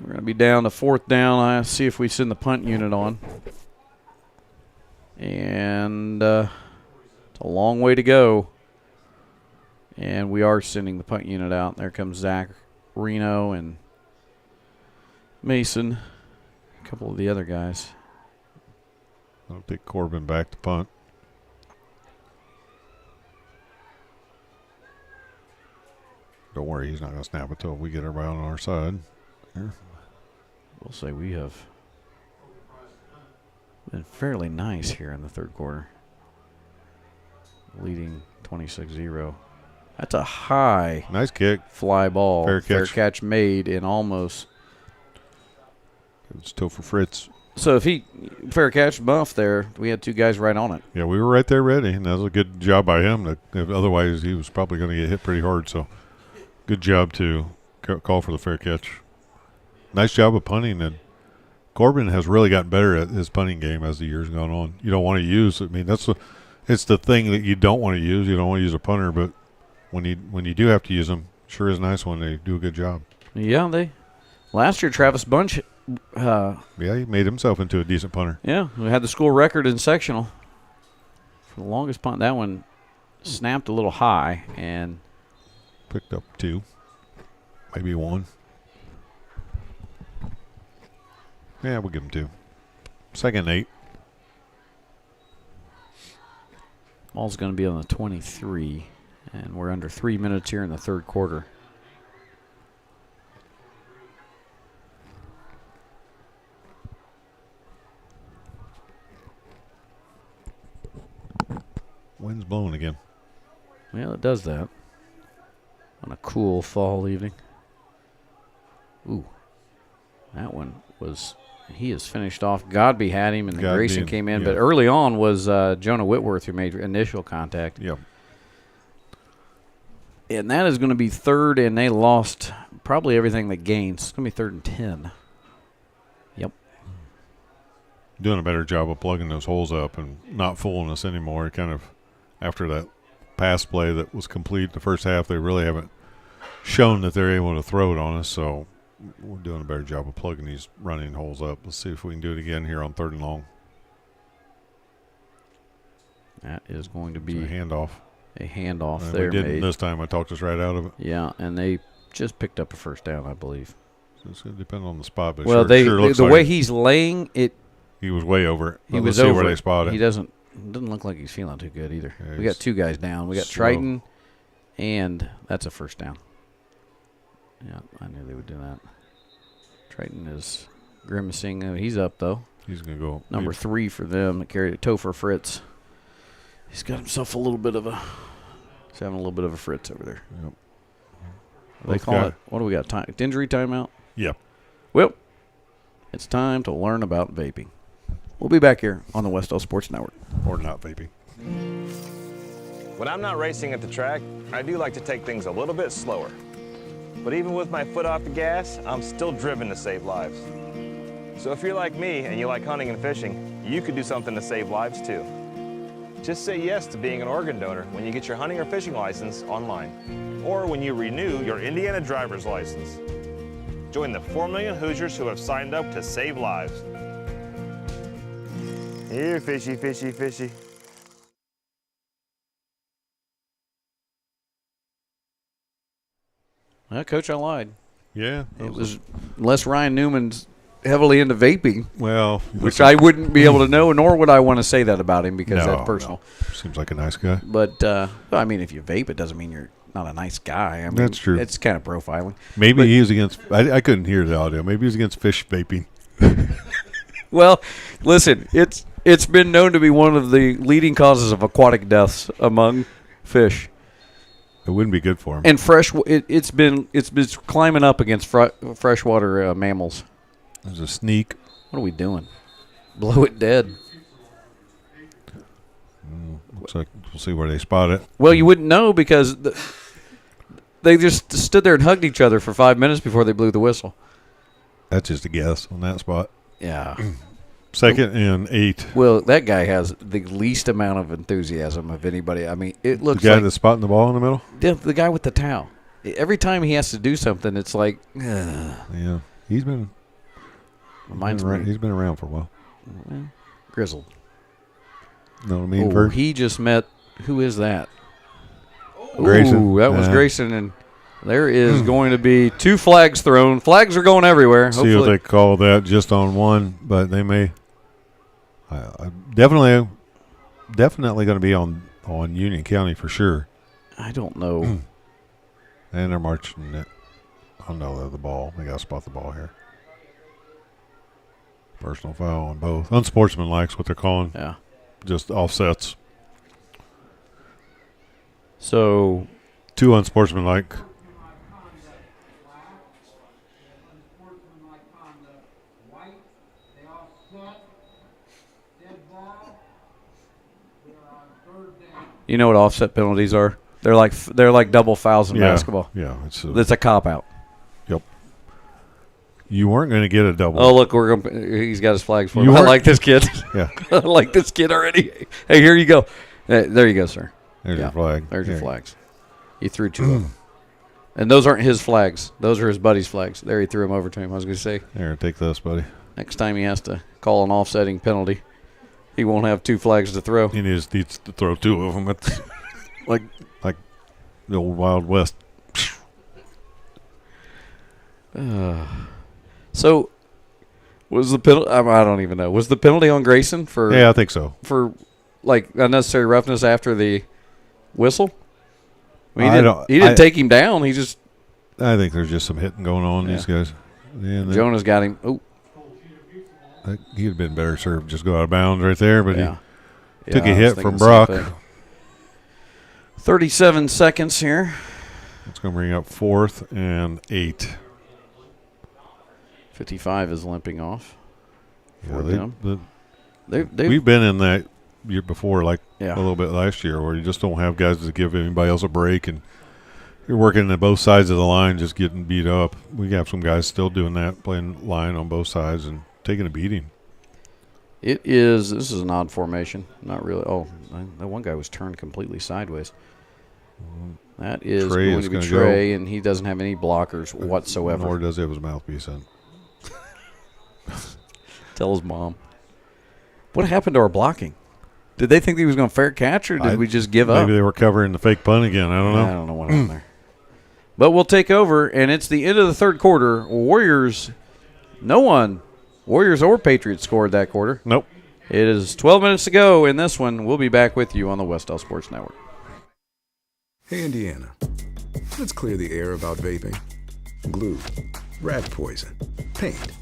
We're going to be down to 4th down. I see if we send the punt unit on. And it's a long way to go. And we are sending the punt unit out. There comes Zach Reno and Mason, a couple of the other guys. I'll take Corbin back to punt. Don't worry, he's not going to snap it until we get everybody on our side. Here. We'll say we have been fairly nice here in the third quarter. Leading 26-0. That's a high. Nice kick. Fly ball. Fair catch made in almost. It's Topher Fritz. So if he fair catch buff there, we had 2 guys right on it. Yeah, we were right there ready, and that was a good job by him. Otherwise, he was probably going to get hit pretty hard. So good job to call for the fair catch. Nice job of punting, and Corbin has really gotten better at his punting game as the years gone on. You don't want to use. I mean, it's the thing that you don't want to use. You don't want to use a punter, but when you do have to use them, sure is nice when they do a good job. Yeah, last year Travis Bunch. Yeah, he made himself into a decent punter. Yeah, we had the school record in sectional for the longest punt. That one snapped a little high and picked up 2, maybe 1. Yeah, we'll give him 2. Second 8. Ball's going to be on the 23, and we're under 3 minutes here in the third quarter. Wind's blowing again. Well, it does that on a cool fall evening. Ooh, that one was, he is finished off. Godby had him, and then Grayson came in. Yeah. But early on was Jonah Whitworth who made initial contact. Yep. And that is going to be third, and they lost probably everything that gains. It's going to be 3rd and 10. Yep. Doing a better job of plugging those holes up and not fooling us anymore. Kind of after that pass play that was complete the first half, they really haven't shown that they're able to throw it on us. So we're doing a better job of plugging these running holes up. Let's see if we can do it again here on 3rd and long. That is going to be a handoff. A handoff and there. We didn't this time. I talked us right out of it. Yeah, and they just picked up a first down, I believe. So it's going to depend on the spot. But well, sure looks the like way he's laying it. He was way over it. He was see over where it. they spot it. He doesn't look like he's feeling too good either. Yeah, we got 2 guys down. We got slow. Triton, and that's a first down. Yeah, I knew they would do that. Triton is grimacing. He's up, though. He's going to go. Number 3 for them that carried it, Topher Fritz. He's got himself he's having a little bit of a Fritz over there. Yep. They call it, what do we got, injury timeout? Yep. Well, it's time to learn about vaping. We'll be back here on the Wes-Del Sports Network. Or not vaping. When I'm not racing at the track, I do like to take things a little bit slower. But even with my foot off the gas, I'm still driven to save lives. So if you're like me and you like hunting and fishing, you could do something to save lives too. Just say yes to being an organ donor when you get your hunting or fishing license online, or when you renew your Indiana driver's license. Join the 4 million Hoosiers who have signed up to save lives. Here, fishy, fishy, fishy. Well, Coach, I lied. Yeah. It was unless Ryan Newman's heavily into vaping. Well, which I wouldn't be able to know, nor would I want to say that about him because No, that's personal. no. Seems like a nice guy. But I mean, if you vape, it doesn't mean you're not a nice guy. I mean, That's true. It's kind of profiling. Maybe But- he was against. I couldn't hear the audio. Maybe he's against fish vaping. Well, listen, it's been known to be one of the leading causes of aquatic deaths among fish. It wouldn't be good for him. And it's been climbing up against freshwater mammals. There's a sneak. What are we doing? Blow it dead. Looks like we'll see where they spot it. Well, you wouldn't know because they just stood there and hugged each other for 5 minutes before they blew the whistle. That's just a guess on that spot. Yeah. 2nd and 8. Well, that guy has the least amount of enthusiasm of anybody. I mean, it looks The guy like that's spotting the ball in the middle? the guy with the towel. Every time he has to do something, it's like, Yeah. He's been around for a while. Well, grizzled. Know what I mean? Oh, First? he just met, who is that? Grayson. Ooh, that was Grayson, and there is going to be 2 flags thrown. Flags are going everywhere. See what they call that just on one, but they may. Definitely going to be on Union County for sure. I don't know. And they're marching it. Oh no, the ball. They got to spot the ball here. Personal foul on both. Unsportsmanlike's what they're calling. Yeah. Just offsets. So 2 unsportsmanlike. You know what offset penalties are? They're like double fouls in basketball. Yeah, it's a cop out. Yep. You weren't going to get a double. Oh, look, he's got his flags for him. I like this kid. Yeah. I like this kid already. Hey, here you go. There you go, sir. There's your flag. There's your flags. He threw 2 of them. And those aren't his flags. Those are his buddy's flags. There, he threw them over to him. I was going to say. Here, take this, buddy. Next time he has to call an offsetting penalty, he won't have 2 flags to throw. He needs to throw 2 of them. It's like the old Wild West. So, was the penalty? I don't even know. Was the penalty on Grayson for? Yeah, I think so. For like unnecessary roughness after the whistle. I mean, he didn't take him down. He just. I think there's just some hitting going on. These guys. Yeah, Jonah's got him. Oh. He'd have been better served just go out of bounds right there, but he took a I hit was from thinking the Brock. same thing. 37 seconds here. It's going to bring up 4th and 8. 55 is limping off. Yeah, They've we've been in that year before, a Yeah. little bit last year, where you just don't have guys to give anybody else a break, and you're working at both sides of the line just getting beat up. We have some guys still doing that, playing line on both sides and taking a beating. This is an odd formation. Not really. Oh, that one guy was turned completely sideways. That is Trey going is to be gonna Trey, go. and he doesn't have any blockers whatsoever. Nor does he have his mouthpiece in. Tell his mom. What happened to our blocking? Did they think he was going to fair catch, or did we just give up? Maybe they were covering the fake punt again. I don't know. I don't know what happened there. But we'll take over, and it's the end of the third quarter. Warriors or Patriots scored that quarter. Nope. It is 12 minutes to go in this one. We'll be back with you on the Wes-Del Sports Network. Hey, Indiana. Let's clear the air about vaping. Glue, rat poison, paint.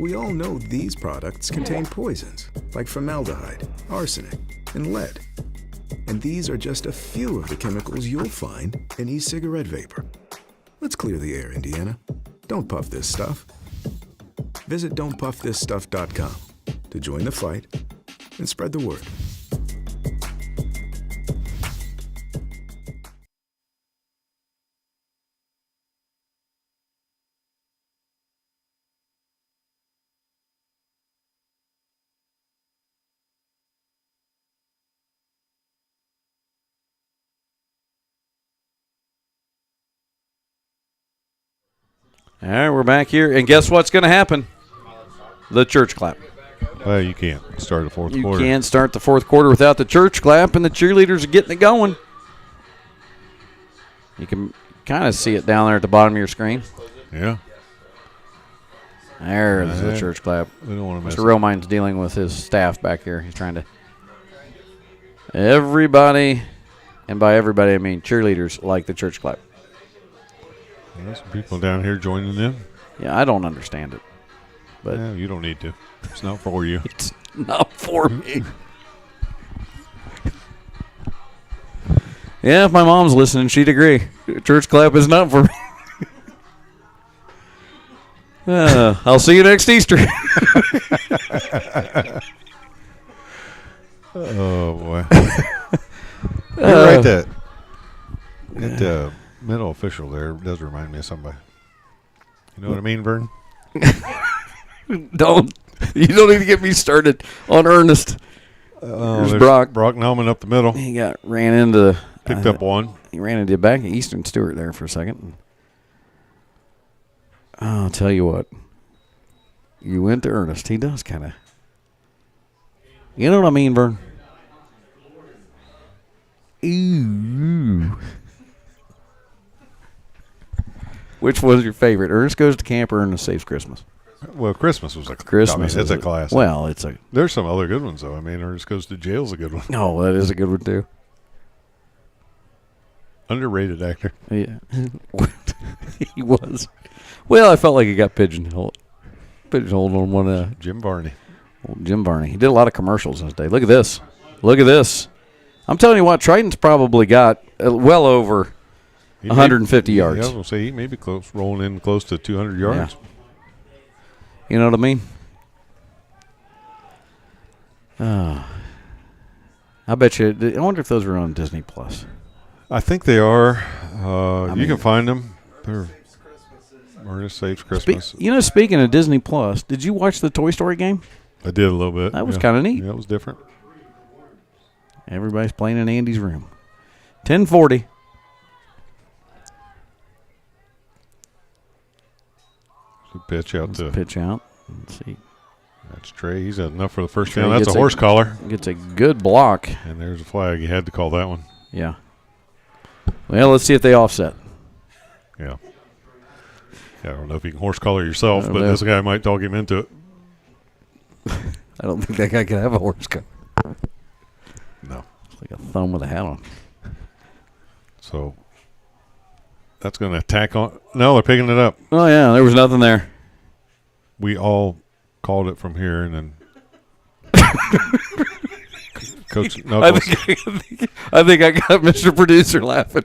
We all know these products contain poisons like formaldehyde, arsenic, and lead. And these are just a few of the chemicals you'll find in e-cigarette vapor. Let's clear the air, Indiana. Don't puff this stuff. Visit don'tpuffthisstuff.com to join the fight and spread the word. All right, we're back here, and guess what's going to happen? The church clap. Well, you can't start the fourth quarter. You can't start the fourth quarter without the church clap, and the cheerleaders are getting it going. You can kind of see it down there at the bottom of your screen. Yeah. There's the church clap. We don't want to miss Mr. Romines dealing with his staff back here. He's trying to. Everybody, and by everybody I mean cheerleaders, like the church clap. There's some people down here joining in. Yeah, I don't understand it. But yeah, you don't need to. It's not for you. It's not for me. Yeah, if my mom's listening, she'd agree. Church clap is not for me. I'll see you next Easter. Oh, boy. You're right, that middle official there does remind me of somebody. You know what I mean, Vern? You don't need to get me started on Ernest. There's Brock Nauman up the middle. He ran into picked up one. He ran into back of Eastern Stewart there for a second. I'll tell you what. You went to Ernest. He does kind of. You know what I mean, Vern? Ooh. Which was your favorite? Ernest Goes to Camp or Ernest Saves Christmas? Well, Christmas was Christmas. It's a classic. Well, it's a. There's some other good ones though. I mean, Ernest Goes to Jail's a good one. Oh, that is a good one too. Underrated actor. Yeah, he was. Well, I felt like he got pigeonholed. pigeonholed on one. Jim Varney. Jim Varney. He did a lot of commercials in his day. Look at this. Look at this. I'm telling you what, Triton's probably got well over 150 yards. Yeah, I was going to say he may be rolling in close to 200 yards. Yeah. You know what I mean? I bet you. I wonder if those are on Disney Plus. I think they are. You can find them. They're Ernest Saves Christmas. Speaking of Disney Plus, did you watch the Toy Story game? I did a little bit. That was kind of neat. Yeah, it was different. Everybody's playing in Andy's room. 10:40. Pitch out. Let's see. That's Trey. He's had enough for the first down. That's a horse collar. Gets a good block. And there's a flag. You had to call that one. Yeah. Well, let's see if they offset. Yeah. I don't know if you can horse collar yourself, but this guy might dog him into it. I don't think that guy can have a horse collar. No. It's like a thumb with a hat on. So that's going to attack on. No, they're picking it up. Oh, yeah. There was nothing there. We all called it from here, and then Coach Knuckles. I think I got Mr. Producer laughing.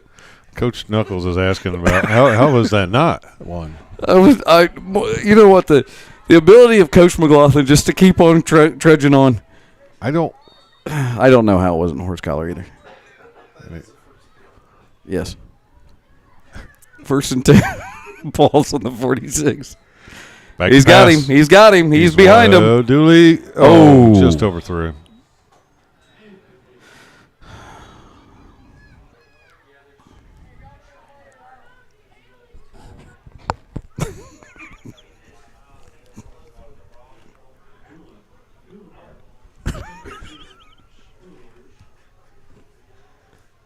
Coach Knuckles is asking about how was that not one? You know what, the ability of Coach McLaughlin just to keep on trudging on. I don't know how it wasn't horse collar either. Yes. 1st and 10. Paul's on the 46. He's got him. He's got him. He's behind him. Dooley. Oh, just overthrew.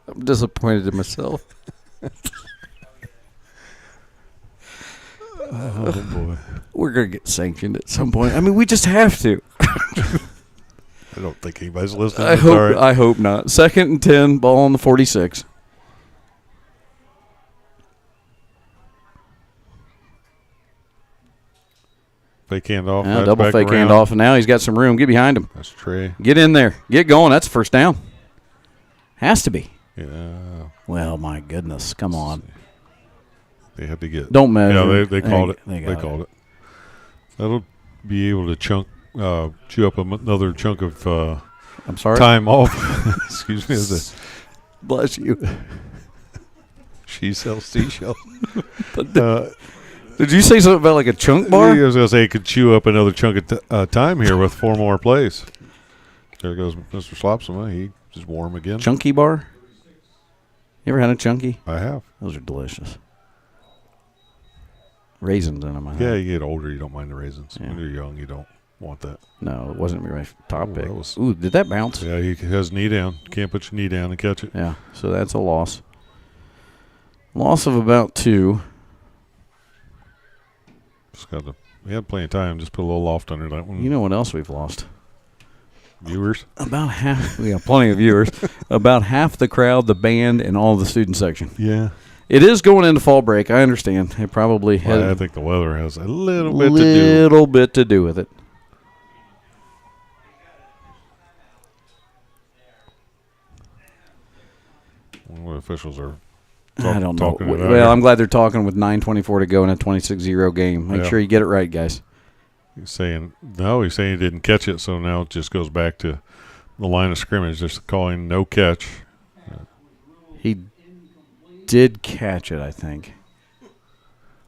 I'm disappointed in myself. Oh, boy. We're going to get sanctioned at some point. I mean, we just have to. I don't think anybody's listening. I hope not. 2nd and 10, ball on the 46. Fake handoff. Yeah, double fake handoff, and now he's got some room. Get behind him. That's Trey. Get in there. Get going. That's first down. Has to be. Yeah. Well, my goodness. Come on. They had to get. Don't measure. Yeah, they called it. They called it. That'll be able to chew up another chunk of I'm sorry? Time off. Excuse me. Bless you. She sells seashells. Did you say something about like a chunk bar? I was going to say it could chew up another chunk of time here with 4 more plays. There goes Mr. Slopsoma. He's warm again. Chunky bar? You ever had a chunky? I have. Those are delicious. Raisins in them. I think. Yeah, you get older, you don't mind the raisins. Yeah. When you're young, you don't want that. No, it wasn't my top pick. Was, ooh, did that bounce? Yeah, he has knee down. You can't put your knee down and catch it. Yeah, so that's a loss. Loss of about 2. We had plenty of time. Just put a little loft under that one. You know what else we've lost? Viewers? About half. We have plenty of viewers. About half the crowd, the band, and all the student section. Yeah. It is going into fall break. I understand. It probably has. I think the weather has a little bit to do with it. What officials are I don't know. Well, I'm glad they're talking with 9:24 to go in a 26-0 game. Make sure you get it right, guys. He's saying he didn't catch it, so now it just goes back to the line of scrimmage. Just calling no catch. He did catch it, I think.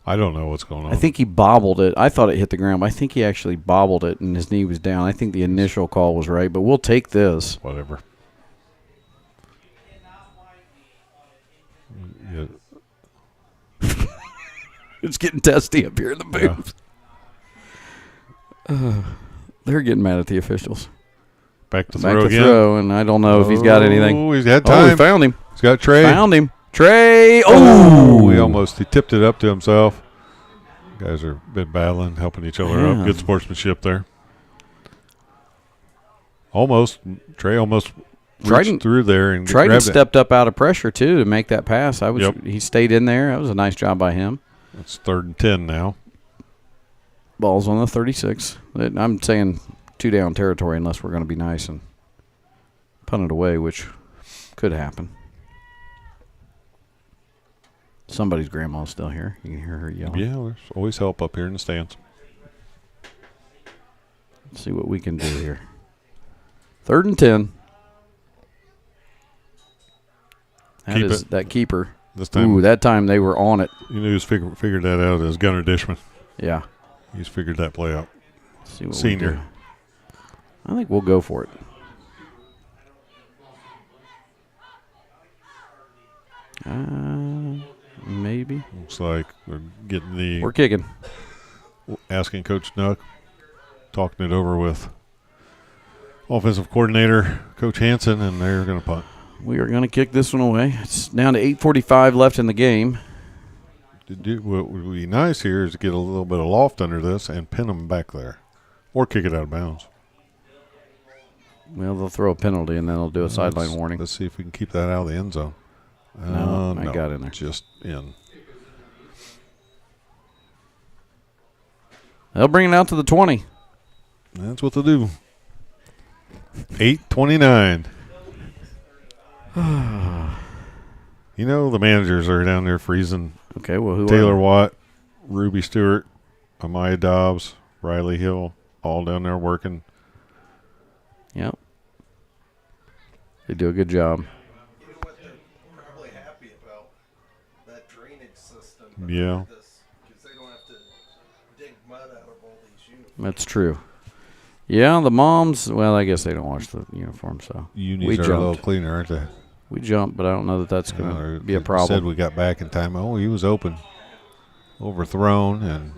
I don't know what's going on. I think he bobbled it. I thought it hit the ground, but I think he actually bobbled it and his knee was down. I think the initial call was right, but we'll take this. Whatever. Yeah. It's getting testy up here in the booth. Yeah. They're getting mad at the officials. Back to again. Throw, and I don't know if he's got anything. Oh, he's got time. Oh, he found him. He's got Trey. Found him. Trey. Oh, he tipped it up to himself. Guys have been battling, helping each other up. Good sportsmanship there. Trey almost reached through there and Triton stepped up out of pressure too to make that pass. He stayed in there. That was a nice job by him. It's 3rd and 10 now. Ball's on the 36. I'm saying 2 down territory unless we're going to be nice and punt it away, which could happen. Somebody's grandma's still here. You can hear her yelling. Yeah, there's always help up here in the stands. Let's see what we can do here. 3rd and 10. That keeper. This time, that time they were on it. You knew who's figured that out as Gunnar Dishman. Yeah. He's figured that play out. Let's see what Senior. We do. I think we'll go for it. Maybe. Looks like we're kicking. Asking Coach Nuck, talking it over with offensive coordinator Coach Hansen, and they're going to punt. We are going to kick this one away. It's down to 8:45 left in the game. What would be nice here is to get a little bit of loft under this and pin them back there, or kick it out of bounds. Well, they'll throw a penalty, and then they'll do a sideline warning. Let's see if we can keep that out of the end zone. No, I got in there. Just in. They'll bring it out to the 20. That's what they'll do. 8:29. You know the managers are down there freezing. Okay, well, who Taylor are Watt, Ruby Stewart, Amaya Dobbs, Riley Hill, all down there working. Yep. They do a good job. You know what? They're probably happy about that drainage system. Yeah. Because they don't have to dig mud out of all these uniforms. That's true. Yeah, the moms, well, I guess they don't wash the uniform, so. Unis are a little cleaner, aren't they? We jumped, but I don't know that that's going to be a problem. Said we got back in time. Oh, he was open. Overthrown, and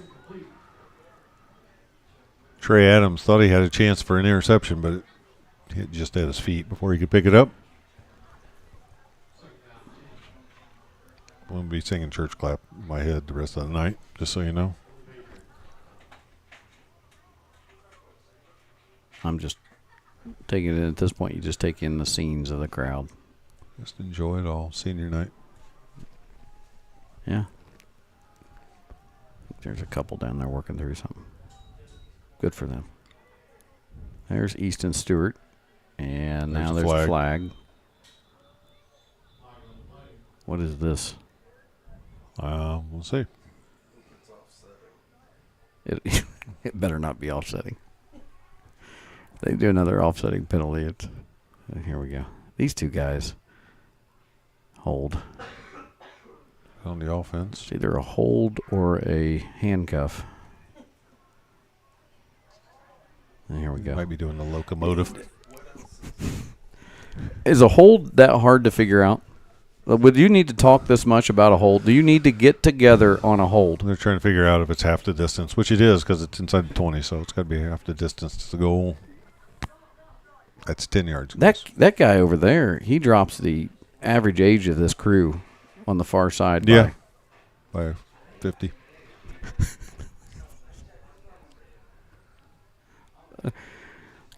Trey Adams thought he had a chance for an interception, but it hit just at his feet before he could pick it up. I'm going to be singing Church Clap in my head the rest of the night, just so you know. I'm just taking it at this point. You just take in the scenes of the crowd. Just enjoy it all. Senior night. Yeah. There's a couple down there working through something. Good for them. There's Easton Stewart. And now there's a flag. What is this? We'll see. It better not be offsetting. They do another offsetting penalty. Here we go. These two guys hold. On the offense. It's either a hold or a handcuff. And here we go. Might be doing the locomotive. Is a hold that hard to figure out? Would you need to talk this much about a hold? Do you need to get together on a hold? They're trying to figure out if it's half the distance, which it is because it's inside the 20, so it's got to be half the distance to the goal. That's 10 yards. That guy over there, he drops the average age of this crew on the far side. Yeah, by 50.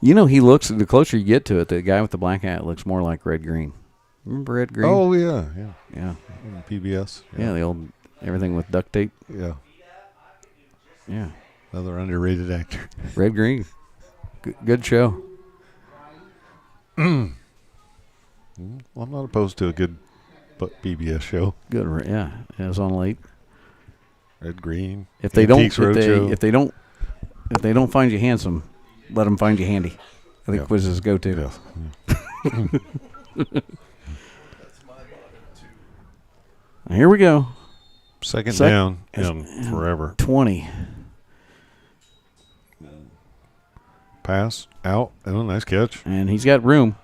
You know, he looks, the closer you get to it, the guy with the black hat looks more like Red Green. Remember Red Green? Oh, yeah. Yeah. PBS. Yeah, the old, everything with duct tape. Yeah. Yeah. Another underrated actor. Red Green. Good show. Well, I'm not opposed to a good PBS show. Good, yeah. It was on late. Red Green. If they don't find you handsome, let them find you handy. I think was his go-to. Yeah. Here we go. Second down in forever. 20. Pass out. Oh, nice catch. And he's got room.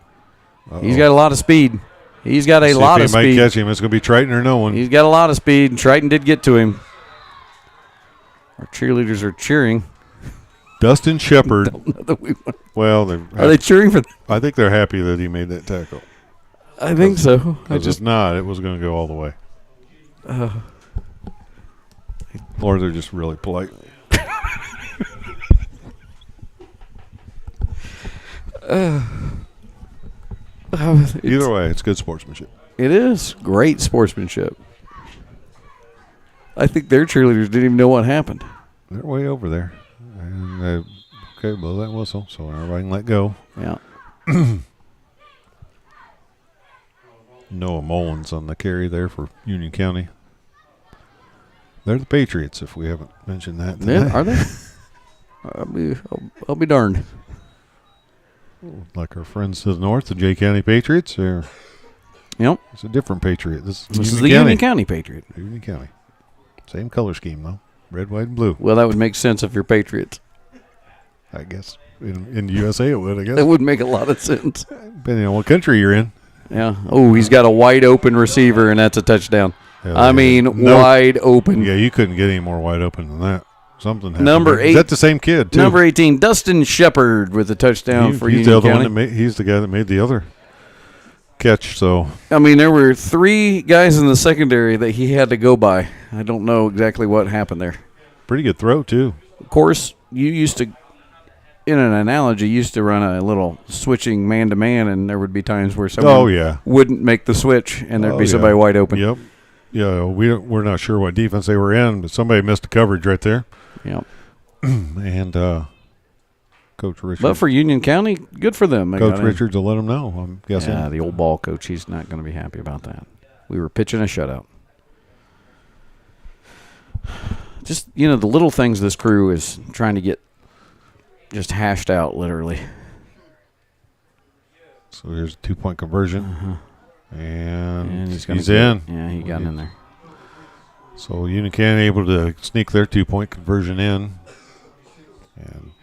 He's got a lot of speed. He's got a lot of speed. If he might catch him, it's going to be Triton or no one. He's got a lot of speed, and Triton did get to him. Our cheerleaders are cheering. Dustin Shepard. Well, are they cheering for? I think they're happy that he made that tackle. I think so. If not, it was going to go all the way. Or they're just really polite. Either way, it's good sportsmanship. It is great sportsmanship. I think their cheerleaders didn't even know what happened. They're way over there. And okay, blow that whistle so everybody can let go. Yeah. Noah Mullins on the carry there for Union County. They're the Patriots, if we haven't mentioned that today. Yeah, are they? I'll be darned. Like our friends to the north, the Jay County Patriots. Yep. It's a different Patriot. This is the Union County Patriot. Union County. Same color scheme, though. Red, white, and blue. Well, that would make sense if you're Patriots. I guess. In the USA, it would, I guess. That would make a lot of sense. Depending on what country you're in. Yeah. Oh, he's got a wide open receiver, and that's a touchdown. Yeah, Wide open. Yeah, you couldn't get any more wide open than that. Something happened. Number 8. Is that the same kid, too? Number 18, Dustin Shepard with a touchdown for Union County. He's the guy that made the other catch. So there were 3 guys in the secondary that he had to go by. I don't know exactly what happened there. Pretty good throw, too. Of course, you used to, in an analogy, used to run a little switching man-to-man, and there would be times where someone wouldn't make the switch, and there'd be somebody wide open. Yep. Yeah, we're not sure what defense they were in, but somebody missed the coverage right there. Yep. And Coach Richards. But for Union County, good for them. Coach Richards will let them know, I'm guessing. Yeah, the old ball coach, he's not going to be happy about that. We were pitching a shutout. Just, the little things this crew is trying to get just hashed out, literally. So here's a 2-point conversion. Uh-huh. And he's in. Yeah, he got in there. So Union County able to sneak their 2-point conversion in. And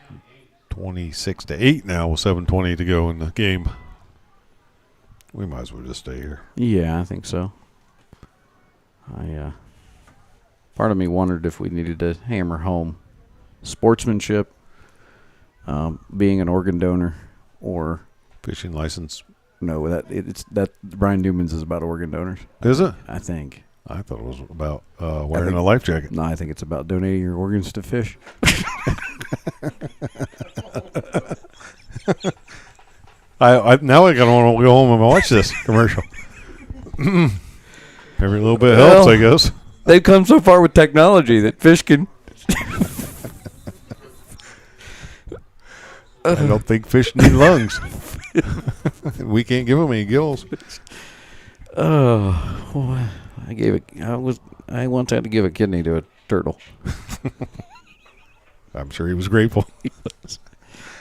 26-8 now with 7:20 to go in the game. We might as well just stay here. Yeah, I think so. Part of me wondered if we needed to hammer home sportsmanship, being an organ donor, or fishing license. No, that Brian Newman's is about organ donors. Is it? I think. I thought it was about wearing a life jacket. No, I think it's about donating your organs to fish. Now I gotta want to go home and watch this commercial. Every little bit helps, I guess. They've come so far with technology that fish can. I don't think fish need lungs. We can't give them any gills. Oh, well, I once had to give a kidney to a turtle. I'm sure he was grateful.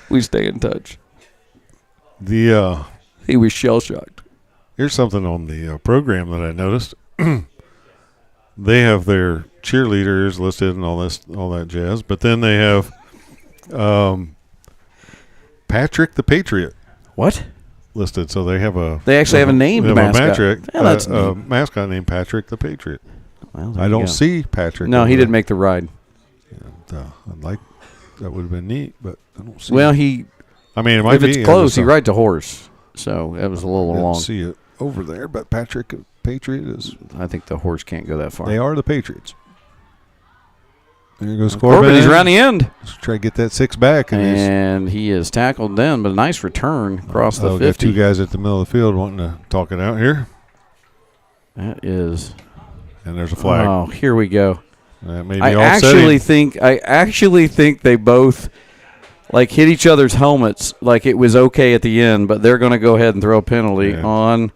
We stay in touch. He was shell shocked. Here's something on the program that I noticed. They have their cheerleaders listed and all that jazz, but then they have Patrick the Patriot. What? Listed, so they have a. They actually have a named mascot. A mascot named Patrick the Patriot. Well, I don't see Patrick. No, he didn't make the ride. And, that would have been neat, but I don't see. Well, it might if be. It's close, he rides a horse, so that was a little long. See it over there, but Patrick Patriot is. I think the horse can't go that far. They are the Patriots. There goes Corbin. He's around the end. Let's try to get that 6 back. And he is tackled then, but a nice return across the 50. Got 2 guys at the middle of the field wanting to talk it out here. That is. And there's a flag. Oh, here we go. That may be I actually think they both hit each other's helmets like it was okay at the end, but they're going to go ahead and throw a penalty on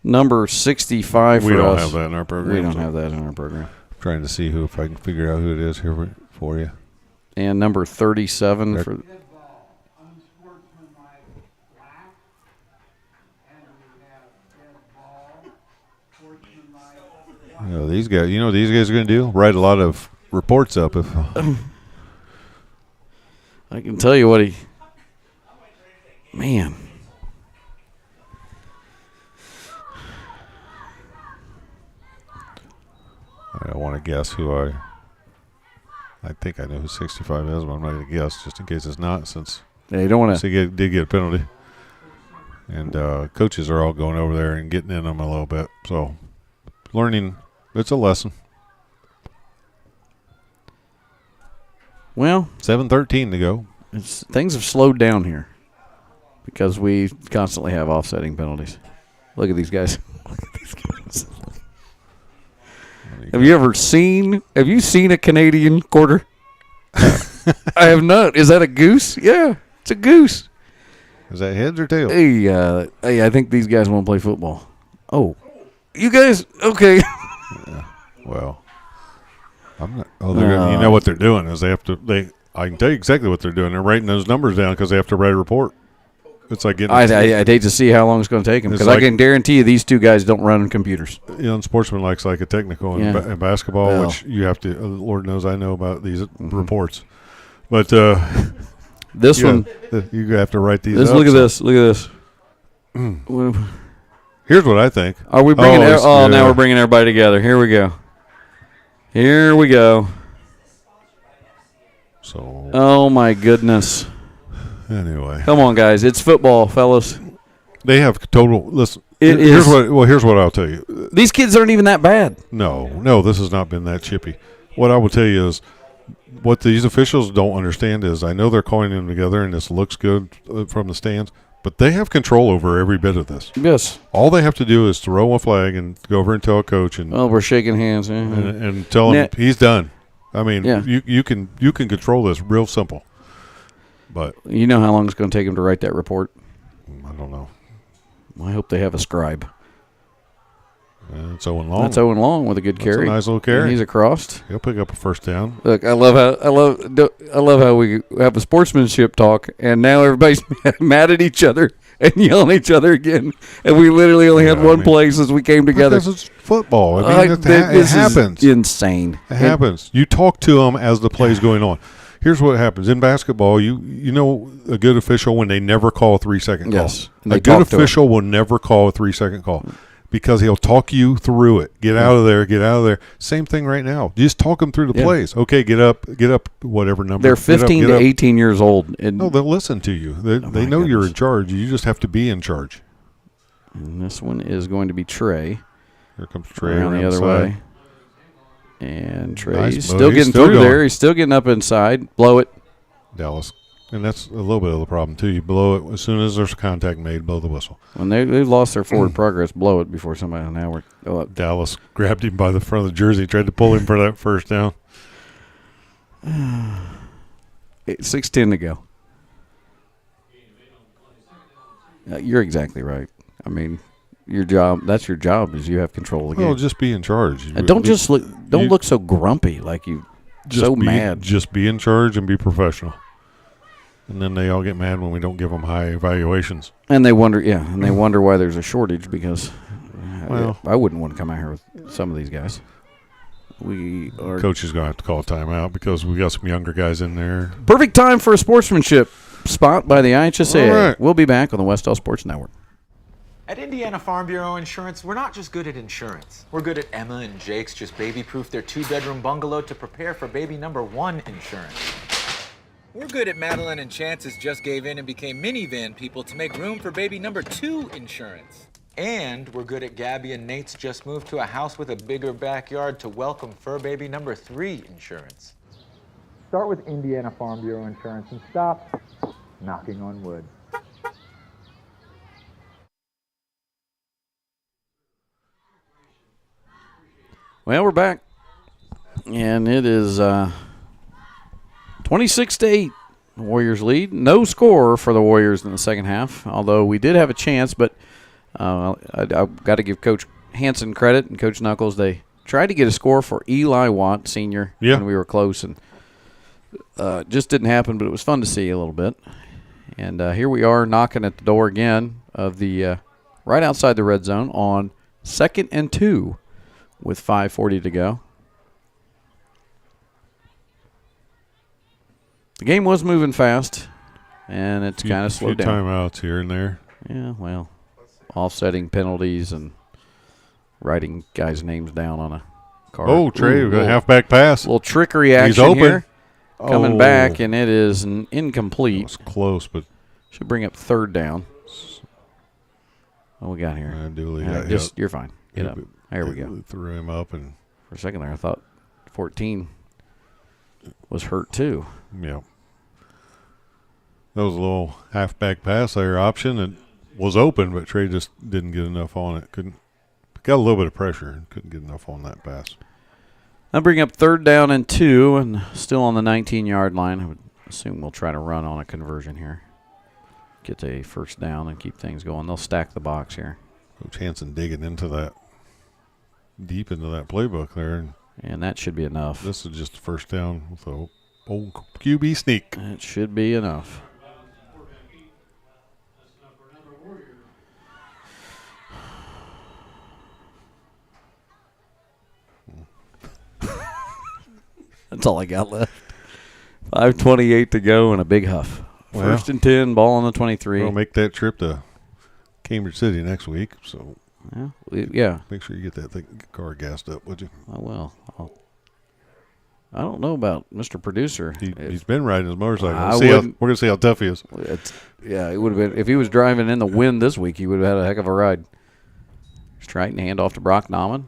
number 65 for us. We don't have that in our program. We don't have that in our program. Trying to see if I can figure out who it is here for you. And number 37 for. These guys. You know what these guys are going to do? Write a lot of reports up. If I can tell you what man. I don't want to guess who I think I know who 65 is, but I'm not going to guess just in case it's not, since you don't want to. He did get a penalty, and coaches are all going over there and getting in them a little bit. So, learning, it's a lesson. Well, 7:13 to go. Things have slowed down here because we constantly have offsetting penalties. Look at these guys. Have you seen a Canadian quarter? I have not. Is that a goose? Yeah, it's a goose. Is that heads or tails? Hey, I think these guys want to play football. Oh, you guys? Okay. Well, I'm not. Oh, you know what they're doing is they have to. I can tell you exactly what they're doing. They're writing those numbers down because they have to write a report. It's like getting. I'd hate to see how long it's going to take them because I can guarantee you these two guys don't run computers. In sportsmanlike's like a technical in basketball, which you have to. Lord knows I know about these reports, but this one you have to write these. Look at this. Look at this. Here's what I think. Are we bringing? Now we're bringing everybody together. Here we go. Here we go. So. Oh my goodness. Anyway, come on, guys! It's football, fellas. They have total. Listen, here's what I'll tell you. These kids aren't even that bad. No, this has not been that chippy. What I will tell you is, what these officials don't understand is, I know they're calling them together, and this looks good from the stands, but they have control over every bit of this. Yes. All they have to do is throw a flag and go over and tell a coach, and we're shaking hands, and tell him he's done. I mean, you can control this real simple. But you know how long it's going to take him to write that report? I don't know. I hope they have a scribe. It's Owen Long. That's Owen Long with a good carry. That's a nice little carry. And he's across. He'll pick up a first down. Look, I love how we have a sportsmanship talk, and now everybody's mad at each other and yelling at each other again. And we literally only had one play since we came together. Because it's football. I mean, it happens. Insane. It happens. You talk to them as the play's going on. Here's what happens in basketball. You know a good official when they never call a 3-second call. Yes, a good official will never call a 3-second call because he'll talk you through it. Get out of there. Get out of there. Same thing right now. Just talk them through the plays. Okay, get up. Whatever number. They're 15 to 18 years old. No, they'll listen to you. They know you're in charge. You just have to be in charge. And this one is going to be Trey. Here comes Trey around the other side. way. And Trey's still getting through there. He's still getting up inside. Blow it. Dallas. And that's a little bit of the problem, too. You blow it as soon as there's contact made, blow the whistle. When they've lost their forward progress, blow it before somebody now go up. Dallas grabbed him by the front of the jersey, tried to pull him for that first down. 6:10 to go. You're exactly right. I mean, that's your job is you have control of the game. Well, just be in charge. And don't look so grumpy like you mad. Just be in charge and be professional. And then they all get mad when we don't give them high evaluations. And they wonder why there's a shortage because I wouldn't want to come out here with some of these guys. Coach is going to have to call a timeout because we got some younger guys in there. Perfect time for a sportsmanship spot by the IHSA. All right. We'll be back on the Wes-Del Sports Network. At Indiana Farm Bureau Insurance, we're not just good at insurance. We're good at Emma and Jake's just baby-proof their 2-bedroom bungalow to prepare for baby number 1 insurance. We're good at Madeline and Chance's just gave in and became minivan people to make room for baby number 2 insurance. And we're good at Gabby and Nate's just moved to a house with a bigger backyard to welcome fur baby number 3 insurance. Start with Indiana Farm Bureau Insurance and stop knocking on wood. Well, we're back, and it is 26-8. The Warriors lead. No score for the Warriors in the second half, although we did have a chance, but I've got to give Coach Hansen credit and Coach Knuckles. They tried to get a score for Eli Watt, senior, when we were close, and just didn't happen, but it was fun to see a little bit. And here we are knocking at the door again of the right outside the red zone on 2nd and 2. With 5:40 to go. The game was moving fast, and it's kind of slowed down. Timeouts here and there. Yeah, well, offsetting penalties and writing guys' names down on a card. Oh, Trey, we got a halfback pass. Little trickery action. He's open. Here. Coming back, and it is an incomplete. It's close, but should bring up 3rd down. What we got here? You're fine. Get up. There we go. Threw him up, and for a second there, I thought 14 was hurt too. Yeah. That was a little halfback pass there option. It was open, but Trey just didn't get enough on it. Got a little bit of pressure and couldn't get enough on that pass. I'll bring up 3rd down and 2, and still on the 19-yard line. I would assume we'll try to run on a conversion here. Get a 1st down and keep things going. They'll stack the box here. Coach Hansen digging into that, deep into that playbook there. And that should be enough. This is just the 1st down with the old QB sneak. It should be enough. That's all I got left. 5:28 to go and a big huff. Well, 1st and 10, ball on the 23. We'll make that trip to Cambridge City next week, so yeah. Make sure you get that car gassed up, would you? I will. I don't know about Mr. Producer. He's been riding his motorcycle. We're going to see how tough he is. Yeah, it would have been. If he was driving in the wind this week, he would have had a heck of a ride. Triton hand off to Brock Nauman.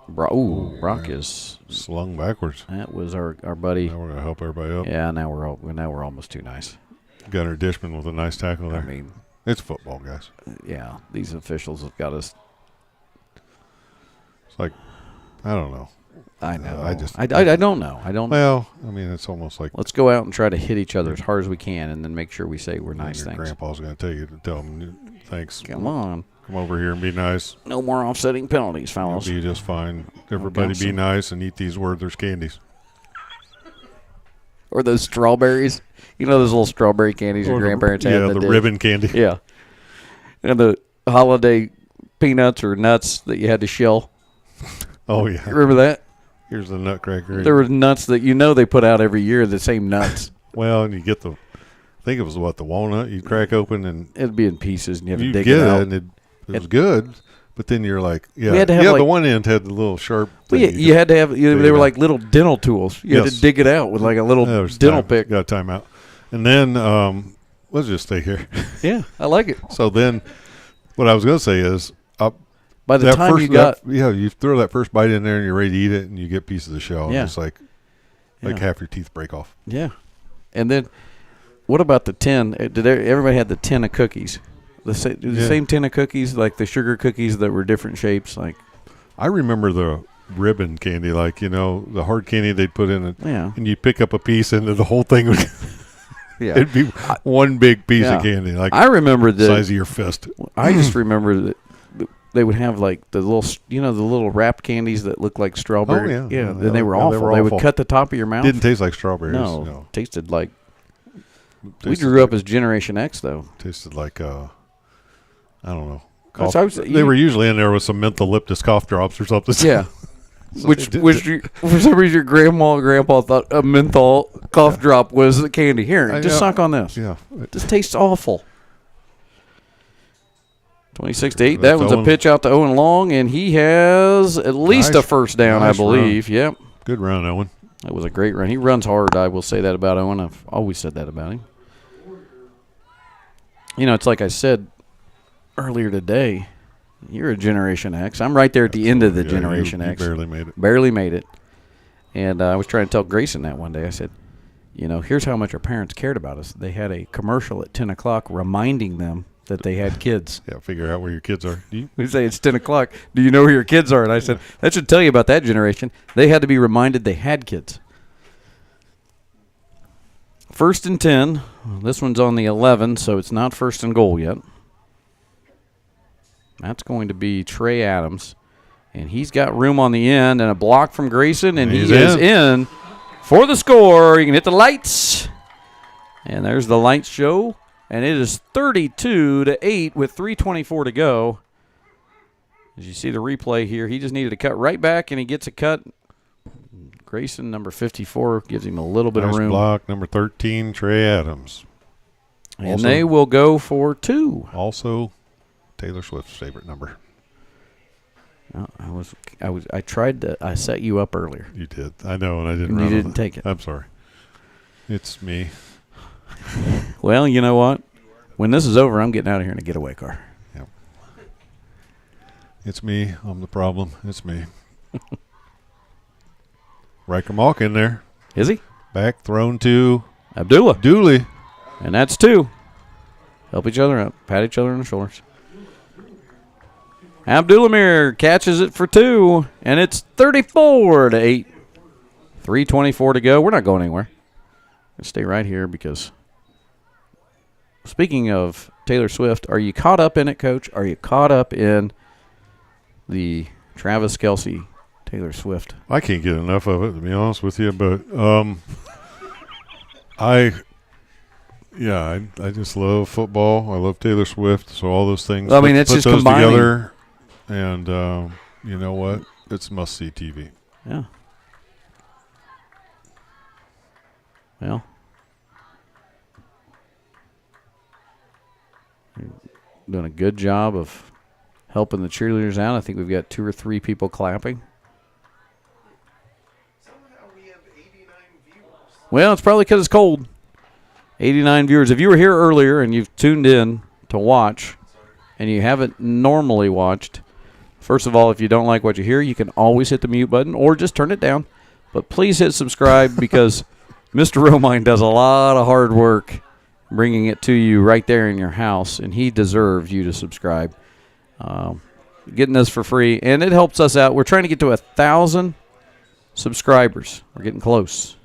Brock is slung backwards. That was our buddy. Now we're going to help everybody up. Yeah, now we're almost too nice. Gunnar Dishman with a nice tackle there. I mean, it's football, guys. Yeah, these officials have got us. It's like, I don't know. I know. I don't know. I don't. Well, I mean, it's almost like, let's go out and try to hit each other as hard as we can, and then make sure we say we're nice things. Grandpa's going to tell him thanks. Come on. Come over here and be nice. No more offsetting penalties, fellas. You'll be just fine. Everybody be nice and eat these Werther's candies. Or those strawberries. You know those little strawberry candies your grandparents had? Yeah, the ribbon candy. Yeah. And the holiday peanuts or nuts that you had to shell. Oh, yeah. Remember that? Here's the nutcracker. There were nuts that they put out every year, the same nuts. Well, and you get I think it was the walnut you'd crack open and it'd be in pieces and you have to dig dig it out. And it was good, but then you're like, we had to have the one end had the little sharp thing. Well, you had to have, they were like little dental tools. You had to dig it out with like a little dental pick. Got a timeout. And then let's just stay here. Yeah, I like it. So then what I was going to say is, by the time you throw that first bite in there and you're ready to eat it and you get pieces of shell. Yeah. And it's like half your teeth break off. Yeah. And then what about the tin? Everybody had the tin of cookies. The same tin of cookies, like the sugar cookies that were different shapes. Like, I remember the ribbon candy, the hard candy they'd put in it. Yeah. And you'd pick up a piece and the whole thing would it'd be one big piece of candy. Like I remember the size of your fist. I just remember that they would have like the little, the little wrapped candies that looked like strawberry. Oh, yeah. Then they were awful. They would cut the top of your mouth. Didn't taste like strawberries. No. Tasted like. We grew up as Generation X, though. Tasted like, I don't know. They were usually in there with some mentholyptus cough drops or something. Yeah. For some reason, your grandma and grandpa thought a menthol cough drop was the candy. Here, just suck on this. Yeah. It just tastes awful. 26-8. That one's a pitch out to Owen Long, and he has at least a first down, I believe. Run. Yep. Good run, Owen. That was a great run. He runs hard. I will say that about Owen. I've always said that about him. It's like I said earlier today. You're a Generation X. I'm right there at the end of the Generation X. You barely made it. Barely made it. And I was trying to tell Grayson that one day. I said, here's how much our parents cared about us. They had a commercial at 10 o'clock reminding them that they had kids. Yeah, figure out where your kids are. We say it's 10 o'clock. Do you know where your kids are? And I said, that should tell you about that generation. They had to be reminded they had kids. 1st and 10. This one's on the 11, so it's not 1st and goal yet. That's going to be Trey Adams. And he's got room on the end and a block from Grayson, and he is in for the score. You can hit the lights. And there's the lights show. And it is 32-8 with 3:24 to go. As you see the replay here, he just needed to cut right back, and he gets a cut. Grayson, number 54, gives him a little bit of room. Block, number 13, Trey Adams. And they will go for 2. Also, Taylor Swift's favorite number. I tried to. I set you up earlier. You did. I know, and I didn't. You didn't take it. I'm sorry. It's me. Well, you know what? When this is over, I'm getting out of here in a getaway car. Yep. It's me. I'm the problem. It's me. Riker Malk in there. Is he? Back thrown to Abdullah. Dooley. And that's 2. Help each other up. Pat each other on the shoulders. Abdullah Mir catches it for 2, and it's 34-8. 3:24 to go. We're not going anywhere. We'll stay right here because speaking of Taylor Swift, are you caught up in it, Coach? Are you caught up in the Travis Kelce, Taylor Swift? I can't get enough of it, to be honest with you, but I just love football. I love Taylor Swift, so all those things. I mean, it's just those combining. Together, and you know what? It's must-see TV. Yeah. Well, doing a good job of helping the cheerleaders out. I think we've got 2 or 3 people clapping. Well, it's probably because it's cold. 89 viewers. If you were here earlier and you've tuned in to watch and you haven't normally watched, first of all, if you don't like what you hear, you can always hit the mute button or just turn it down. But please hit subscribe because Mr. Romine does a lot of hard work bringing it to you right there in your house, and he deserves you to subscribe. Getting this for free, and it helps us out. We're trying to get to 1,000 subscribers. We're getting close.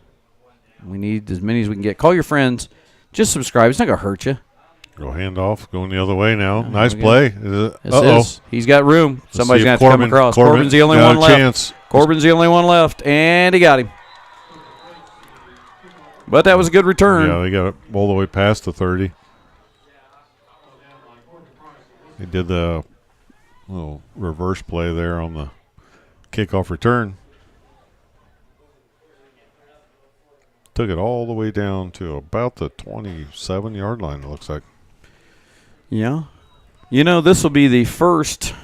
We need as many as we can get. Call your friends. Just subscribe. It's not going to hurt you. Go hand off. Going the other way now. Nice play. Is. He's got room. Somebody's going to have to come across. Corbin's the only one left. Chance. Corbin's the only one left, and he got him. But that was a good return. Yeah, they got it all the way past the 30. He did the little reverse play there on the kickoff return. Took it all the way down to about the 27-yard line, it looks like. Yeah. You know, this will be the first.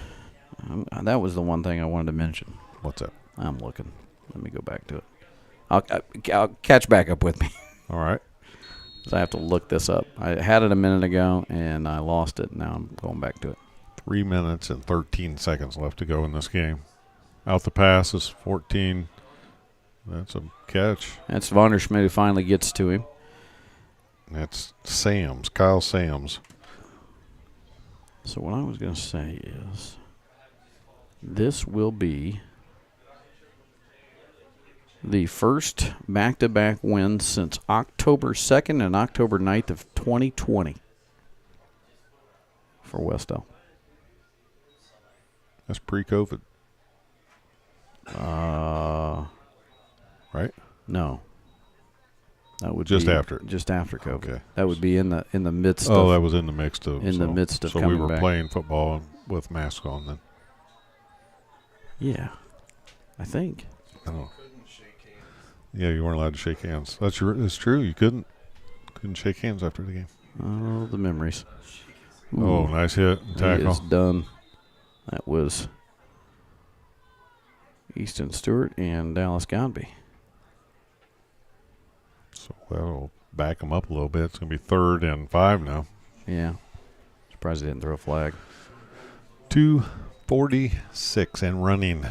That was the one thing I wanted to mention. What's that? I'm looking. Let me go back to it. I'll catch back up with me. All right. I have to look this up. I had it a minute ago, and I lost it. Now I'm going back to it. 3 minutes and 13 seconds left to go in this game. Out the pass is 14. That's a catch. That's Vonderschmidt who finally gets to him. That's Sams, Kyle Sams. So what I was going to say is this will be the first back-to-back win since October 2nd and October 9th of 2020 for Wes-Del. That's pre-COVID. Right? No. That would just be after. Just after COVID. Okay. That would be in the midst of. Oh, that was in the midst of. In the midst of so coming we were back. playing football with masks on then. Yeah. I think. Oh. Yeah, you weren't allowed to shake hands. That's true. You couldn't shake hands after the game. Oh, the memories. Ooh. Oh, nice hit and tackle. He is done. That was Easton Stewart and Dallas Godby. So that'll back them up a little bit. It's going to be 3rd and 5 now. Yeah. Surprised he didn't throw a flag. 2:46 and running.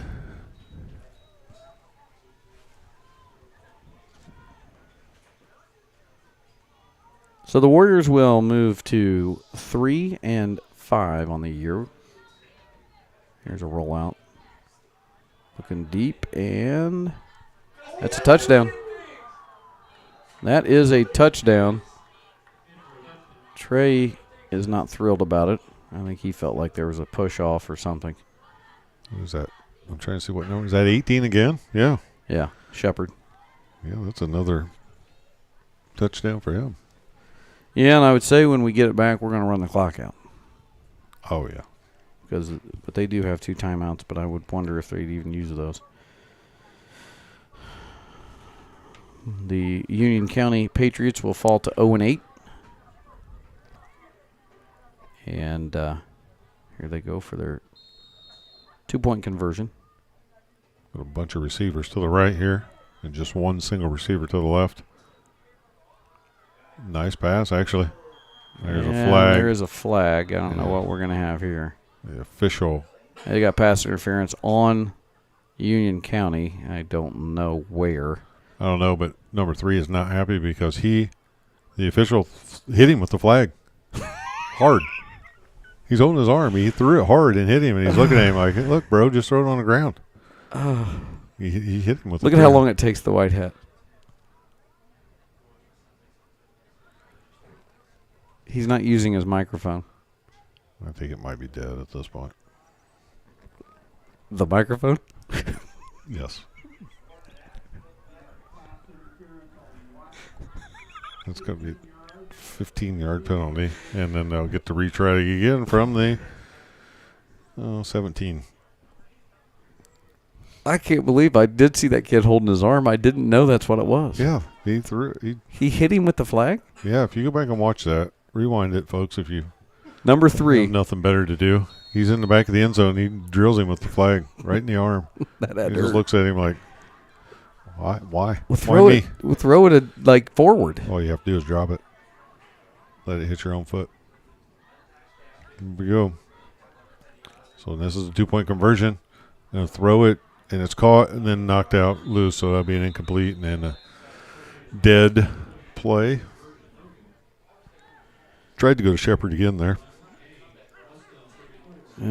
So the Warriors will move to 3 and 5 on the year. Here's a rollout. Looking deep, and that's a touchdown. That is a touchdown. Trey is not thrilled about it. I think he felt like there was a push off or something. What is that? I'm trying to see what number. Is that 18 again? Yeah. Yeah, Shepard. Yeah, that's another touchdown for him. Yeah, and I would say when we get it back, we're going to run the clock out. Oh, yeah. But they do have 2 timeouts, but I would wonder if they'd even use those. The Union County Patriots will fall to 0-8. And here they go for their 2-point conversion. Got a bunch of receivers to the right here and just one single receiver to the left. Nice pass, actually. There's a flag. There is a flag. I don't know what we're going to have here. The official. They got pass interference on Union County. I don't know where. I don't know, but number 3 is not happy because the official hit him with the flag hard. He's holding his arm. He threw it hard and hit him, and he's looking at him like, look, bro, just throw it on the ground. He hit him with. Look at how long it takes the white hat. He's not using his microphone. I think it might be dead at this point. The microphone? Yes. It's going to be a 15-yard penalty, and then they'll get to retry it again from the 17. I can't believe I did see that kid holding his arm. I didn't know that's what it was. Yeah, he threw it. He hit him with the flag? Yeah, if you go back and watch that, rewind it, folks, if you Number 3. have nothing better to do. He's in the back of the end zone. He drills him with the flag right in the arm. That he just looks at him like, why? We'll Why throw it like forward. All you have to do is drop it. Let it hit your own foot. Here we go. So this is a 2-point conversion. Going to throw it, and it's caught and then knocked out loose, so that'll be an incomplete and then a dead play. Tried to go to Shepard again there.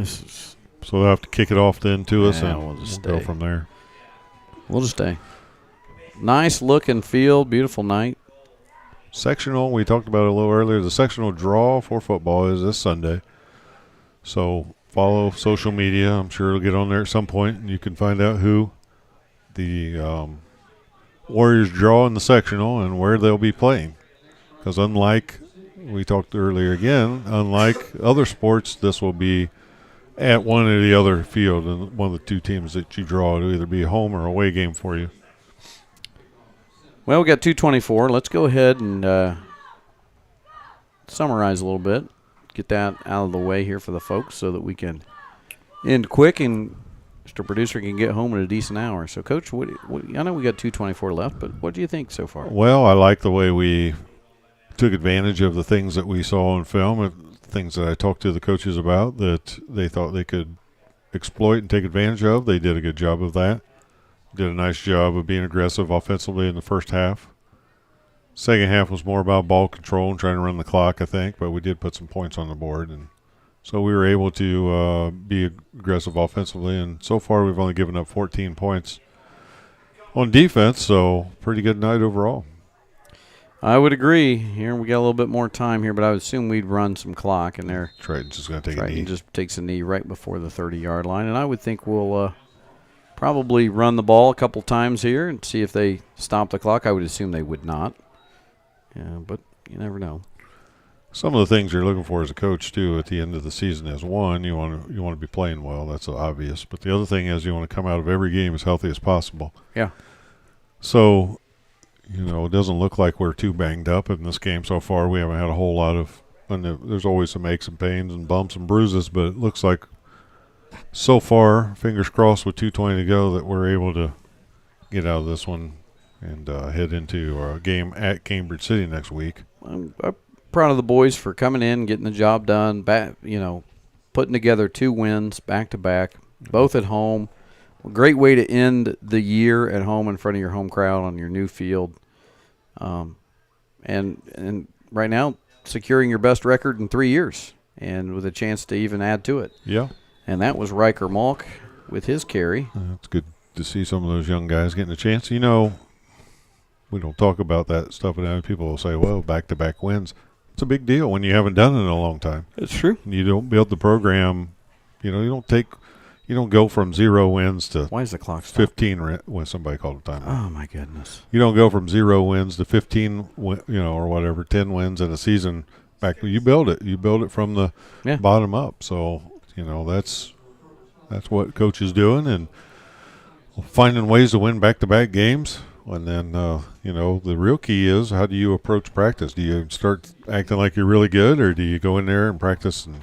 So they'll have to kick it off then to us, and we'll go from there. We'll just stay. Nice looking field, beautiful night. Sectional, we talked about it a little earlier. The sectional draw for football is this Sunday. So follow social media. I'm sure it'll get on there at some point, and you can find out who the Warriors draw in the sectional and where they'll be playing. Because unlike we talked earlier again, unlike other sports, this will be at one or the other field, and one of the two teams that you draw. It'll either be a home or away game for you. Well, we got 2:24. Let's go ahead and summarize a little bit. Get that out of the way here for the folks so that we can end quick and Mr. Producer can get home in a decent hour. So, Coach, what I know we got 2:24 left, but what do you think so far? Well, I like the way we took advantage of the things that we saw on film, things that I talked to the coaches about that they thought they could exploit and take advantage of. They did a good job of that. Did a nice job of being aggressive offensively in the first half. Second half was more about ball control and trying to run the clock, I think, but we did put some points on the board. And so we were able to be aggressive offensively, and so far we've only given up 14 points on defense, so pretty good night overall. I would agree. Here we got a little bit more time here, but I would assume we'd run some clock in there. Triton's just going to take a knee. Just takes a knee right before the 30-yard line, and I would think we'll probably run the ball a couple times here and see if they stop the clock. I would assume they would not, but you never know. Some of the things you're looking for as a coach too at the end of the season is, one, you want to be playing well. That's obvious, but the other thing is you want to come out of every game as healthy as possible. Yeah. So, it doesn't look like we're too banged up in this game so far. We haven't had a whole lot of, and there's always some aches and pains and bumps and bruises, but it looks like so far, fingers crossed with 2:20 to go, that we're able to get out of this one and head into a game at Cambridge City next week. I'm proud of the boys for coming in, getting the job done, putting together 2 wins back-to-back, both at home. A great way to end the year at home in front of your home crowd on your new field. And right now, securing your best record in 3 years and with a chance to even add to it. Yeah. And that was Riker Malk with his carry. It's good to see some of those young guys getting a chance. We don't talk about that stuff, but people will say, well, back-to-back wins. It's a big deal when you haven't done it in a long time. It's true. You don't build the program. You don't go from 0 wins to why is the clock 15 when somebody called a timeout. Oh, my goodness. You don't go from 0 wins to 15, or whatever, 10 wins in a season. You build it. You build it from the bottom up. So, that's what Coach is doing, and finding ways to win back-to-back games. And then, the real key is, how do you approach practice? Do you start acting like you're really good, or do you go in there and practice and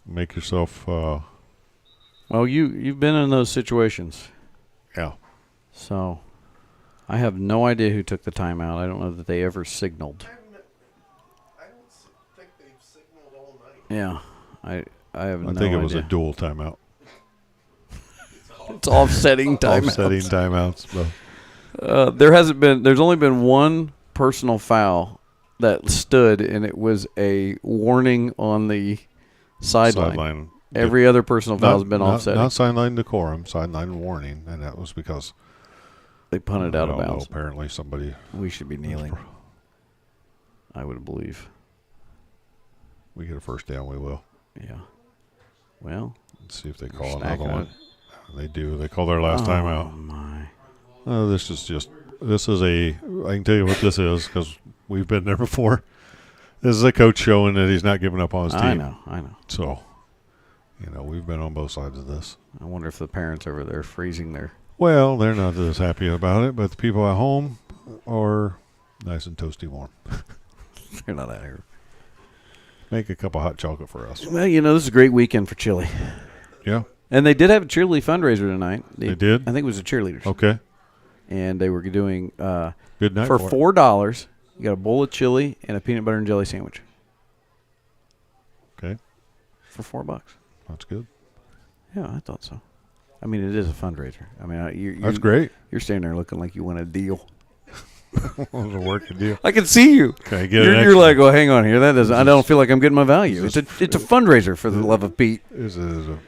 make yourself well, you've been in those situations. Yeah. So I have no idea who took the timeout. I don't know that they ever signaled. I don't think they've signaled all night. Yeah. I have no idea. I think it was a dual timeout. It's offsetting timeouts. Offsetting timeouts. There's only been one personal foul that stood, and it was a warning on the sideline. Every other personal foul has been offset. Not sideline decorum, sideline warning, and that was because they punted out of bounds. Apparently somebody. We should be kneeling. I would believe. We get a first down, we will. Yeah. Well. Let's see if they call another one. They do. They call their last timeout. Oh, my. Oh, this is I can tell you what this is because we've been there before. This is a coach showing that he's not giving up on his team. I know. So, we've been on both sides of this. I wonder if the parents over there freezing their. Well, they're not as happy about it, but the people at home are nice and toasty warm. They're not out here. Make a cup of hot chocolate for us. Well, this is a great weekend for chili. Yeah. And they did have a cheerleading fundraiser tonight. They did? I think it was the cheerleaders. Okay. And they were doing good night for $4. You got a bowl of chili and a peanut butter and jelly sandwich. Okay. For $4. That's good. Yeah, I thought so. I mean, it is a fundraiser. I mean, that's great. You're standing there looking like you want a deal. It was a working deal. I can see you. Okay, you're like, oh, hang on here. I don't feel like I'm getting my value. It's a fundraiser for the love of Pete. Is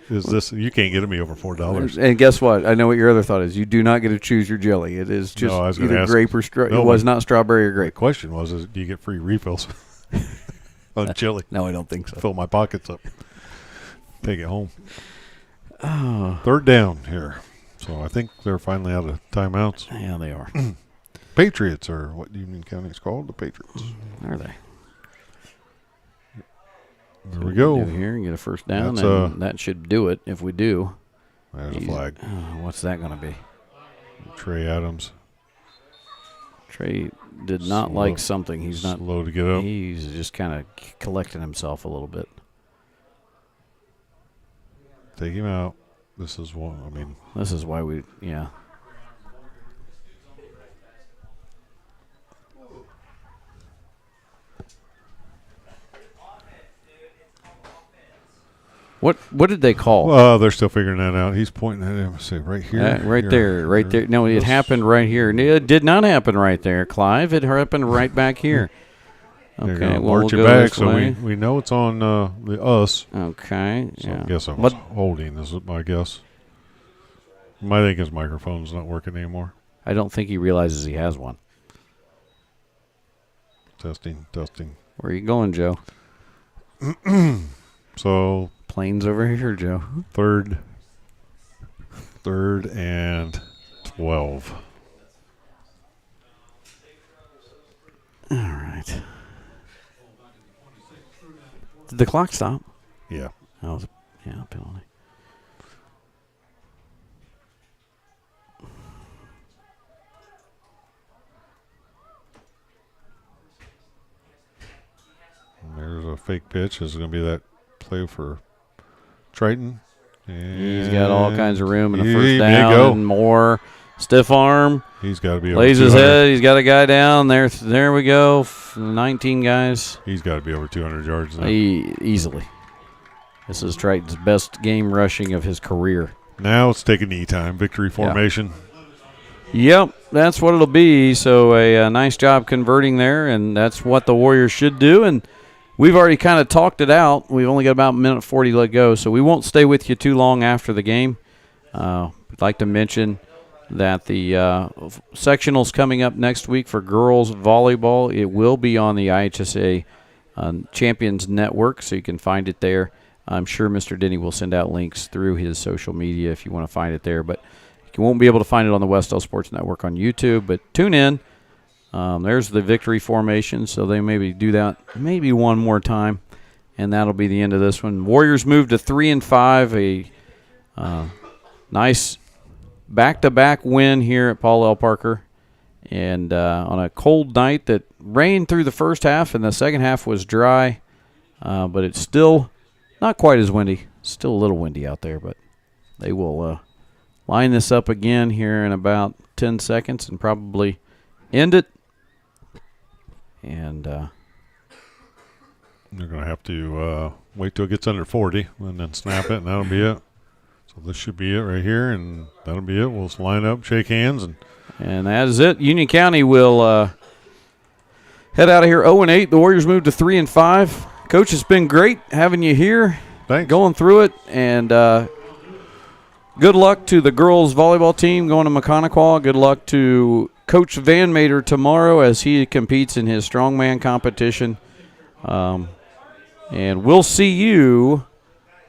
this? You can't get me over $4. And guess what? I know what your other thought is. You do not get to choose your jelly. It is just either grape or strawberry. It was not strawberry or grape. The question was, do you get free refills on chili? No, I don't think so. Fill my pockets up. Take it home. Oh. Third down here. So I think they're finally out of timeouts. Yeah, they are. Patriots are what Union County is called, the Patriots. Are they? There we go. Here and get a first down, and that should do it. If we do, there's a flag. What's that going to be? Trey Adams. Trey did not like something. He's not slow to get up. He's just kind of collecting himself a little bit. Take him out. This is one. I mean, this is why we. Yeah. What did they call? They're still figuring that out. He's pointing at him. Say right here, right there. No, it happened right here. It did not happen right there, Clive. It happened right back here. Okay, we'll go back this way. So we know it's on us. Okay. So I guess I was holding. This is my guess. I think his microphone's not working anymore. I don't think he realizes he has one. Testing. Where are you going, Joe? So planes over here, Joe. Third and 12. All right. Did the clock stop? Yeah. That was a penalty. And there's a fake pitch. This is going to be that play for Triton. And he's got all kinds of room and a first down and more. Stiff arm. He's got to be lays his head. He's got a guy down there. There we go. 19 guys. He's got to be over 200 yards now. Easily. This is Triton's best game rushing of his career. Now it's taking knee time. Victory formation. Yep, that's what it'll be. So a nice job converting there, and that's what the Warriors should do. And we've already kind of talked it out. We've only got about a minute 40 to go, so we won't stay with you too long after the game. I'd like to mention that the sectional's coming up next week for girls volleyball. It will be on the IHSA Champions Network, so you can find it there. I'm sure Mr. Denny will send out links through his social media if you want to find it there, but you won't be able to find it on the Wes-Del Sports Network on YouTube, but tune in. There's the victory formation, so they maybe do that maybe one more time, and that'll be the end of this one. Warriors move to 3-5, a nice back-to-back win here at Paul L. Parker, and on a cold night that rained through the first half, and the second half was dry, but it's still not quite as windy. Still a little windy out there, but they will line this up again here in about 10 seconds and probably end it. And they're going to have to wait till it gets under 40 and then snap it, and that'll be it. So this should be it right here, and that'll be it. We'll line up, shake hands, and that is it. Union County will head out of here 0-8. The Warriors move to 3-5. Coach, it's been great having you here. Thanks. going through it. And good luck to the girls volleyball team going to Mechanical. Good luck to Coach Van Mater tomorrow as he competes in his strongman competition. And we'll see you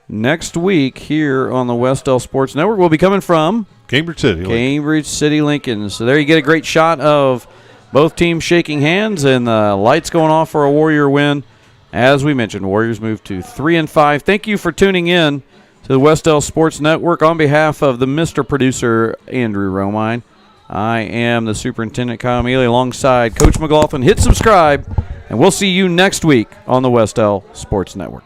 next week here on the Wes-Del Sports Network. We'll be coming from Cambridge City, Lincoln. So there you get a great shot of both teams shaking hands and the lights going off for a Warrior win. As we mentioned, Warriors move to 3-5. Thank you for tuning in to the Wes-Del Sports Network. On behalf of the Mr. Producer, Andrew Romine, I am the Superintendent, Kyle Mealy, alongside Coach McLaughlin. Hit subscribe, and we'll see you next week on the Wes-Del Sports Network.